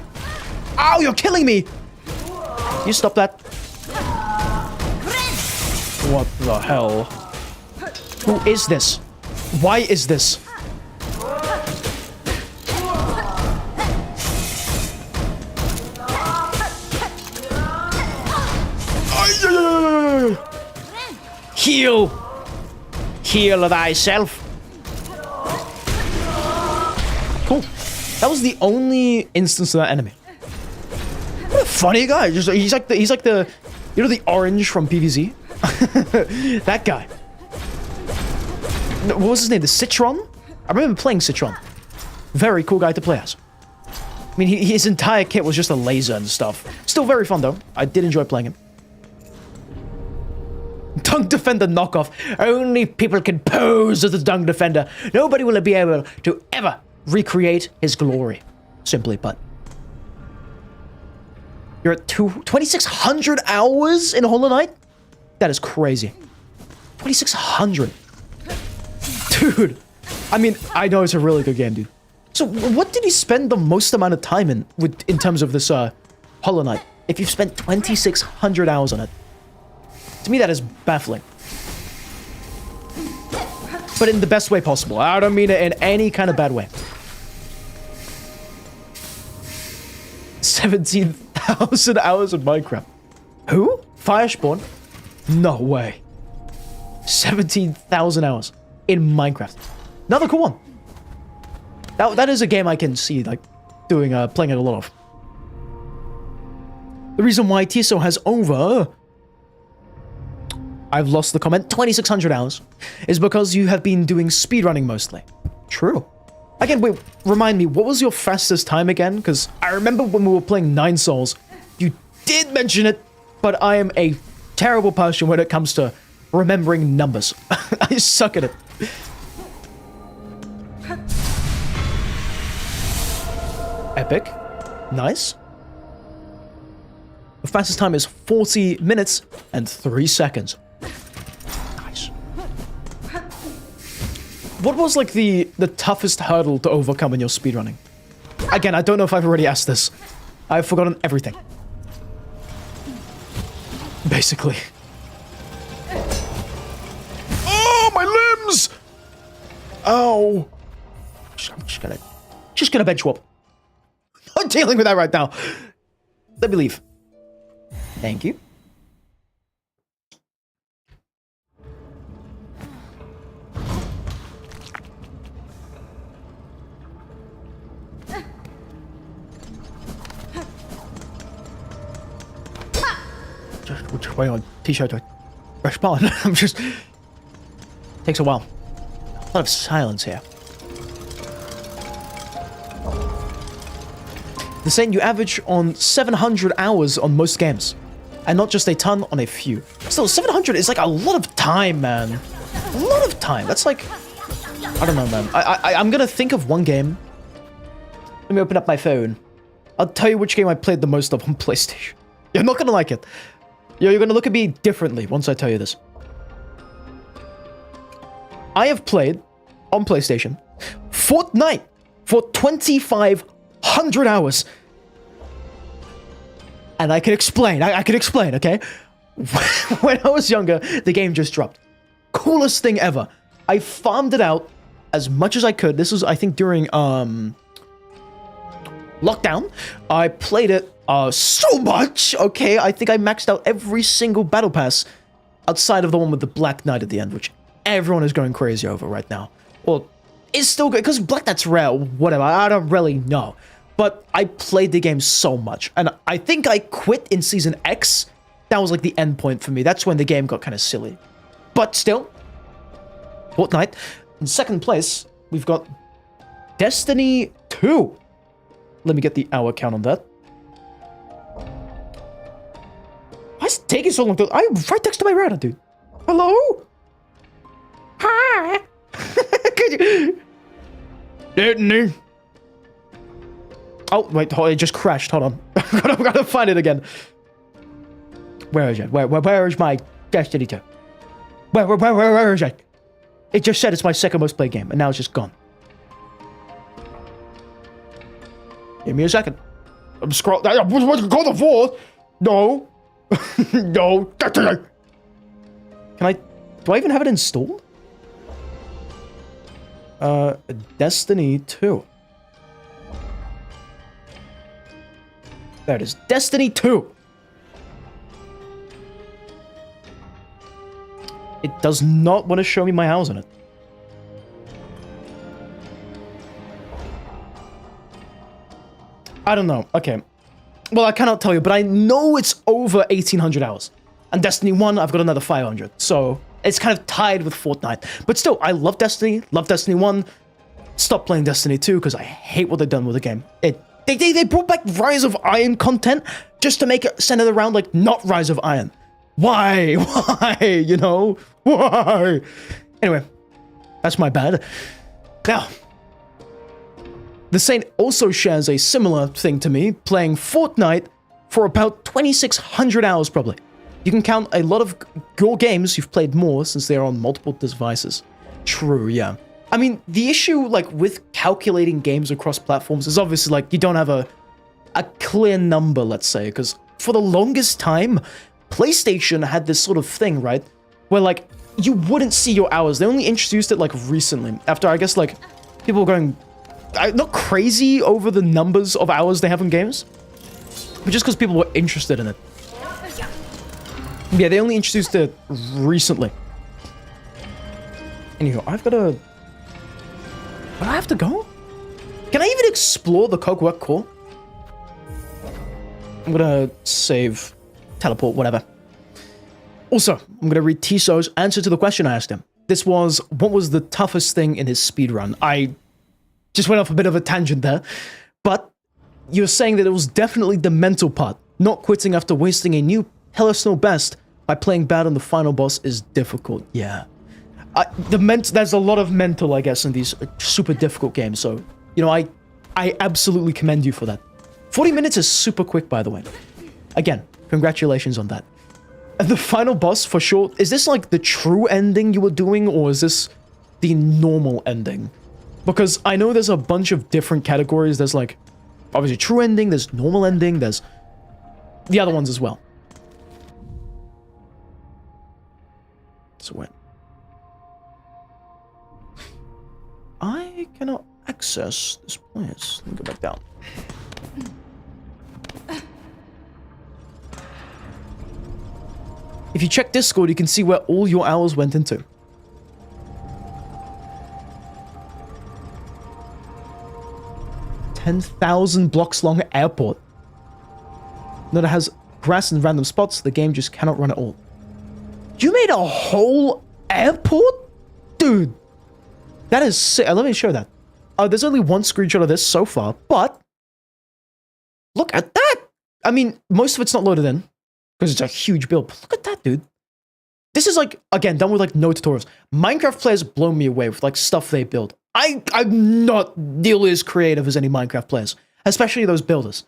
Ow, you're killing me! You stop that. What the hell? Who is this? Why is this? Heal! Heal thyself. Cool. That was the only instance of that enemy. What a funny guy. Just he's like the you know the orange from PvZ? That guy. What was his name? The Citron? I remember playing Citron. Very cool guy to play as. I mean, his entire kit was just a laser and stuff. Still very fun though. I did enjoy playing him. Dunk Defender knockoff. Only people can pose as the Dunk Defender. Nobody will be able to ever recreate his glory. Simply put. You're at 2,600 hours in Hollow Knight? That is crazy. 2,600. Dude. I mean, I know it's a really good game, dude. So what did you spend the most amount of time in terms of this Hollow Knight? If you've spent 2,600 hours on it. To me, that is baffling. But in the best way possible. I don't mean it in any kind of bad way. 17,000 hours of Minecraft. Who? Firespawn? No way. 17,000 hours in Minecraft. Another cool one. That is a game I can see, like, playing it a lot of. The reason why Tiso has over... I've lost the comment, 2,600 hours, is because you have been doing speedrunning mostly. True. Again, wait, remind me, what was your fastest time again? Because I remember when we were playing 9 Souls, you did mention it, but I am a terrible person when it comes to remembering numbers. I suck at it. Epic. Nice. The fastest time is 40 minutes and 3 seconds. Nice. What was like the toughest hurdle to overcome in your speedrunning? Again, I don't know if I've already asked this. I've forgotten everything. Basically. Oh, my limbs! Ow. I'm just gonna bench swap. I'm dealing with that right now. Let me leave. Thank you. Just wait on t-shirt to respond. I'm just... Takes a while. A lot of silence here. They're saying you average on 700 hours on most games. And not just a ton on a few. Still, 700 is like a lot of time, man. A lot of time. That's like... I don't know, man. I'm gonna think of one game. Let me open up my phone. I'll tell you which game I played the most of on PlayStation. You're not gonna like it. You're gonna look at me differently once I tell you this. I have played, on PlayStation, Fortnite for 2,500 hours. And I can explain. I can explain, okay? When I was younger, the game just dropped. Coolest thing ever. I farmed it out as much as I could. This was, I think, during lockdown. I played it so much, okay? I think I maxed out every single battle pass outside of the one with the Black Knight at the end, which everyone is going crazy over right now. Well, it's still good, because Black Knight's rare, whatever. I don't really know. but I played the game so much, and I think I quit in Season X. That was like the end point for me. That's when the game got kind of silly. But still, Fortnite. In second place, we've got Destiny 2. Let me get the hour count on that. Why is it taking so long? I'm right next to my router, dude. Hello? Hi. Could you... Destiny. Oh, wait, it just crashed. Hold on. I've got to find it again. Where is it? Where is my Destiny 2? Where is it? It just said it's my second most played game, and now it's just gone. Give me a second. I'm scrolling. I was going to fourth. No. No. Can I... Do I even have it installed? Destiny 2. There it is. Destiny 2. It does not want to show me my hours on it. I don't know. Okay. Well, I cannot tell you, but I know it's over 1,800 hours. And Destiny 1, I've got another 500. So it's kind of tied with Fortnite. But still, I love Destiny 1. Stop playing Destiny 2 because I hate what they've done with the game. They brought back Rise of Iron content just to make it centered around, like, not Rise of Iron. Why? Why? You know? Why? Anyway, that's my bad. Now, the Saint also shares a similar thing to me, playing Fortnite for about 2,600 hours probably. You can count a lot of your games you've played more since they're on multiple devices. True, yeah. I mean, the issue, like, with calculating games across platforms is obviously, like, you don't have a clear number, let's say, because for the longest time, PlayStation had this sort of thing, right? Where, like, you wouldn't see your hours. They only introduced it, like, recently. After, I guess, like, people were going... not crazy over the numbers of hours they have in games, but just because people were interested in it. Yeah, they only introduced it recently. Anyhow, I've got to... Where do I have to go? Can I even explore the Cocoa Core? I'm gonna save, teleport, whatever. Also, I'm gonna read Tiso's answer to the question I asked him. This was, what was the toughest thing in his speedrun? I just went off a bit of a tangent there, but you're saying that it was definitely the mental part. Not quitting after wasting a new personal best by playing bad on the final boss is difficult. Yeah. There's a lot of mental, I guess, in these super difficult games, so, you know, I absolutely commend you for that. 40 minutes is super quick, by the way. Again, congratulations on that. And the final boss, for sure, is this like the true ending you were doing, or is this the normal ending? Because I know there's a bunch of different categories. There's like, obviously true ending, there's normal ending, there's the other ones as well. So wait. I cannot access this place. Let me go back down. If you check Discord, you can see where all your hours went into. $10,000 blocks long airport. That it has grass in random spots, the game just cannot run at all. You made a whole airport? Dude. That is sick. Let me show that. There's only one screenshot of this so far, but look at that. I mean, most of it's not loaded in because it's a huge build. But look at that, dude. This is like, again, done with like no tutorials. Minecraft players blow me away with like stuff they build. I'm not nearly as creative as any Minecraft players, especially those builders.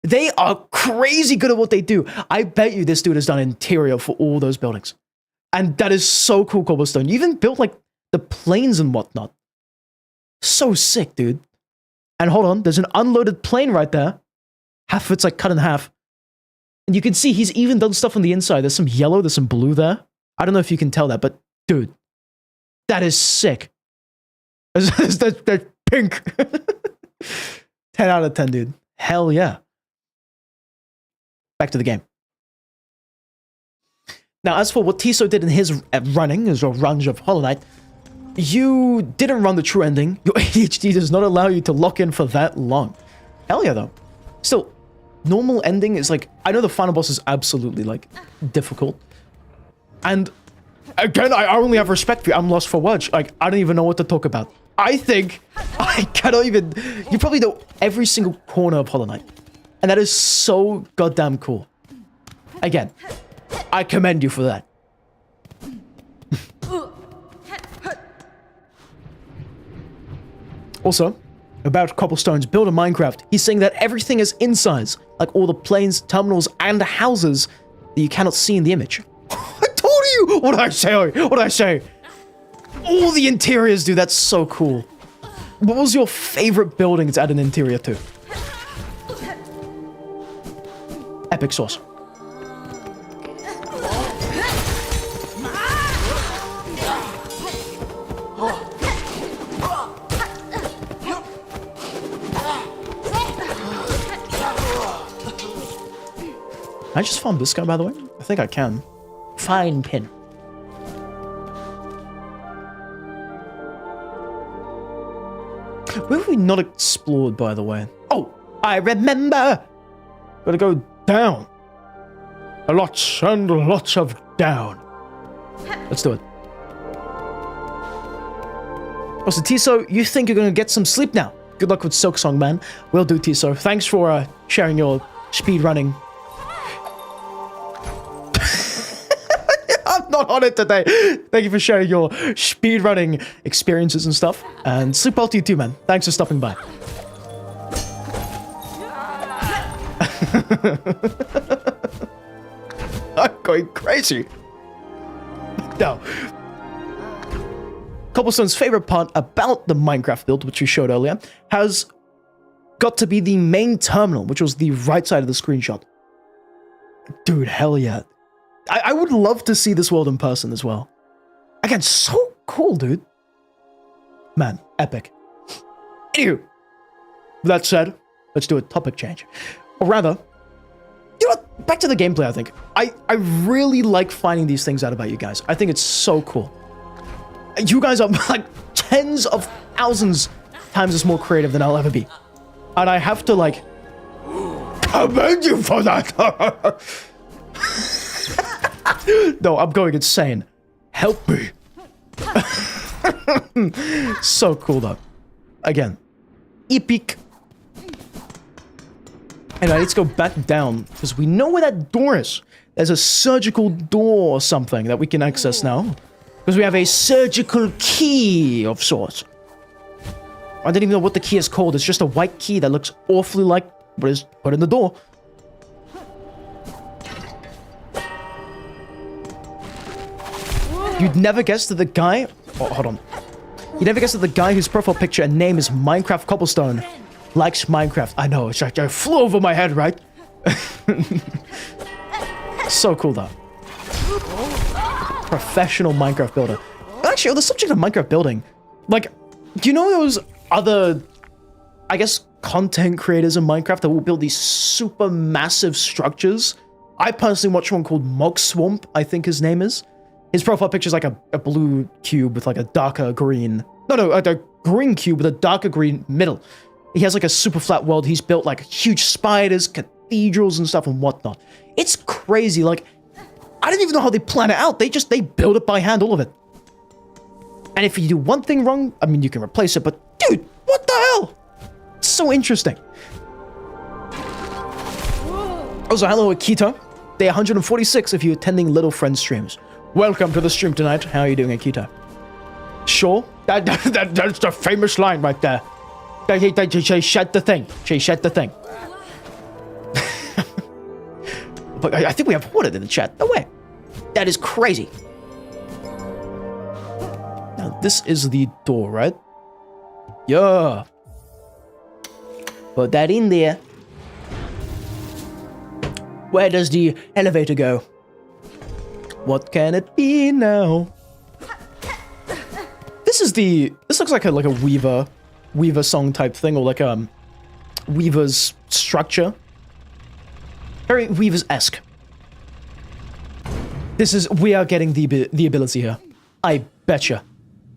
They are crazy good at what they do. I bet you this dude has done interior for all those buildings. And that is so cool, Cobblestone. You even built like the planes and whatnot. So sick, dude. And hold on, there's an unloaded plane right there. Half of it's like cut in half. And you can see he's even done stuff on the inside. There's some yellow, there's some blue there. I don't know if you can tell that, but dude, that is sick. That's pink. 10 out of 10, dude. Hell yeah. Back to the game. Now, as for what Tiso did in his running, his run of Hollow Knight, you didn't run the true ending. Your ADHD does not allow you to lock in for that long. Hell yeah, though. Still, normal ending is like, I know the final boss is absolutely like difficult. And again, I only have respect for you. I'm lost for words. Like, I don't even know what to talk about. I think I cannot even, you probably know every single corner of Hollow Knight. And that is so goddamn cool. Again, I commend you for that. Also, about Cobblestone's build in Minecraft, he's saying that everything is insides, like all the planes, terminals, and houses that you cannot see in the image. I told you! What did I say? What did I say? All the interiors, dude, that's so cool. What was your favorite building to add an interior to? Epic sauce. Can I just farm this guy, by the way? I think I can. Fine pin. Where have we not explored, by the way? Oh, I remember! Gotta go down. Lots and lots of down. Let's do it. Also, Tiso, you think you're gonna get some sleep now? Good luck with Silksong, man. Will do, Tiso. Thanks for sharing your speed running. I'm not on it today. Thank you for sharing your speedrunning experiences and stuff. And sleep well to you too, man. Thanks for stopping by. I'm going crazy. Now, Cobblestone's favorite part about the Minecraft build, which we showed earlier, has got to be the main terminal, which was the right side of the screenshot. Dude, hell yeah. I would love to see this world in person as well. Again, so cool, dude. Man, epic. Anywho, with that said, let's do a topic change. Or rather, you know what? Back to the gameplay, I think. I really like finding these things out about you guys. I think it's so cool. You guys are like tens of thousands times as more creative than I'll ever be. And I have to like commend you for that. No, I'm going insane. Help me. So cool, though. Again, epic. And I need to go back down, because we know where that door is. There's a surgical door or something that we can access now. Because we have a surgical key of sorts. I didn't even know what the key is called. It's just a white key that looks awfully like what is put in the door. You'd never guess that the guy... Oh, hold on. You'd never guess that the guy whose profile picture and name is Minecraft Cobblestone likes Minecraft. I know, it's like I flew over my head, right? So cool, though. Professional Minecraft builder. Actually, on the subject of Minecraft building, like, do you know those other, I guess, content creators in Minecraft that will build these super massive structures? I personally watch one called Mog Swamp, I think his name is. His profile picture is like a blue cube with like a darker green... No, a green cube with a darker green middle. He has like a super flat world. He's built like huge spiders, cathedrals and stuff and whatnot. It's crazy. Like, I don't even know how they plan it out. They build it by hand, all of it. And if you do one thing wrong, I mean, you can replace it, but dude, what the hell? It's so interesting. Also, hello, Akita. Day 146 if you're attending Little Friend streams. Welcome to the stream tonight. How are you doing, Akita? Sure. That's the famous line right there. She shut the thing. She shut the thing. But I think we have Hornet in the chat. No way. That is crazy. Now, this is the door, right? Yeah. Put that in there. Where does the elevator go? What can it be now? This looks like a Weaver song type thing, or like Weaver's structure. Very Weaver's-esque. We are getting the ability here. I betcha.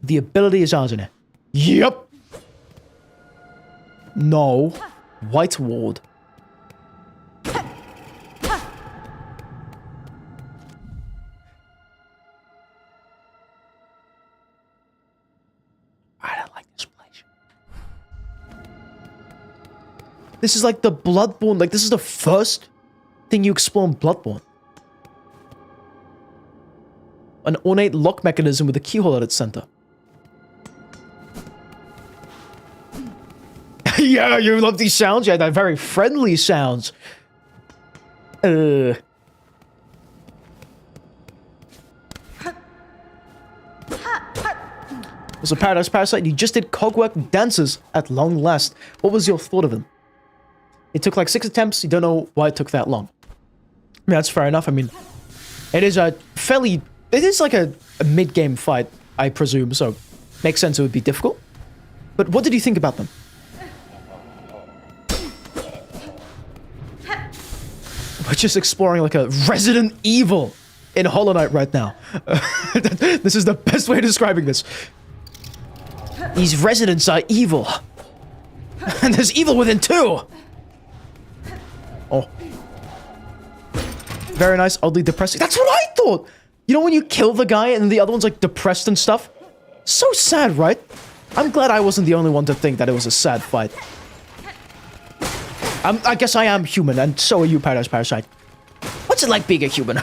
The ability is ours in it. Yep. No. White Ward. I don't like this place. This is like the Bloodborne, like this is the first thing you explore in Bloodborne. An ornate lock mechanism with a keyhole at its center. Yeah, you love these sounds? Yeah, they're very friendly sounds. There's a Paradise Parasite. You just did cogwork dances at long last. What was your thought of him? It took like 6 attempts. You don't know why it took that long. I mean, that's fair enough. I mean, it is a fairly... It is like a mid-game fight, I presume, so makes sense it would be difficult. But what did you think about them? We're just exploring like a Resident Evil in Hollow Knight right now. This is the best way of describing this. These residents are evil. And there's evil within too. Oh. Very nice, oddly depressing. That's what I thought! You know when you kill the guy and the other one's like depressed and stuff? So sad, right? I'm glad I wasn't the only one to think that it was a sad fight. I guess I am human, and so are you, Paradise Parasite. What's it like being a human?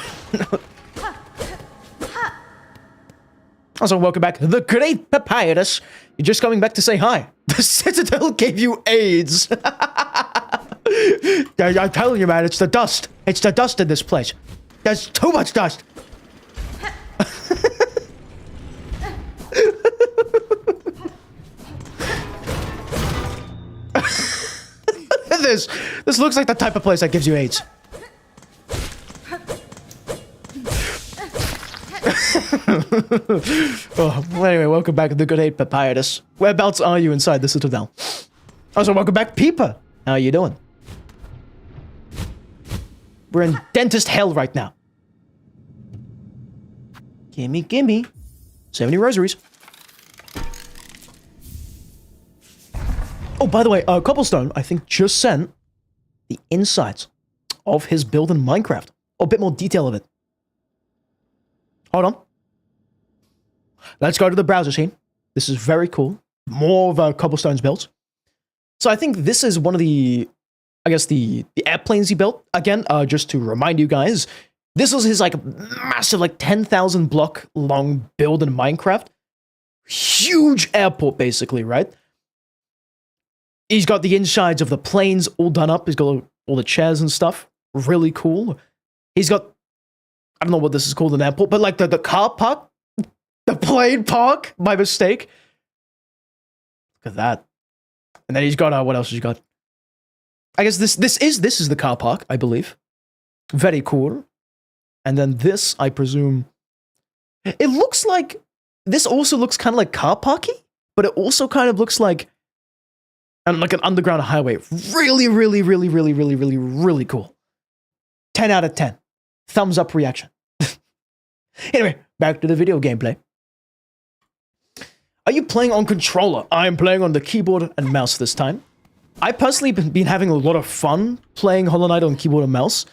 Also, welcome back, the Great Papyrus. You're just coming back to say hi. The Citadel gave you AIDS. I'm telling you, man, it's the dust. It's the dust in this place. There's too much dust. This looks like the type of place that gives you AIDS. Oh, well, anyway, welcome back to the Great Papyrus. Whereabouts are you inside the Citadel? Also, welcome back, Peeper. How are you doing? We're in dentist hell right now. Gimme, gimme. 70 rosaries. Oh, by the way, Cobblestone, I think, just sent the insides of his build in Minecraft. Or a bit more detail of it. Hold on. Let's go to the browser scene. This is very cool. More of Cobblestone's builds. So I think this is one of the, I guess, the airplanes he built. Again, just to remind you guys, this was his, like, massive, like, 10,000 block long build in Minecraft. Huge airport, basically, right? He's got the insides of the planes all done up. He's got all the chairs and stuff. Really cool. He's got, I don't know what this is called, an airport, but like the car park, the plane park, by mistake. Look at that. And then he's got, what else has he got? I guess this is the car park, I believe. Very cool. And then this, I presume, it looks like, this also looks kind of like car parky, but it also kind of looks like, and like an underground highway. Really, really, really, really, really, really, really cool. 10 out of 10. Thumbs up reaction. Anyway, back to the video gameplay. Are you playing on controller? I am playing on the keyboard and mouse this time. I personally been having a lot of fun playing Hollow Knight on keyboard and mouse.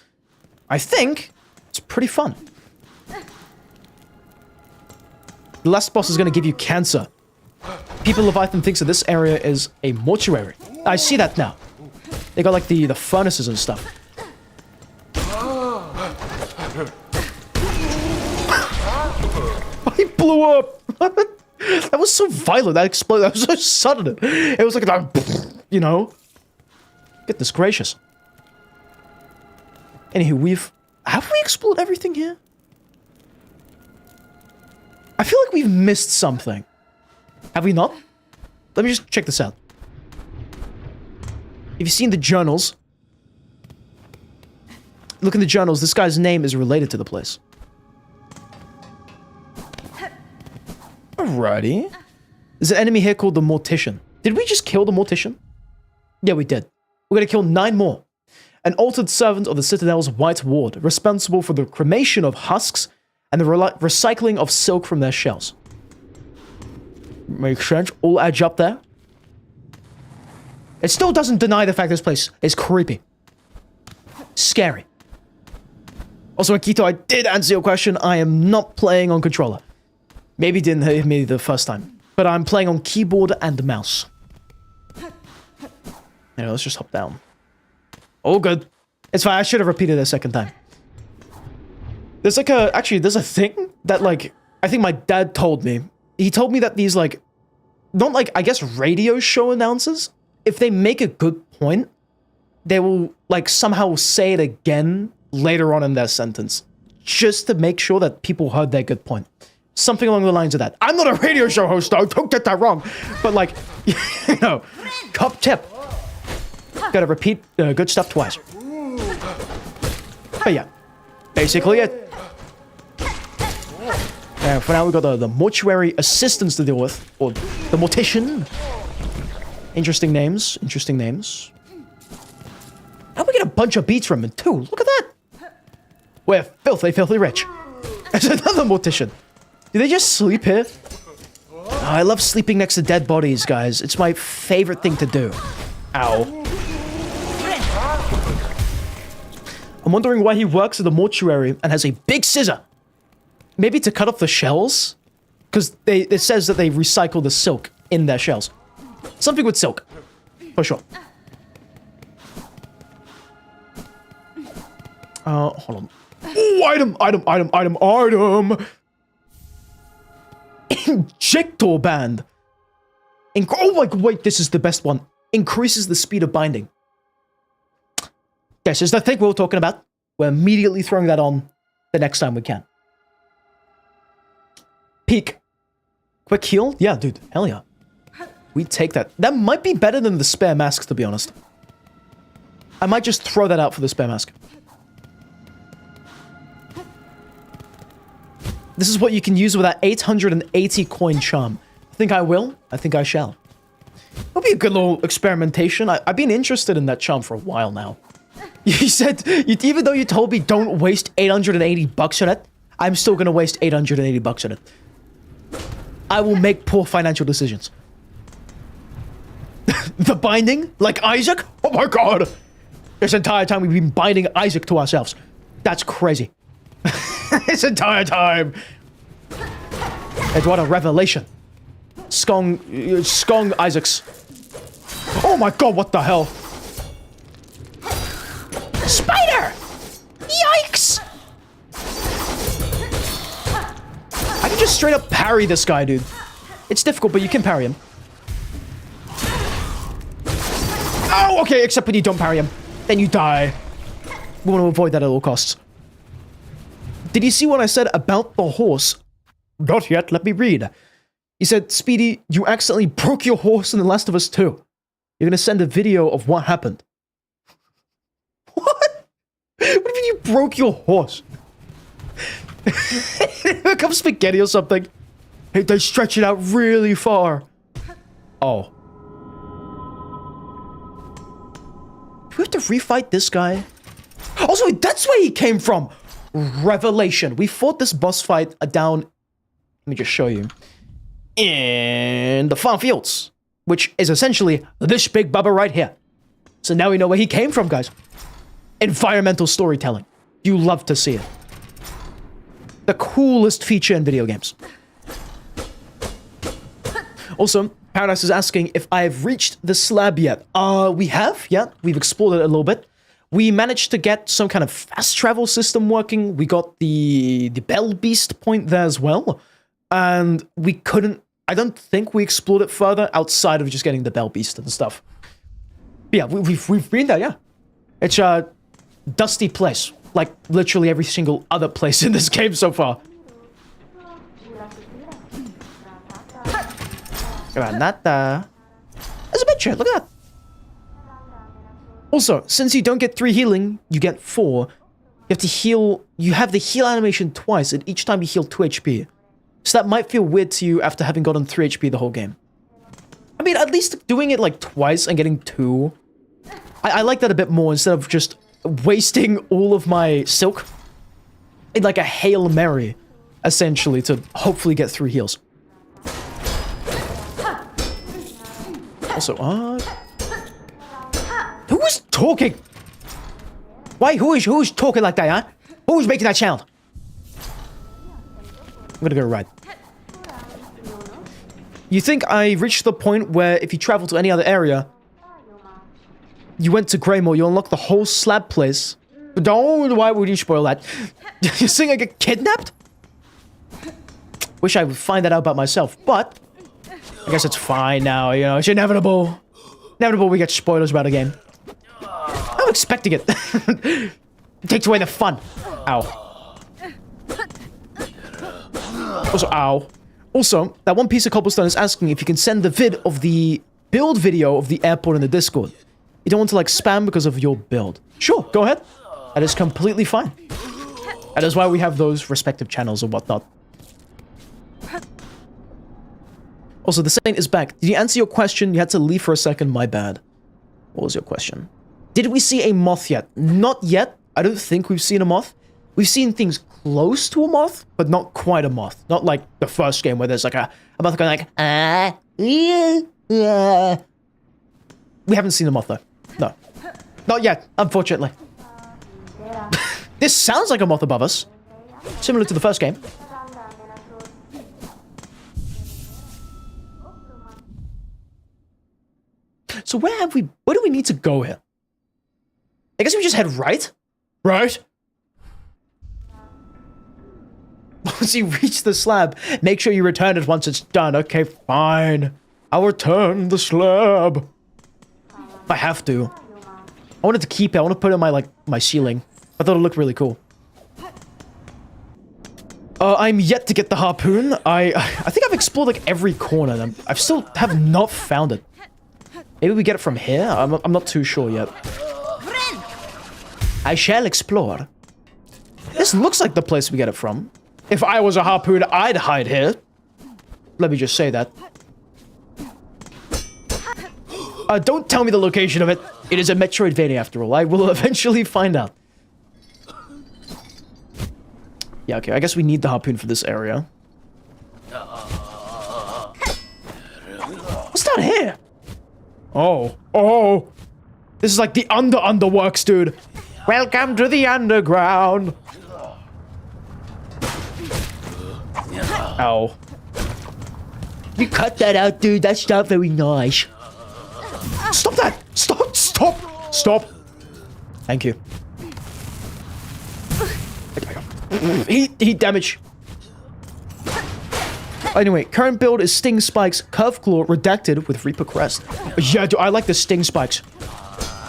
I think it's pretty fun. The last boss is going to give you cancer. People Leviathan thinks that this area is a mortuary. I see that now. They got like the furnaces and stuff. He blew up. That was so violent. That exploded. That was so sudden. It was like that, you know. Goodness gracious. Anywho, have we explored everything here? I feel like we've missed something. Have we not? Let me just check this out. If you've seen the journals, look in the journals, this guy's name is related to the place. Alrighty. There's an enemy here called the Mortician. Did we just kill the Mortician? Yeah, we did. We're gonna kill 9 more. An altered servant of the Citadel's White Ward, responsible for the cremation of husks and the recycling of silk from their shells. Makes sense. All edge up there. It still doesn't deny the fact this place is creepy. Scary. Also, Akito, I did answer your question. I am not playing on controller. Maybe didn't hear me the first time. But I'm playing on keyboard and mouse. Anyway, let's just hop down. Oh, good. It's fine. I should have repeated it a second time. There's like a... Actually, there's a thing that, like... I think my dad told me. He told me that these, like... Not like, I guess, radio show announcers. If they make a good point, they will, like, somehow say it again later on in their sentence. Just to make sure that people heard their good point. Something along the lines of that. I'm not a radio show host, though. Don't get that wrong. But, like, you know, top tip. Gotta repeat good stuff twice. But yeah, basically it. For now, we got the mortuary assistants to deal with, or the mortician. Interesting names. Interesting names. How we get a bunch of beats from him too? Look at that. We're filthy, filthy rich. There's another mortician. Do they just sleep here? Oh, I love sleeping next to dead bodies, guys. It's my favorite thing to do. Ow. I'm wondering why he works at the mortuary and has a big scissor. Maybe to cut off the shells? Because it says that they recycle the silk in their shells. Something with silk. For sure. Hold on. Oh, item! Injector band. Oh my, wait, this is the best one. Increases the speed of binding. This is the thing we're talking about. We're immediately throwing that on the next time we can. Peak. Quick heal? Yeah, dude. Hell yeah. We take that. That might be better than the spare mask, to be honest. I might just throw that out for the spare mask. This is what you can use with that 880 coin charm. I think I will. I think I shall. That'll be a good little experimentation. I've been interested in that charm for a while now. You said, even though you told me don't waste 880 bucks on it, I'm still gonna waste 880 bucks on it. I will make poor financial decisions. The binding? Like Isaac? Oh my god! This entire time we've been binding Isaac to ourselves. That's crazy. This entire time. And what a revelation. Skong Isaacs. Oh my god, what the hell? Spider! Yikes! I can just straight up parry this guy, dude. It's difficult, but you can parry him. Oh, okay, except when you don't parry him. Then you die. We want to avoid that at all costs. Did you see what I said about the horse? Not yet, let me read. You said, Speedy, you accidentally broke your horse in The Last of Us 2. You're gonna send a video of what happened. What? What do you mean you broke your horse? It becomes spaghetti or something. Hey, they stretch it out really far. Oh. Do we have to refight this guy? Also, that's where he came from. Revelation. We fought this boss fight down... Let me just show you. In the farm fields. Which is essentially this big bubba right here. So now we know where he came from, guys. Environmental storytelling. You love to see it. The coolest feature in video games. Also, Paradise is asking if I've reached the slab yet. We have, yeah. We've explored it a little bit. We managed to get some kind of fast travel system working. We got the Bell Beast point there as well. And we couldn't... I don't think we explored it further outside of just getting the Bell Beast and stuff. But yeah, we've been there, yeah. It's a dusty place. Like, literally every single other place in this game so far. Granata. There's a picture, look at that. Also, since you don't get 3 healing, you get 4. You have to heal... You have the heal animation twice, and each time you heal 2 HP. So that might feel weird to you after having gotten 3 HP the whole game. I mean, at least doing it like twice and getting 2. I like that a bit more instead of just wasting all of my silk in like a Hail Mary, essentially, to hopefully get 3 heals. talking? Why? Who's talking like that, huh? Who's making that sound? I'm gonna go right. You think I reached the point where if you travel to any other area, you went to Greymore, you unlock the whole slab place? Don't, why would you spoil that? You think I get kidnapped? Wish I would find that out about myself, but I guess it's fine now, you know, it's inevitable. Inevitable we get spoilers about a game. I'm expecting it. It takes away the fun. Ow. Also, ow. Also, that one piece of cobblestone is asking if you can send the vid of the build video of the airport in the Discord. You don't want to, like, spam because of your build. Sure, go ahead. That is completely fine. That is why we have those respective channels and whatnot. Also, the Saint is back. Did you answer your question? You had to leave for a second, my bad. What was your question? Did we see a moth yet? Not yet. I don't think we've seen a moth. We've seen things close to a moth, but not quite a moth. Not like the first game where there's like a moth going like, We haven't seen a moth though. No. Not yet, unfortunately. This sounds like a moth above us. Similar to the first game. So where do we need to go here? I guess we just head right? Right? Once you reach the slab, make sure you return it once it's done. Okay, fine. I'll return the slab. I have to. I wanted to keep it. I want to put it in my ceiling. I thought it looked really cool. I'm yet to get the harpoon. I think I've explored like every corner. I still have not found it. Maybe we get it from here? I'm not too sure yet. I shall explore. This looks like the place we get it from. If I was a harpoon, I'd hide here. Let me just say that. Don't tell me the location of it. It is a Metroidvania after all. I will eventually find out. Yeah, okay. I guess we need the harpoon for this area. What's down here? Oh. This is like the underworks, dude. Welcome to the underground. Ow. You cut that out, dude. That's not very nice. Stop that! Stop! Thank you. Heat damage. Anyway, current build is Sting Spikes, Curve Claw, Redacted with Reaper Crest. Yeah, dude, I like the Sting Spikes.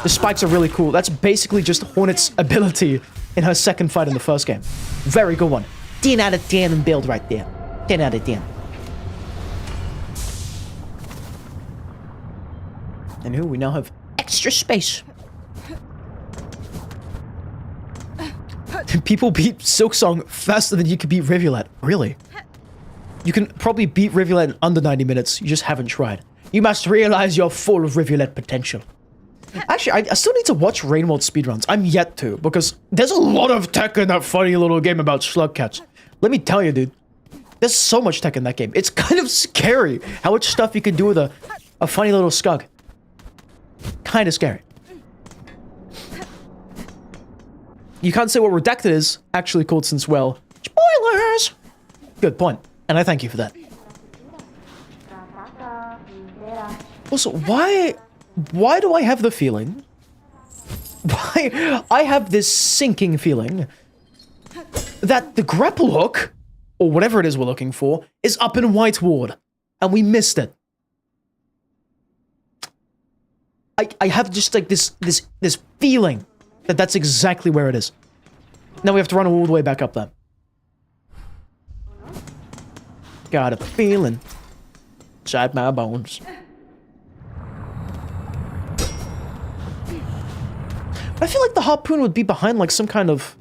The spikes are really cool. That's basically just Hornet's ability in her second fight in the first game. Very good one. 10 out of 10 in build right there. 10 out of 10. And here we now have extra space. People beat Silksong faster than you can beat Rivulet. Really? You can probably beat Rivulet in under 90 minutes. You just haven't tried. You must realize you're full of Rivulet potential. Actually, I still need to watch Rainworld speedruns. I'm yet to, because there's a lot of tech in that funny little game about slug cats. Let me tell you, dude. There's so much tech in that game. It's kind of scary how much stuff you can do with a funny little skug. Kind of scary. You can't say what Redacted is actually called since, well, spoilers! Good point. And I thank you for that. Also, why do I have the feeling? Why I have this sinking feeling that the grapple hook, or whatever it is we're looking for, is up in White Ward, and we missed it. I have just like this feeling that that's exactly where it is. Now we have to run all the way back up there. Got a feeling inside my bones. I feel like the harpoon would be behind like some kind of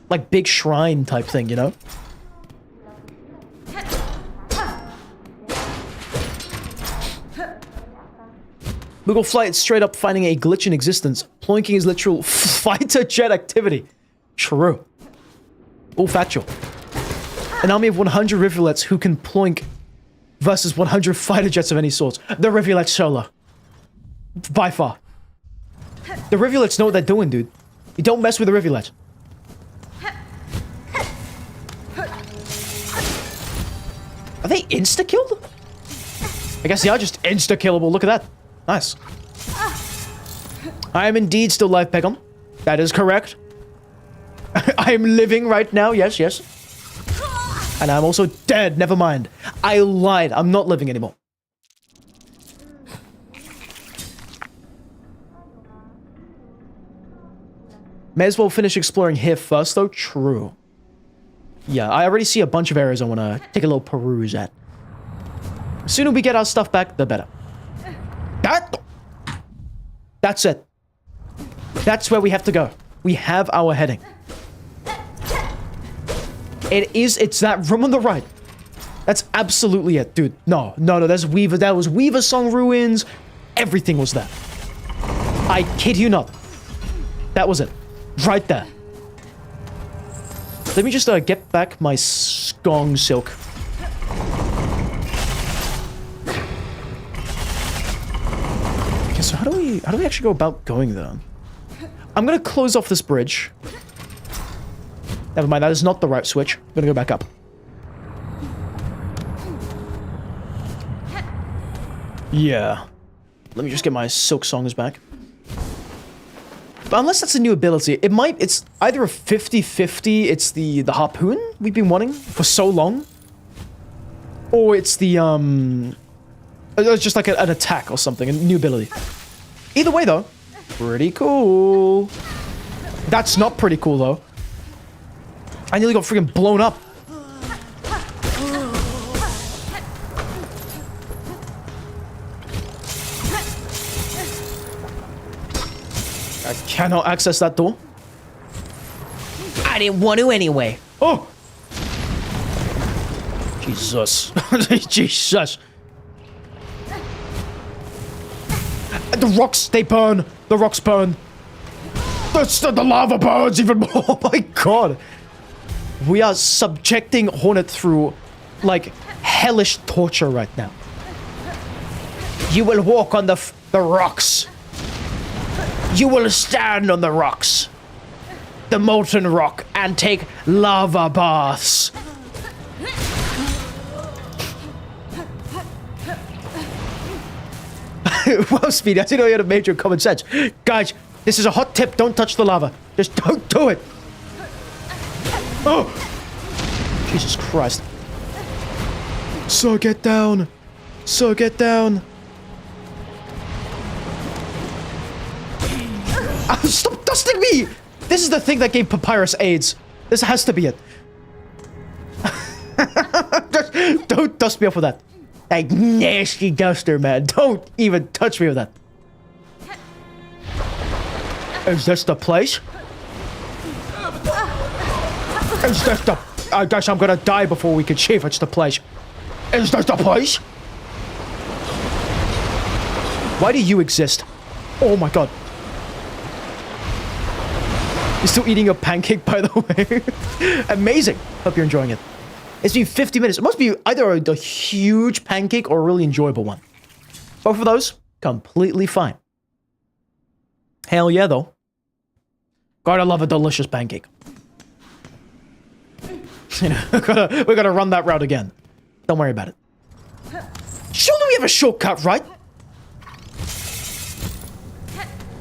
like big shrine type thing, you know? Moogle Flight straight up finding a glitch in existence. Ploinking is literal fighter jet activity. True. All factual. An army of 100 rivulets who can ploink versus 100 fighter jets of any sort. The rivulet solo. By far. The rivulets know what they're doing, dude. You don't mess with the rivulets. Are they insta-killed? I guess they are just insta-killable. Look at that. Nice. I am indeed still live, Pegum. That is correct. I am living right now. Yes, yes. And I'm also dead. Never mind. I lied. I'm not living anymore. May as well finish exploring here first, though. True. Yeah, I already see a bunch of areas I want to take a little peruse at. The sooner we get our stuff back, the better. That's it. That's where we have to go. We have our heading. It's that room on the right. That's absolutely it, dude. No, there's Weaver. That was Weaver Song Ruins. Everything was there. I kid you not. That was it. Right there. Let me just get back my Skong Silk. Okay, so how do we actually go about going there? I'm gonna close off this bridge. Never mind, that is not the right switch. I'm gonna go back up. Yeah. Let me just get my Silksongs back. But unless that's a new ability, it's either a 50-50, it's the harpoon we've been wanting for so long. Or it's the, it's just like an attack or something, a new ability. Either way, though, pretty cool. That's not pretty cool, though. I nearly got freaking blown up. I cannot access that door. I didn't want to anyway. Oh! Jesus. Jesus. The rocks, they burn. The rocks burn. The lava burns even more. Oh my god. We are subjecting Hornet through, like, hellish torture right now. You will walk on the rocks. You will stand on the rocks. The molten rock and take lava baths. Well, Speedy, I didn't know you had a major common sense. Guys, this is a hot tip. Don't touch the lava. Just don't do it. Oh! Jesus Christ. Sir, get down. Sir, get down. Oh, stop dusting me! This is the thing that gave Papyrus AIDS. This has to be it. Just don't dust me up with that. That nasty duster, man. Don't even touch me with that. Is this the place? Is this the... I guess I'm gonna die before we can see if it's the place. Is this the place? Why do you exist? Oh my god. You're still eating a pancake, by the way. Amazing. Hope you're enjoying it. It's been 50 minutes. It must be either a huge pancake or a really enjoyable one. Both of those, completely fine. Hell yeah, though. Gotta love a delicious pancake. You know, we're gonna run that route again. Don't worry about it. Surely we have a shortcut, right?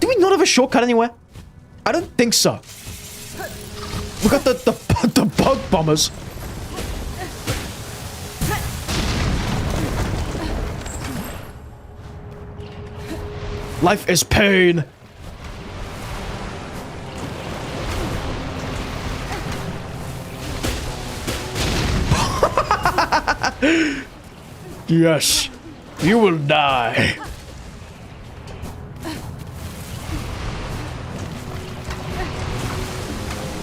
Do we not have a shortcut anywhere? I don't think so. We got the bug bombers. Life is pain. Yes, you will die.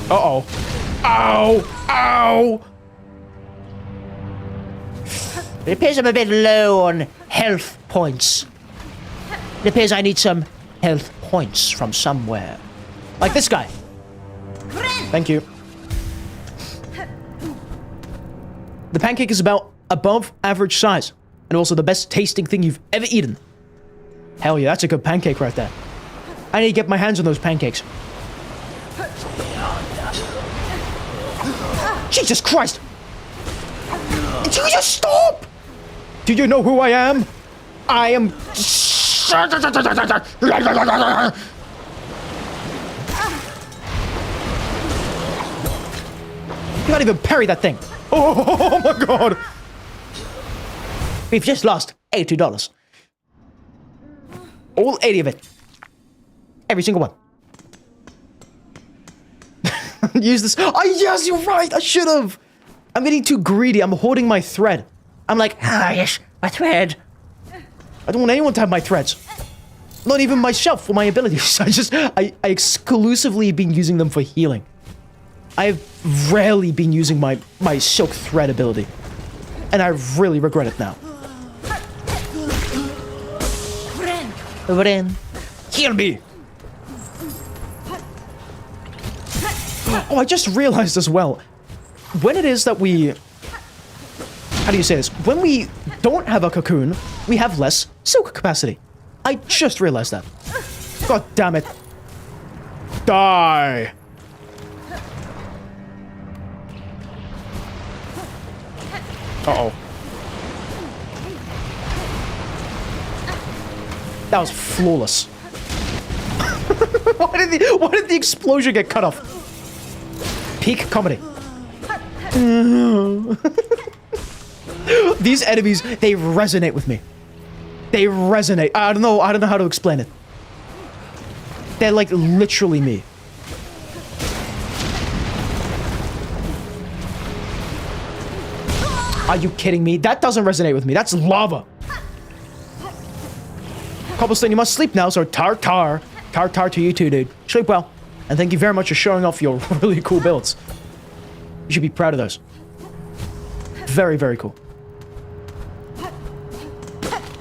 Uh-oh. Ow! Ow! It appears I'm a bit low on health points. It appears I need some health points from somewhere. Like this guy. Thank you. The pancake is about above average size, and also the best tasting thing you've ever eaten. Hell yeah, that's a good pancake right there. I need to get my hands on those pancakes. Jesus Christ! Did you just stop? Do you know who I am? I am... You can't even parry that thing. Oh my god! We've just lost $82. All 80 of it. Every single one. Use this. Oh, yes, you're right. I should have. I'm getting too greedy. I'm hoarding my thread. I'm like, Yes, my thread. I don't want anyone to have my threads. Not even myself or my abilities. I exclusively been using them for healing. I've rarely been using my silk thread ability. And I really regret it now. Ren. Heal me! Oh, I just realized as well. When it is that we... How do you say this? When we don't have a cocoon, we have less silk capacity. I just realized that. God damn it. Die! Uh-oh. That was flawless. Why did the explosion get cut off? Peak comedy. These enemies, they resonate with me. They resonate. I don't know how to explain it. They're like literally me. Are you kidding me? That doesn't resonate with me. That's lava. Cobblestone, you must sleep now, so tar to you too, dude. Sleep well. And thank you very much for showing off your really cool builds. You should be proud of those. Very, very cool.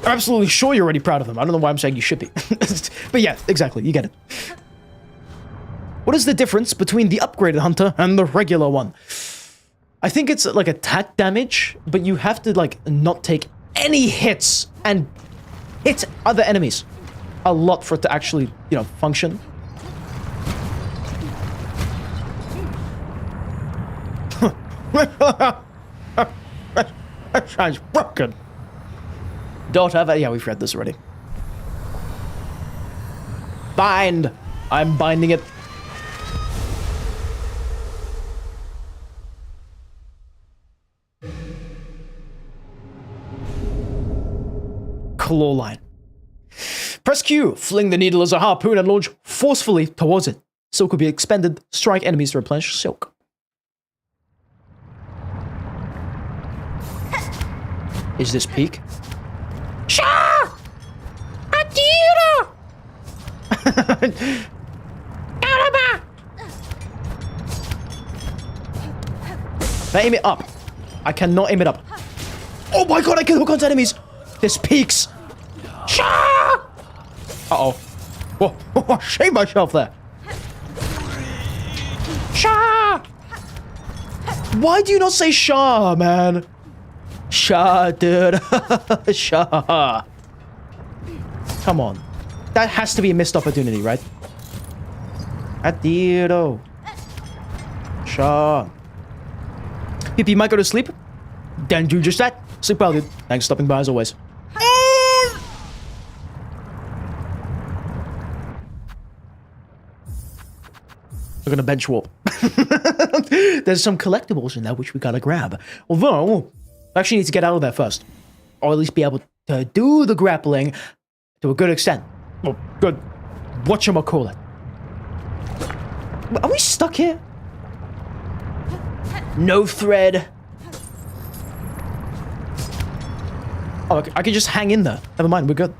I'm absolutely sure you're already proud of them. I don't know why I'm saying you should be. But yeah, exactly. You get it. What is the difference between the upgraded hunter and the regular one? I think it's like attack damage, but you have to like not take any hits and hit other enemies a lot for it to actually, you know, function. That sounds broken. Don't have it. Yeah, we've read this already. Bind. I'm binding it. Claw line. Press Q, fling the needle as a harpoon and launch forcefully towards it. Silk will be expended, strike enemies to replenish silk. Is this peak? Sha! Adira! Caramba! Now aim it up. I cannot aim it up. Oh my god, I can hook onto enemies. This peaks. Sha! Uh-oh. Whoa, shame myself there. Sha! Why do you not say Shah, man? Shah, dude. Shah. Come on. That has to be a missed opportunity, right? Adiro. Shah. If you might go to sleep, then do just that. Sleep well, dude. Thanks for stopping by as always. We're gonna bench warp. There's some collectibles in there which we gotta grab. Although, I actually need to get out of there first. Or at least be able to do the grappling to a good extent. Well, good. Whatchamacallit. Are we stuck here? No thread. Oh, okay. I can just hang in there. Never mind, we're good.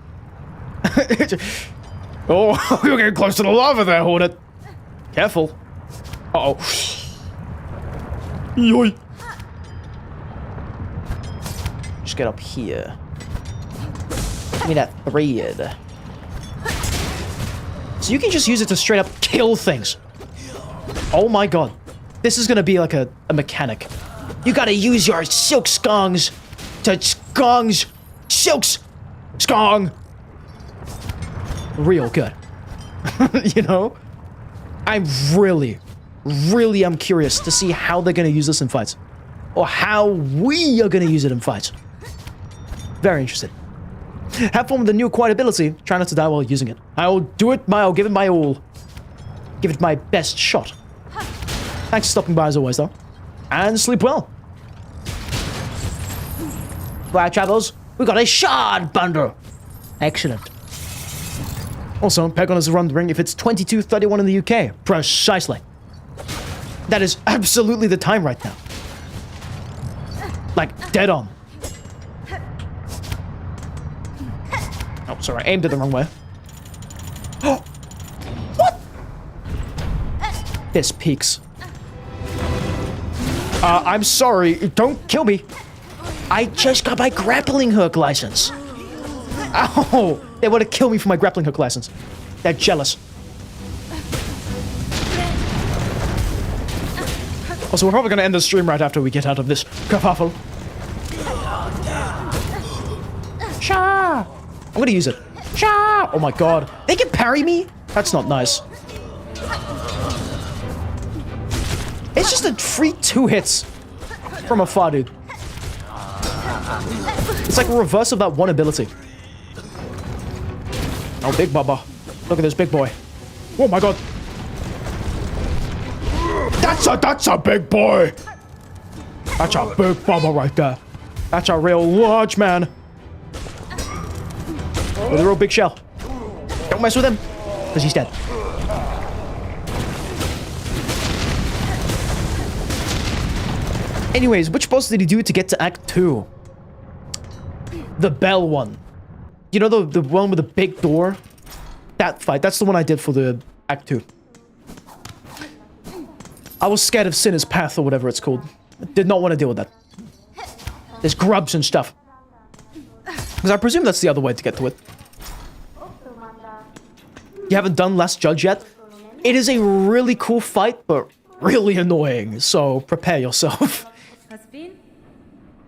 Oh, you're getting close to the lava there, Hornet. Careful. Uh-oh. Yoy. Just get up here. Give me that thread. So you can just use it to straight up kill things. Oh my god. This is gonna be like a mechanic. You gotta use your silk skongs to skongs. Silks! Skong! Real good. You know? I'm really am curious to see how they're going to use this in fights. Or how we are going to use it in fights. Very interested. Have fun with the new acquired ability. Try not to die while using it. I'll give it my all. Give it my best shot. Thanks for stopping by as always, though. And sleep well. Right, travels. We got a shard bundle. Excellent. Also, Pegon is wondering if it's 22:31 in the UK. Precisely. That is absolutely the time right now. Like, dead on. Oh, sorry, I aimed it the wrong way. Oh! What? This peaks. I'm sorry, don't kill me. I just got my grappling hook license. Ow! They want to kill me for my grappling hook license. They're jealous. Also, we're probably going to end the stream right after we get out of this kerfuffle. Sha! I'm going to use it. Sha! Oh my god. They can parry me? That's not nice. It's just a free 2 hits from afar, dude. It's like a reverse of that one ability. Oh, big bubba. Look at this big boy. Oh my god. That's a big boy. That's a big bubba right there. That's a real large man. With a real big shell. Don't mess with him, because he's dead. Anyways, which boss did he do to get to Act 2? The bell one. You know the one with the big door? That fight. That's the one I did for the Act 2. I was scared of Sinner's Path or whatever it's called. I did not want to deal with that. There's grubs and stuff. Because I presume that's the other way to get to it. You haven't done Last Judge yet? It is a really cool fight, but really annoying, so prepare yourself.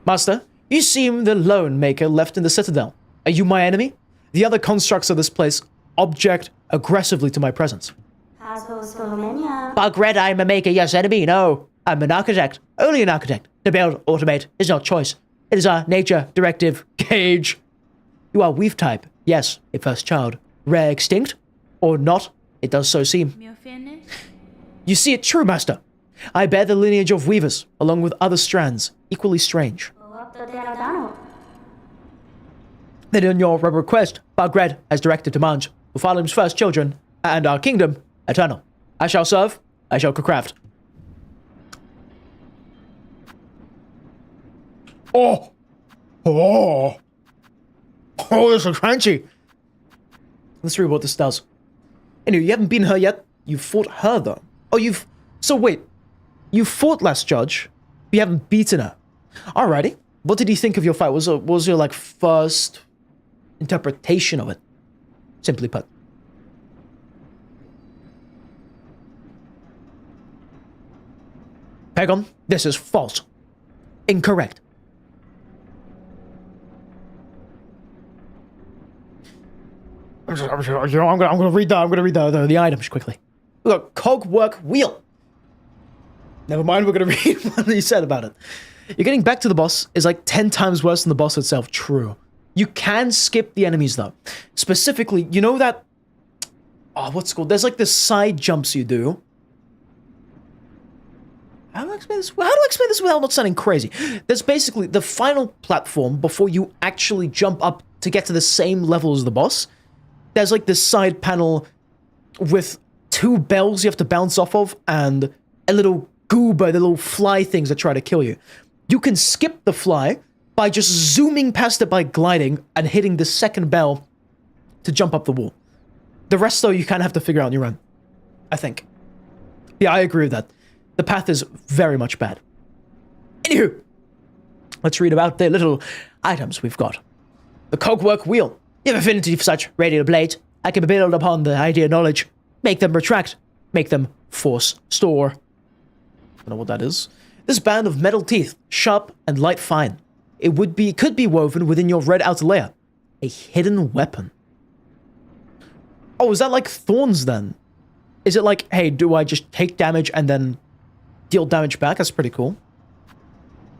Master, you seem the lone maker left in the Citadel. Are you my enemy? The other constructs of this place object aggressively to my presence. Bugred, I'm a maker, yes, enemy. No, I'm an architect. Only an architect. To build, automate is not choice. It is our nature, directive, cage. You are weave type. Yes, a first child. Rare extinct? Or not, it does so seem. You see it true, Master. I bear the lineage of weavers, along with other strands, equally strange. Then in your request, Bugred has directed demands for Farlam's first children, and our kingdom, eternal. I shall serve, I shall craft. Oh! Oh! Oh, this is crunchy! Let's read what this does. Anyway, you haven't beaten her yet. You fought her, though. Oh, you've... So, wait. You fought Last Judge, but you haven't beaten her. Alrighty. What did you think of your fight? What was your, like, first interpretation of it? Simply put. Pegon, this is false. Incorrect. I'm gonna read the items quickly. We got Cogwork Wheel. Never mind, we're gonna read what he said about it. You're getting back to the boss is like 10 times worse than the boss itself. True. You can skip the enemies though. Specifically, you know that... Oh, what's it called? There's like this side jumps you do. How do I explain this? How do I explain this without not sounding crazy? There's basically the final platform before you actually jump up to get to the same level as the boss. There's like this side panel with 2 bells you have to bounce off of and a little goober, the little fly things that try to kill you. You can skip the fly by just zooming past it by gliding and hitting the second bell to jump up the wall. The rest, though, you kind of have to figure out on your own, I think. Yeah, I agree with that. The path is very much bad. Anywho, let's read about the little items we've got. The Cogwork Wheel. You have affinity for such radial blades. I can build upon the idea knowledge. Make them retract. Make them force store. I don't know what that is. This band of metal teeth, sharp and light fine. It could be woven within your red outer layer. A hidden weapon. Oh, is that like thorns then? Is it like, hey, do I just take damage and then deal damage back? That's pretty cool.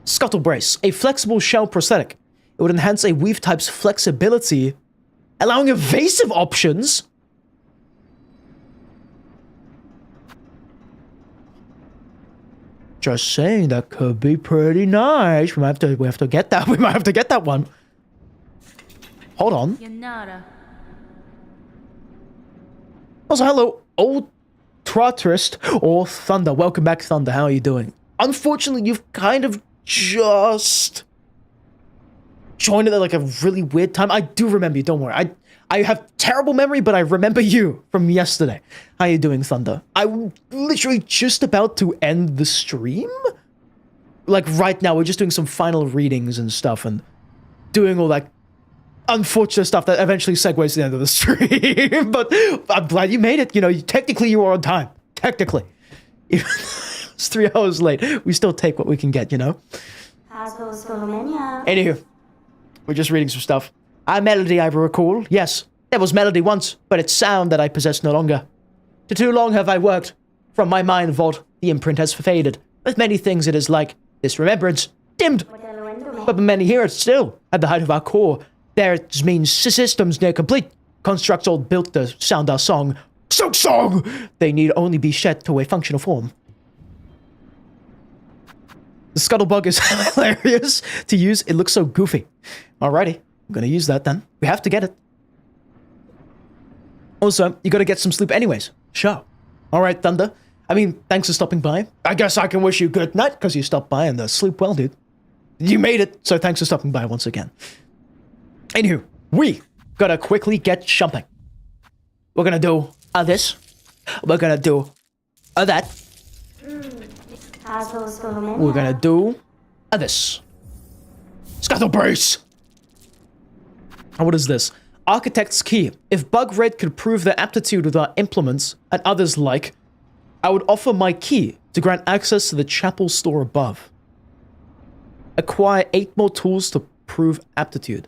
Scuttle Brace, a flexible shell prosthetic. It would enhance a weave type's flexibility, allowing evasive options. Just saying, that could be pretty nice. We have to get that. We might have to get that one. Hold on. Also, hello, old Trotrist or Thunder. Welcome back, Thunder. How are you doing? Unfortunately, you've kind of just joined it at like a really weird time. I do remember you. Don't worry. I have terrible memory, but I remember you from yesterday. How you doing, Thunder? I'm literally just about to end the stream. Like right now, we're just doing some final readings and stuff and doing all that unfortunate stuff that eventually segues to the end of the stream. But I'm glad you made it. You know, technically you were on time. Technically. Even though it's 3 hours late, we still take what we can get, you know? Anywho, we're just reading some stuff. Melody, I recall. Yes, there was melody once, but it's sound that I possess no longer. Too long have I worked. From my mind vault, the imprint has faded. With many things it is like this remembrance, dimmed. But many here it's still, at the height of our core. There it means systems near complete. Constructs all built to sound our song. Silksong! They need only be shed to a functional form. The scuttlebug is hilarious to use. It looks so goofy. Alrighty. I'm gonna use that then. We have to get it. Also, you gotta get some sleep anyways. Sure. Alright, Thunder. I mean, thanks for stopping by. I guess I can wish you good night because you stopped by and sleep well, dude. You made it, so thanks for stopping by once again. Anywho, we gotta quickly get jumping. We're gonna do this. We're gonna do that. We're gonna do this. Scuttle Brace! And what is this? Architect's Key. If Bug Red could prove their aptitude with our implements and others like, I would offer my key to grant access to the chapel store above. Acquire 8 more tools to prove aptitude.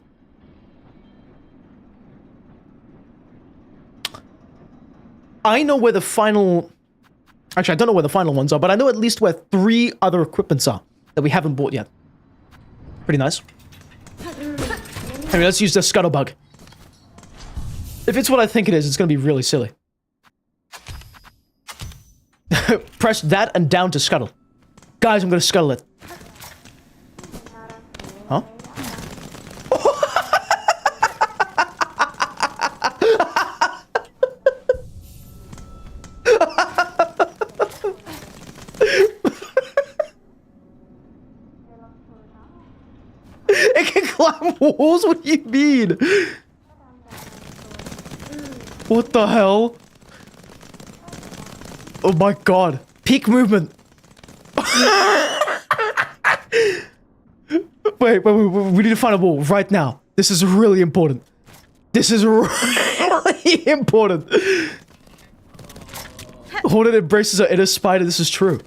I know where the final... Actually, I don't know where the final ones are, but I know at least where 3 other equipments are that we haven't bought yet. Pretty nice. Anyway, let's use the scuttlebug. If it's what I think it is, it's gonna be really silly. Press that and down to scuttle. Guys, I'm gonna scuttle it. Huh? It can climb walls? What do you mean? What the hell? Oh my god. Peak movement. Wait, we need to find a wall right now. This is really important. This is really important. Hornet embraces her inner spider. This is true.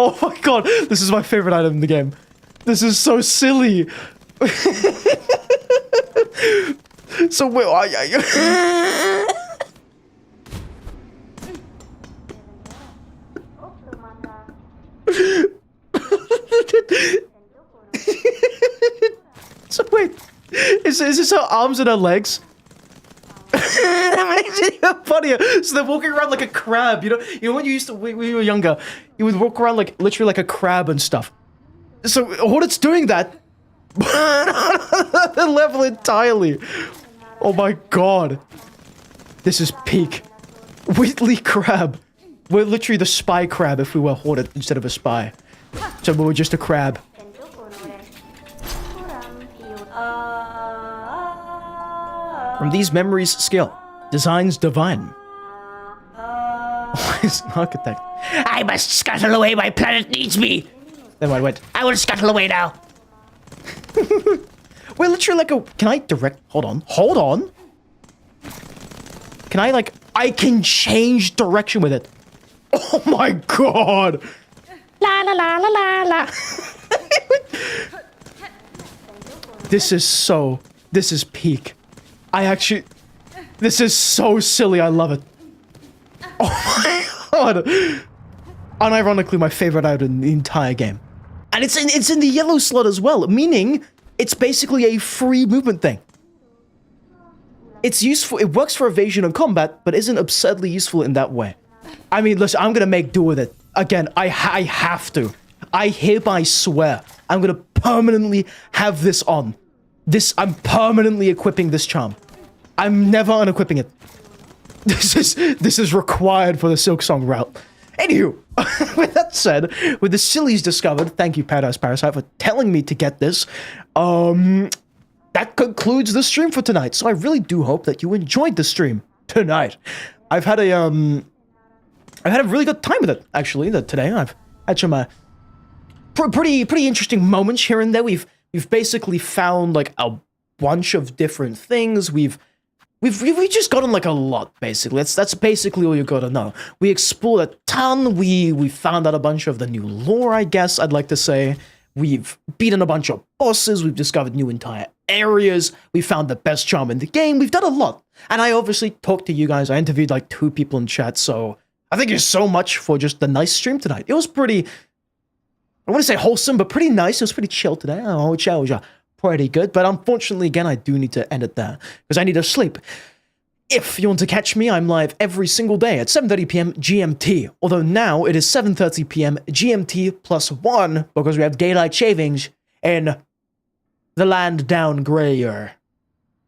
Oh my god, this is my favorite item in the game. This is so silly. So wait, so wait, is this her arms and her legs? That makes it even funnier. So they're walking around like a crab, you know when you used to, when you were younger, you would walk around like, literally like a crab and stuff. So Hornet's doing that. The level entirely. Oh my god. This is peak. Wheatley crab. We're literally the spy crab if we were Hornet instead of a spy. So we were just a crab. From these memories, skill. Designs divine. Why is an architect? I must scuttle away. My planet needs me. Then wait. I will scuttle away now. We're literally like a... Can I direct... Hold on. Can I like... I can change direction with it. Oh my god. La la la la la la. This is peak. This is so silly, I love it. Oh my god. Unironically, my favorite item in the entire game. And it's in the yellow slot as well, meaning it's basically a free movement thing. It's useful, it works for evasion and combat, but isn't absurdly useful in that way. I mean, listen, I'm gonna make do with it. Again, I have to. I hereby swear, I'm gonna permanently have this on. I'm permanently equipping this charm. I'm never unequipping it. This is required for the Silksong route. Anywho, with that said, with the sillies discovered, thank you, Paradise Parasite, for telling me to get this. That concludes the stream for tonight. So I really do hope that you enjoyed the stream tonight. I've had a really good time with it, actually, today. I've had some pretty interesting moments here and there. We've basically found like a bunch of different things. We've just gotten like a lot, basically. That's basically all you gotta know. We explored a ton. We found out a bunch of the new lore, I guess I'd like to say. We've beaten a bunch of bosses. We've discovered new entire areas. We found the best charm in the game. We've done a lot. And I obviously talked to you guys. I interviewed like 2 people in chat, so I thank you so much for just the nice stream tonight. It was pretty, I want to say wholesome, but pretty nice. It was pretty chill today. Oh, chill was pretty good. But unfortunately, again, I do need to end it there because I need to sleep. If you want to catch me, I'm live every single day at 7:30 p.m. GMT. Although now it is 7:30 p.m. GMT +1 because we have daylight savings in the land down grayer,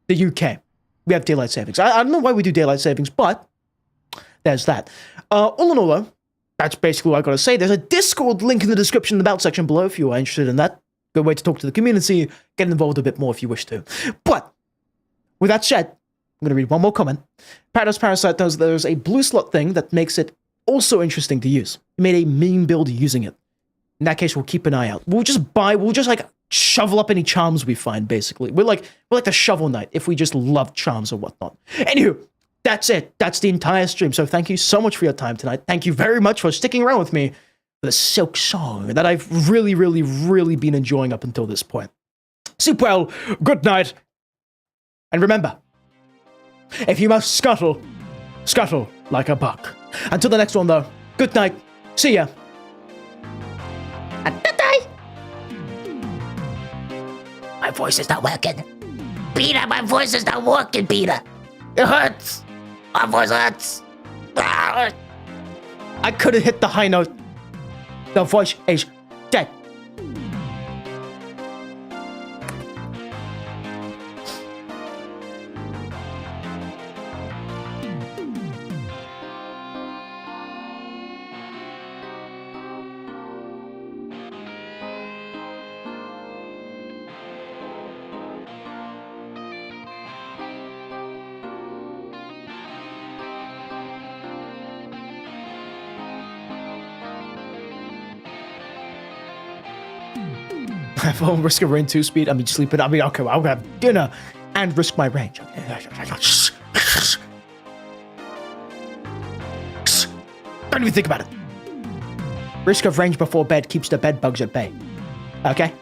the UK. We have daylight savings. I don't know why we do daylight savings, but there's that. All in all, though, that's basically what I gotta say. There's a Discord link in the description in the about section below if you are interested in that. Good way to talk to the community, get involved a bit more if you wish to. But with that said, I'm going to read one more comment. Paradise Parasite knows there's a blue slot thing that makes it also interesting to use. He made a meme build using it. In that case, we'll keep an eye out. We'll just like shovel up any charms we find, basically. We're like the Shovel Knight if we just love charms or whatnot. Anywho, that's it. That's the entire stream. So thank you so much for your time tonight. Thank you very much for sticking around with me for the Silksong that I've really, really, really been enjoying up until this point. Sleep well, good night, and remember, if you must scuttle, scuttle like a buck. Until the next one, though, good night. See ya. And bye-bye. My voice is not working. Peter, my voice is not working, Peter. It hurts. My voice hurts. I couldn't hit the high note. The voice is dead. I will risk a rain 2 speed. I mean, sleeping. I mean, okay, I'll have dinner and risk my range. Don't even think about it. Risk of range before bed keeps the bed bugs at bay. Okay?